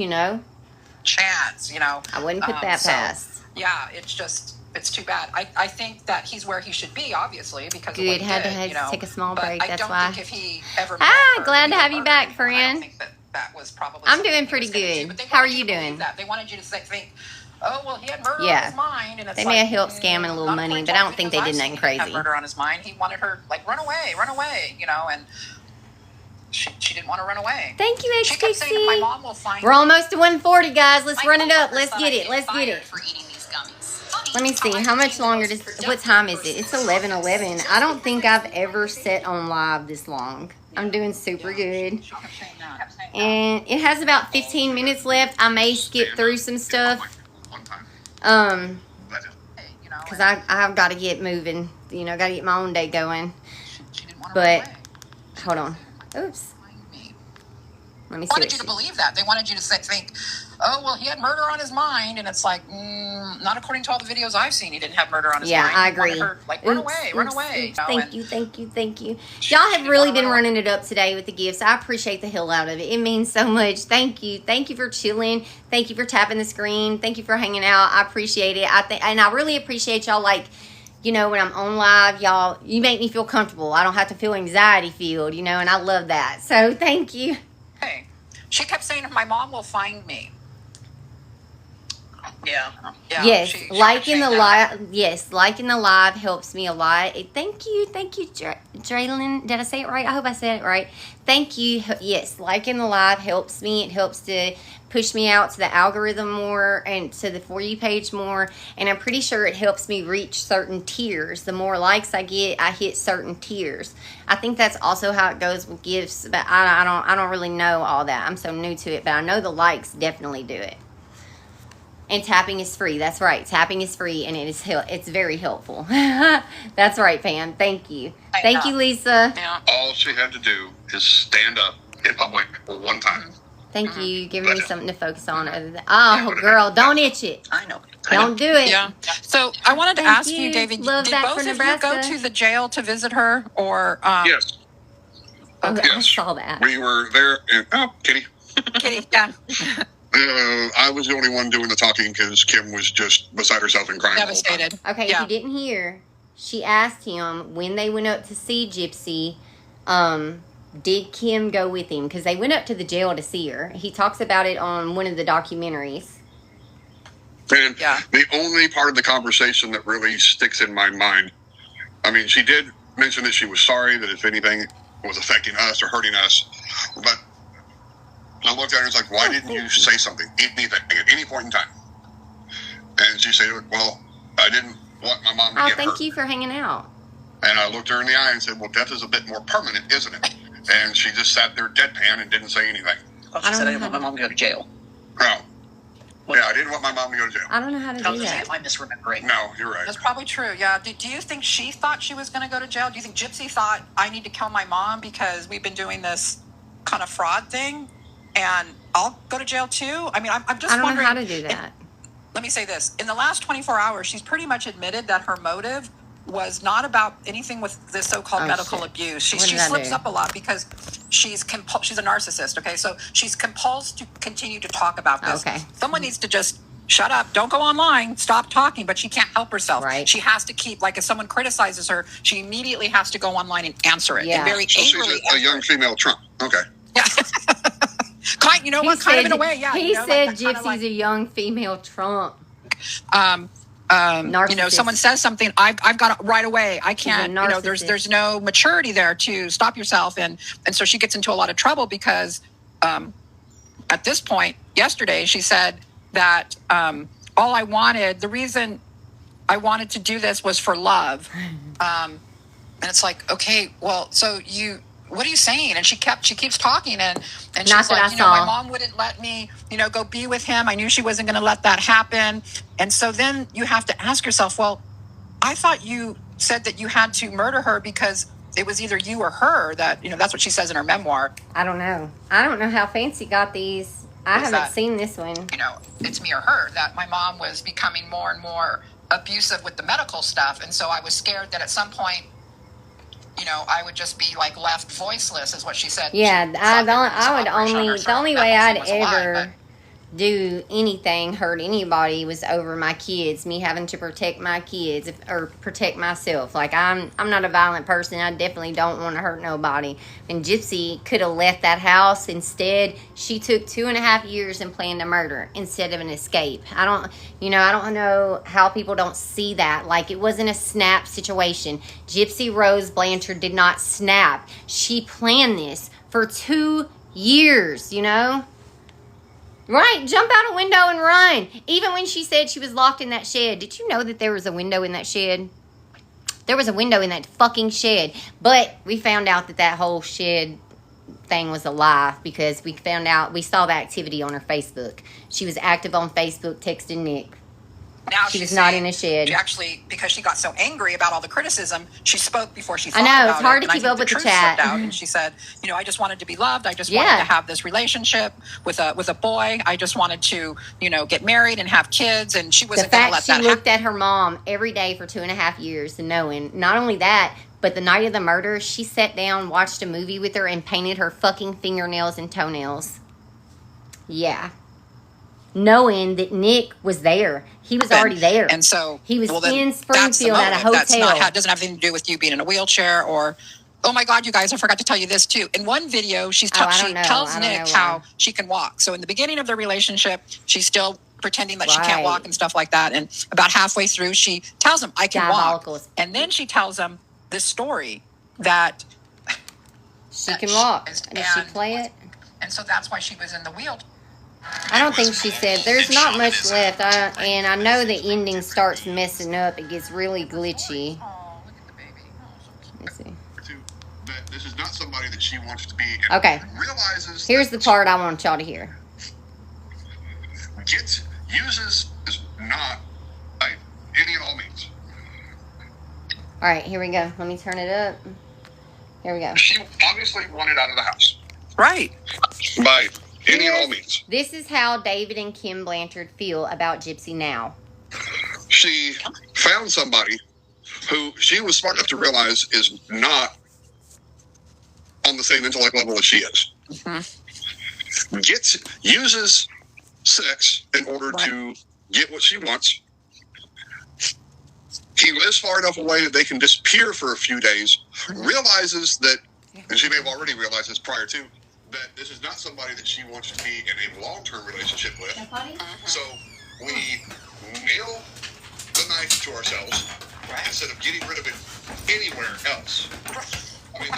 chance, I wouldn't put that past. Yeah, it's too bad. I think that he's where he should be, obviously, because of what he had did, to take a small break. That's why. I don't think if he ever glad to have you back, friend. I don't think that was probably. I'm doing pretty good. How are you doing? They wanted you to think, oh, well, he had murder on his mind. And it's they may have helped scamming a little money, but I don't think they did nothing crazy. He had murder on his mind. He wanted her, like, run away, and she didn't want to run away. Thank you, She kept saying, my mom will find We're almost to 140, guys. Let's run it up. Let's get it. Let's get it. Let me see. How much longer what time is it? It's 11:11. I don't think I've ever sat on live this long. I'm doing super good. And it has about 15 minutes left. I may skip through some stuff. Because I've got to get moving. Got to get my own day going. But, hold on. Oops. Let me see. They wanted you to believe that. They wanted you to think, oh, well, he had murder on his mind. And it's like, not according to all the videos I've seen. He didn't have murder on his mind. Yeah, I agree. Her, like, run away. Thank you. Y'all have really been running it up today with the gifts. I appreciate the hell out of it. It means so much. Thank you. Thank you for chilling. Thank you for tapping the screen. Thank you for hanging out. I appreciate it. And I really appreciate y'all, like, when I'm on live, y'all, you make me feel comfortable. I don't have to feel anxiety-filled, and I love that. So, thank you. Hey, she kept saying, my mom will find me. Yeah. Yes, liking the live. Yes, liking the live helps me a lot. Thank you, Draylin. Did I say it right? I hope I said it right. Thank you. Yes, liking the live helps me. It helps to push me out to the algorithm more and to the For You page more. And I'm pretty sure it helps me reach certain tiers. The more likes I get, I hit certain tiers. I think that's also how it goes with gifts, but I don't really know all that. I'm so new to it, but I know the likes definitely do it. And tapping is free. That's right. Tapping is free, and it's very helpful. That's right, Pam. Thank you. Thank you, Lisa. Yeah. All she had to do is stand up in public for one time. Thank you. Giving me something to focus on other than, oh, girl, don't itch it. I know. Don't do it. Yeah. So I wanted to ask you. you, David, Love did that both for of you Nebraska. go to the jail to visit her, or? Yes. Okay. Yes. I saw that. We were there. Kitty. Kitty, yeah. I was the only one doing the talking because Kim was just beside herself and crying. Devastated. Okay, if you didn't hear, she asked him when they went up to see Gypsy, did Kim go with him? Because they went up to the jail to see her. He talks about it on one of the documentaries. And the only part of the conversation that really sticks in my mind, I mean, she did mention that she was sorry that if anything was affecting us or hurting us, but I looked at her and was like, why didn't you say something, anything, at any point in time? And she said, well, I didn't want my mom to get hurt. Thank you for hanging out. And I looked her in the eye and said, well, death is a bit more permanent, isn't it? And she just sat there deadpan and didn't say anything. Well, she said I didn't want my mom to go to jail. No. Yeah, I didn't want my mom to go to jail. I don't know how to do that. Am I misremembering? No, you're right. That's probably true. Yeah. Do you think she thought she was going to go to jail? Do you think Gypsy thought, I need to kill my mom because we've been doing this kind of fraud thing and I'll go to jail too? I mean, I'm just wondering. I don't know how to do that. Let me say this. In the last 24 hours, she's pretty much admitted that her motive was not about anything with this so-called medical abuse. She slips up a lot because she's a narcissist, okay? So she's compulsed to continue to talk about this. Okay. Someone needs to just shut up. Don't go online. Stop talking. But she can't help herself. Right. She has to keep, like if someone criticizes her, she immediately has to go online and answer it. Yeah. And very So angrily. she's a young female Trump. Okay. Yeah. You know what? Kind of in a way, yeah. He said Gypsy's a young female Trump. Someone says something, I've got it right away. I can't, there's no maturity there to stop yourself. And so she gets into a lot of trouble because at this point, yesterday, she said that the reason I wanted to do this was for love. And it's like, okay, well, so what are you saying? And she keeps talking and she's like, my mom wouldn't let me, go be with him. I knew she wasn't going to let that happen. And so then you have to ask yourself, well, I thought you said that you had to murder her because it was either you or her that, that's what she says in her memoir. I don't know. I don't know how Fancy got these. I haven't seen this one. It's me or her, that my mom was becoming more and more abusive with the medical stuff. And so I was scared that at some point, I would just be like left voiceless, is what she said. Yeah, the only way I'd ever do anything, hurt anybody, was over my kids, me having to protect my kids or protect myself. Like, I'm not a violent person. I definitely don't want to hurt nobody. And Gypsy could have left that house. Instead, she took 2.5 years and planned a murder instead of an escape. I don't know how people don't see that. Like, it wasn't a snap situation. Gypsy Rose Blanchard did not snap. She planned this for 2 years, Right, jump out a window and run. Even when she said she was locked in that shed. Did you know that there was a window in that shed? There was a window in that fucking shed. But we found out that whole shed thing was a lie because we saw the activity on her Facebook. She was active on Facebook texting Nick. Now she was not in a shed. She actually, because she got so angry about all the criticism, she spoke before she thought I know, about it's hard it. to keep up with the chat. Out, and she said, I just wanted to be loved. I just wanted to have this relationship with a boy. I just wanted to, get married and have kids. And she wasn't going to let that happen. She looked at her mom every day for 2.5 years and knowing, not only that, but the night of the murder, she sat down, watched a movie with her, and painted her fucking fingernails and toenails. Yeah. Knowing that Nick was there. He was already there. And so he was in Springfield at a hotel. Doesn't have anything to do with you being in a wheelchair or, oh my God, you guys, I forgot to tell you this too. In one video, she tells Nick how she can walk. So in the beginning of their relationship, she's still pretending that she can't walk and stuff like that. And about halfway through, she tells him, I can walk. And then she tells him this story that she can walk. Did she play it? And so that's why she was in the wheelchair. I don't think she said. There's not much left. And I know the ending starts messing up. It gets really glitchy. Oh, look at the baby. Oh, so cute. Let's see. That this is not somebody that she wants to be. Okay. Realizes. Here's the part I want y'all to hear. Uses is not by any and all means. All right, here we go. Let me turn it up. Here we go. She obviously wanted out of the house. Right. By any and all means. This is how David and Kim Blanchard feel about Gypsy now. She found somebody who she was smart enough to realize is not on the same intellect level as she is. Uses sex in order to get what she wants. He lives far enough away that they can disappear for a few days, realizes that, and she may have already realized this prior to, that this is not somebody that she wants to be in a long-term relationship with. So we nail the knife to ourselves instead of getting rid of it anywhere else. I mean,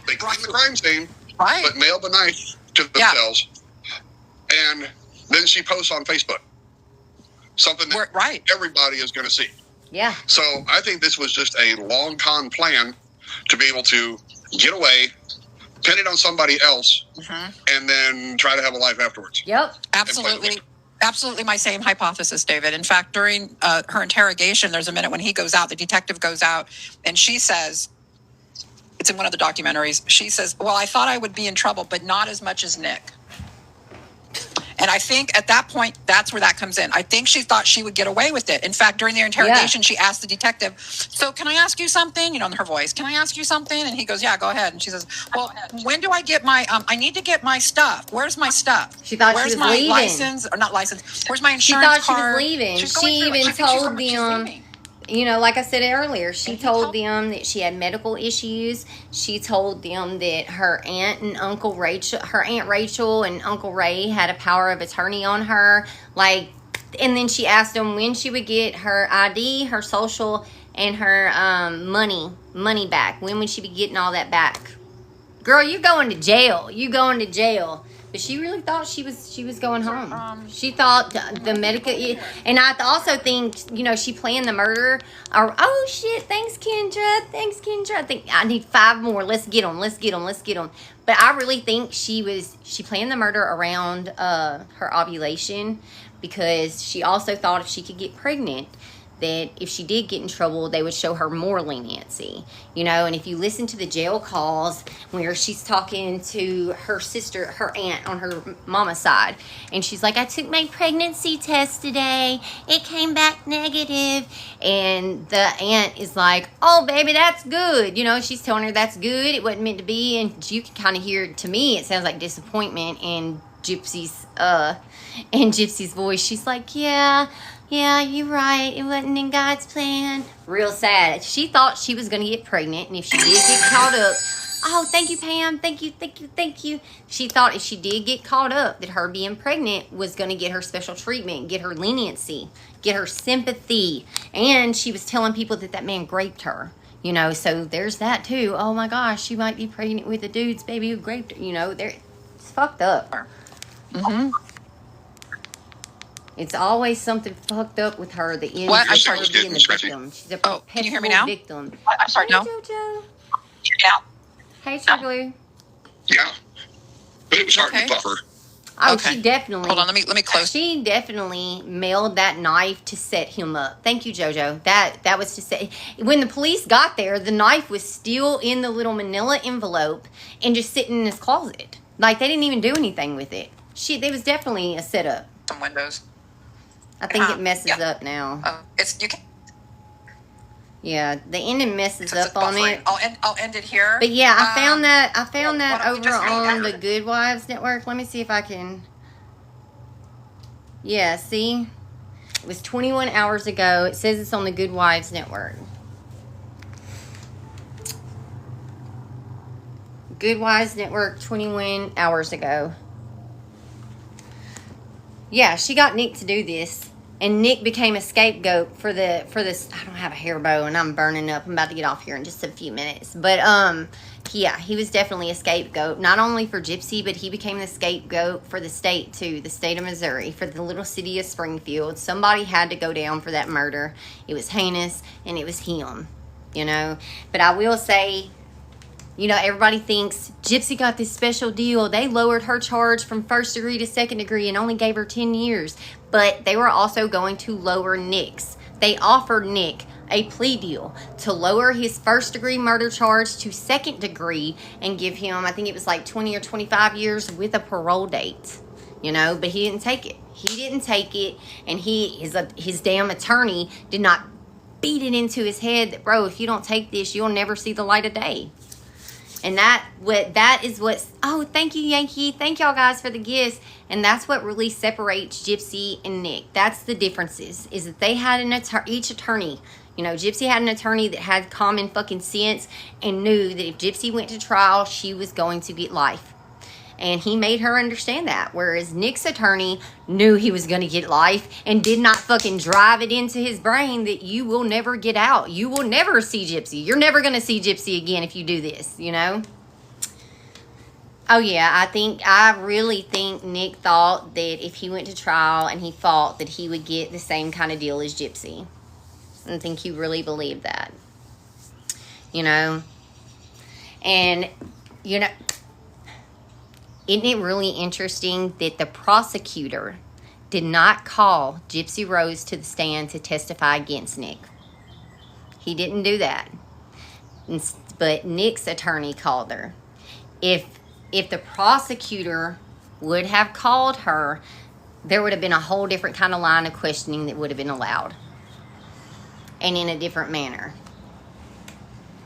they clean the crime scene, but nail the knife to themselves. And then she posts on Facebook something that everybody is going to see. Yeah. So I think this was just a long con plan to be able to get away, pin it on somebody else, and then try to have a life afterwards. Yep. Absolutely. Absolutely my same hypothesis, David. In fact, during her interrogation, there's a minute when he goes out, the detective goes out, and she says, it's in one of the documentaries, she says, well, I thought I would be in trouble, but not as much as Nick. And I think at that point, that's where that comes in. I think she thought she would get away with it. In fact, during their interrogation, she asked the detective, so can I ask you something? You know, in her voice, can I ask you something? And he goes, yeah, go ahead. And she says, well, when do I get my, I need to get my stuff. Where's my stuff? She thought Where's she was my leaving. license? Or not license. Where's my insurance card? She thought card? she was leaving. She even told them, you know, like I said earlier, she told them that she had medical issues. She told them that her aunt and Uncle Rachel, her Aunt Rachel and Uncle Ray had a power of attorney on her. Like, and then she asked them when she would get her ID, her social, and her money back. When would she be getting all that back? Girl, you're going to jail. You going to jail. But she really thought she was going home. She thought the medical, and I also think, you know, she planned the murder. Or, oh shit! Thanks, Kendra. I think I need 5 more. Let's get them. But I really think she planned the murder around her ovulation, because she also thought if she could get pregnant, that if she did get in trouble, they would show her more leniency, you know. And if you listen to the jail calls where she's talking to her sister, her aunt on her mama's side, and she's like, I took my pregnancy test today, it came back negative. And the aunt is like, oh baby, that's good, you know. She's telling her that's good, it wasn't meant to be. And you can kind of hear, to me it sounds like disappointment in Gypsy's voice. She's like, yeah, you're right. It wasn't in God's plan. Real sad. She thought she was going to get pregnant, and if she did get caught up, oh, thank you, Pam. Thank you. She thought if she did get caught up, that her being pregnant was going to get her special treatment, get her leniency, get her sympathy. And she was telling people that man raped her. You know, so there's that too. Oh my gosh, she might be pregnant with a dude's baby who raped her. You know, it's fucked up. It's always something fucked up with her. The end What? I'm of sorry. her being the victim. She's a Can you hear me now? victim. I'm sorry. Hey, No. JoJo. Yeah. Hey, Sugar. Yeah. But it was hard to buffer. Oh, she definitely. Hold on. Let me close. She definitely mailed that knife to set him up. Thank you, JoJo. That was to set. When the police got there, the knife was still in the little manila envelope and just sitting in his closet. Like, they didn't even do anything with it. It was definitely a setup. Some windows. I think it messes up now. You can. Yeah, the ending messes up on it. I'll end it here. But yeah, I found that over on the Good Wives Network. Let me see if I can. Yeah, see? It was 21 hours ago. It says it's on the Good Wives Network. Good Wives Network 21 hours ago. yeah, she got Nick to do this. And Nick became a scapegoat for this. I don't have a hair bow and I'm burning up. I'm about to get off here in just a few minutes. But, yeah, he was definitely a scapegoat. Not only for Gypsy, but he became the scapegoat for the state, too. The state of Missouri. For the little city of Springfield. Somebody had to go down for that murder. It was heinous, and it was him. You know? But I will say, you know, everybody thinks Gypsy got this special deal. They lowered her charge from 1st degree to 2nd degree and only gave her 10 years. But they were also going to lower Nick's. They offered Nick a plea deal to lower his 1st degree murder charge to 2nd degree and give him, I think it was like 20 or 25 years with a parole date. You know, but he didn't take it. He didn't take it, and his damn attorney did not beat it into his head that, bro, if you don't take this, you'll never see the light of day. And that is what, oh, thank you, Yankee. Thank y'all guys for the gifts. And that's what really separates Gypsy and Nick. That's the differences, is that they had each attorney. You know, Gypsy had an attorney that had common fucking sense and knew that if Gypsy went to trial, she was going to get life. And he made her understand that. Whereas Nick's attorney knew he was going to get life and did not fucking drive it into his brain that you will never get out. You will never see Gypsy. You're never going to see Gypsy again if you do this, you know? Oh, yeah, I really think Nick thought that if he went to trial and he fought that he would get the same kind of deal as Gypsy. I think he really believed that. You know? And, you know, isn't it really interesting that the prosecutor did not call Gypsy Rose to the stand to testify against Nick? He didn't do that. But Nick's attorney called her. If the prosecutor would have called her, there would have been a whole different kind of line of questioning that would have been allowed. And in a different manner.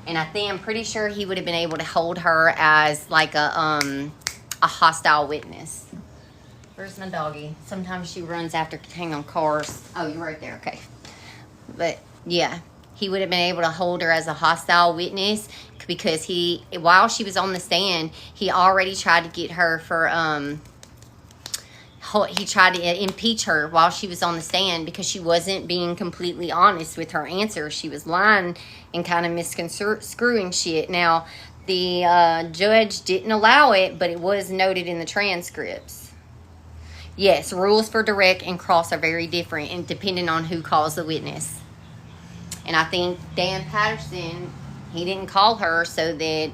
And I'm pretty sure he would have been able to hold her as like a hostile witness. Where's my doggy? Sometimes she runs after, hang on, cars. Oh, you're right there. Okay. But yeah, he would have been able to hold her as a hostile witness because while she was on the stand, he already tried to get her for, he tried to impeach her while she was on the stand because she wasn't being completely honest with her answers. She was lying and kind of misconstruing shit. Now, the judge didn't allow it, but it was noted in the transcripts. Yes, rules for direct and cross are very different and depending on who calls the witness. And I think Dan Patterson, he didn't call her so that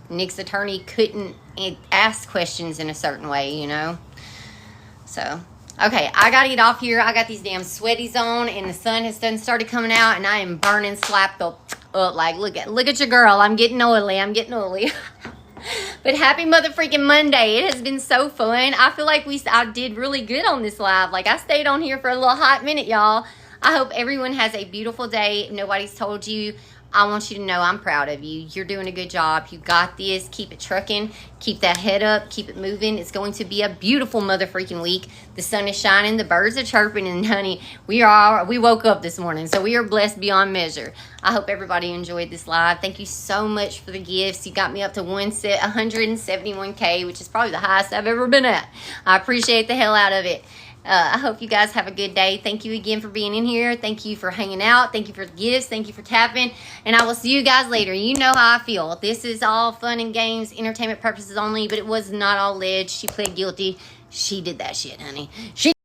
Nick's attorney couldn't ask questions in a certain way, you know. So, okay, I gotta get off here. I got these damn sweaties on, and the sun has started coming out, and I am burning slapped up. Like, look at your girl. I'm getting oily. But happy motherfreaking Monday. It has been so fun. I feel like I did really good on this live. Like, I stayed on here for a little hot minute, y'all. I hope everyone has a beautiful day. If nobody's told you, I want you to know I'm proud of you. You're doing a good job. You got this. Keep it trucking. Keep that head up. Keep it moving. It's going to be a beautiful motherfreaking week. The sun is shining. The birds are chirping. And honey, we woke up this morning. So we are blessed beyond measure. I hope everybody enjoyed this live. Thank you so much for the gifts. You got me up to 171K, which is probably the highest I've ever been at. I appreciate the hell out of it. I hope you guys have a good day. Thank you again for being in here. Thank you for hanging out. Thank you for the gifts. Thank you for tapping. And I will see you guys later. You know how I feel. This is all fun and games, entertainment purposes only, but it was not all alleged. She pled guilty. She did that shit, honey.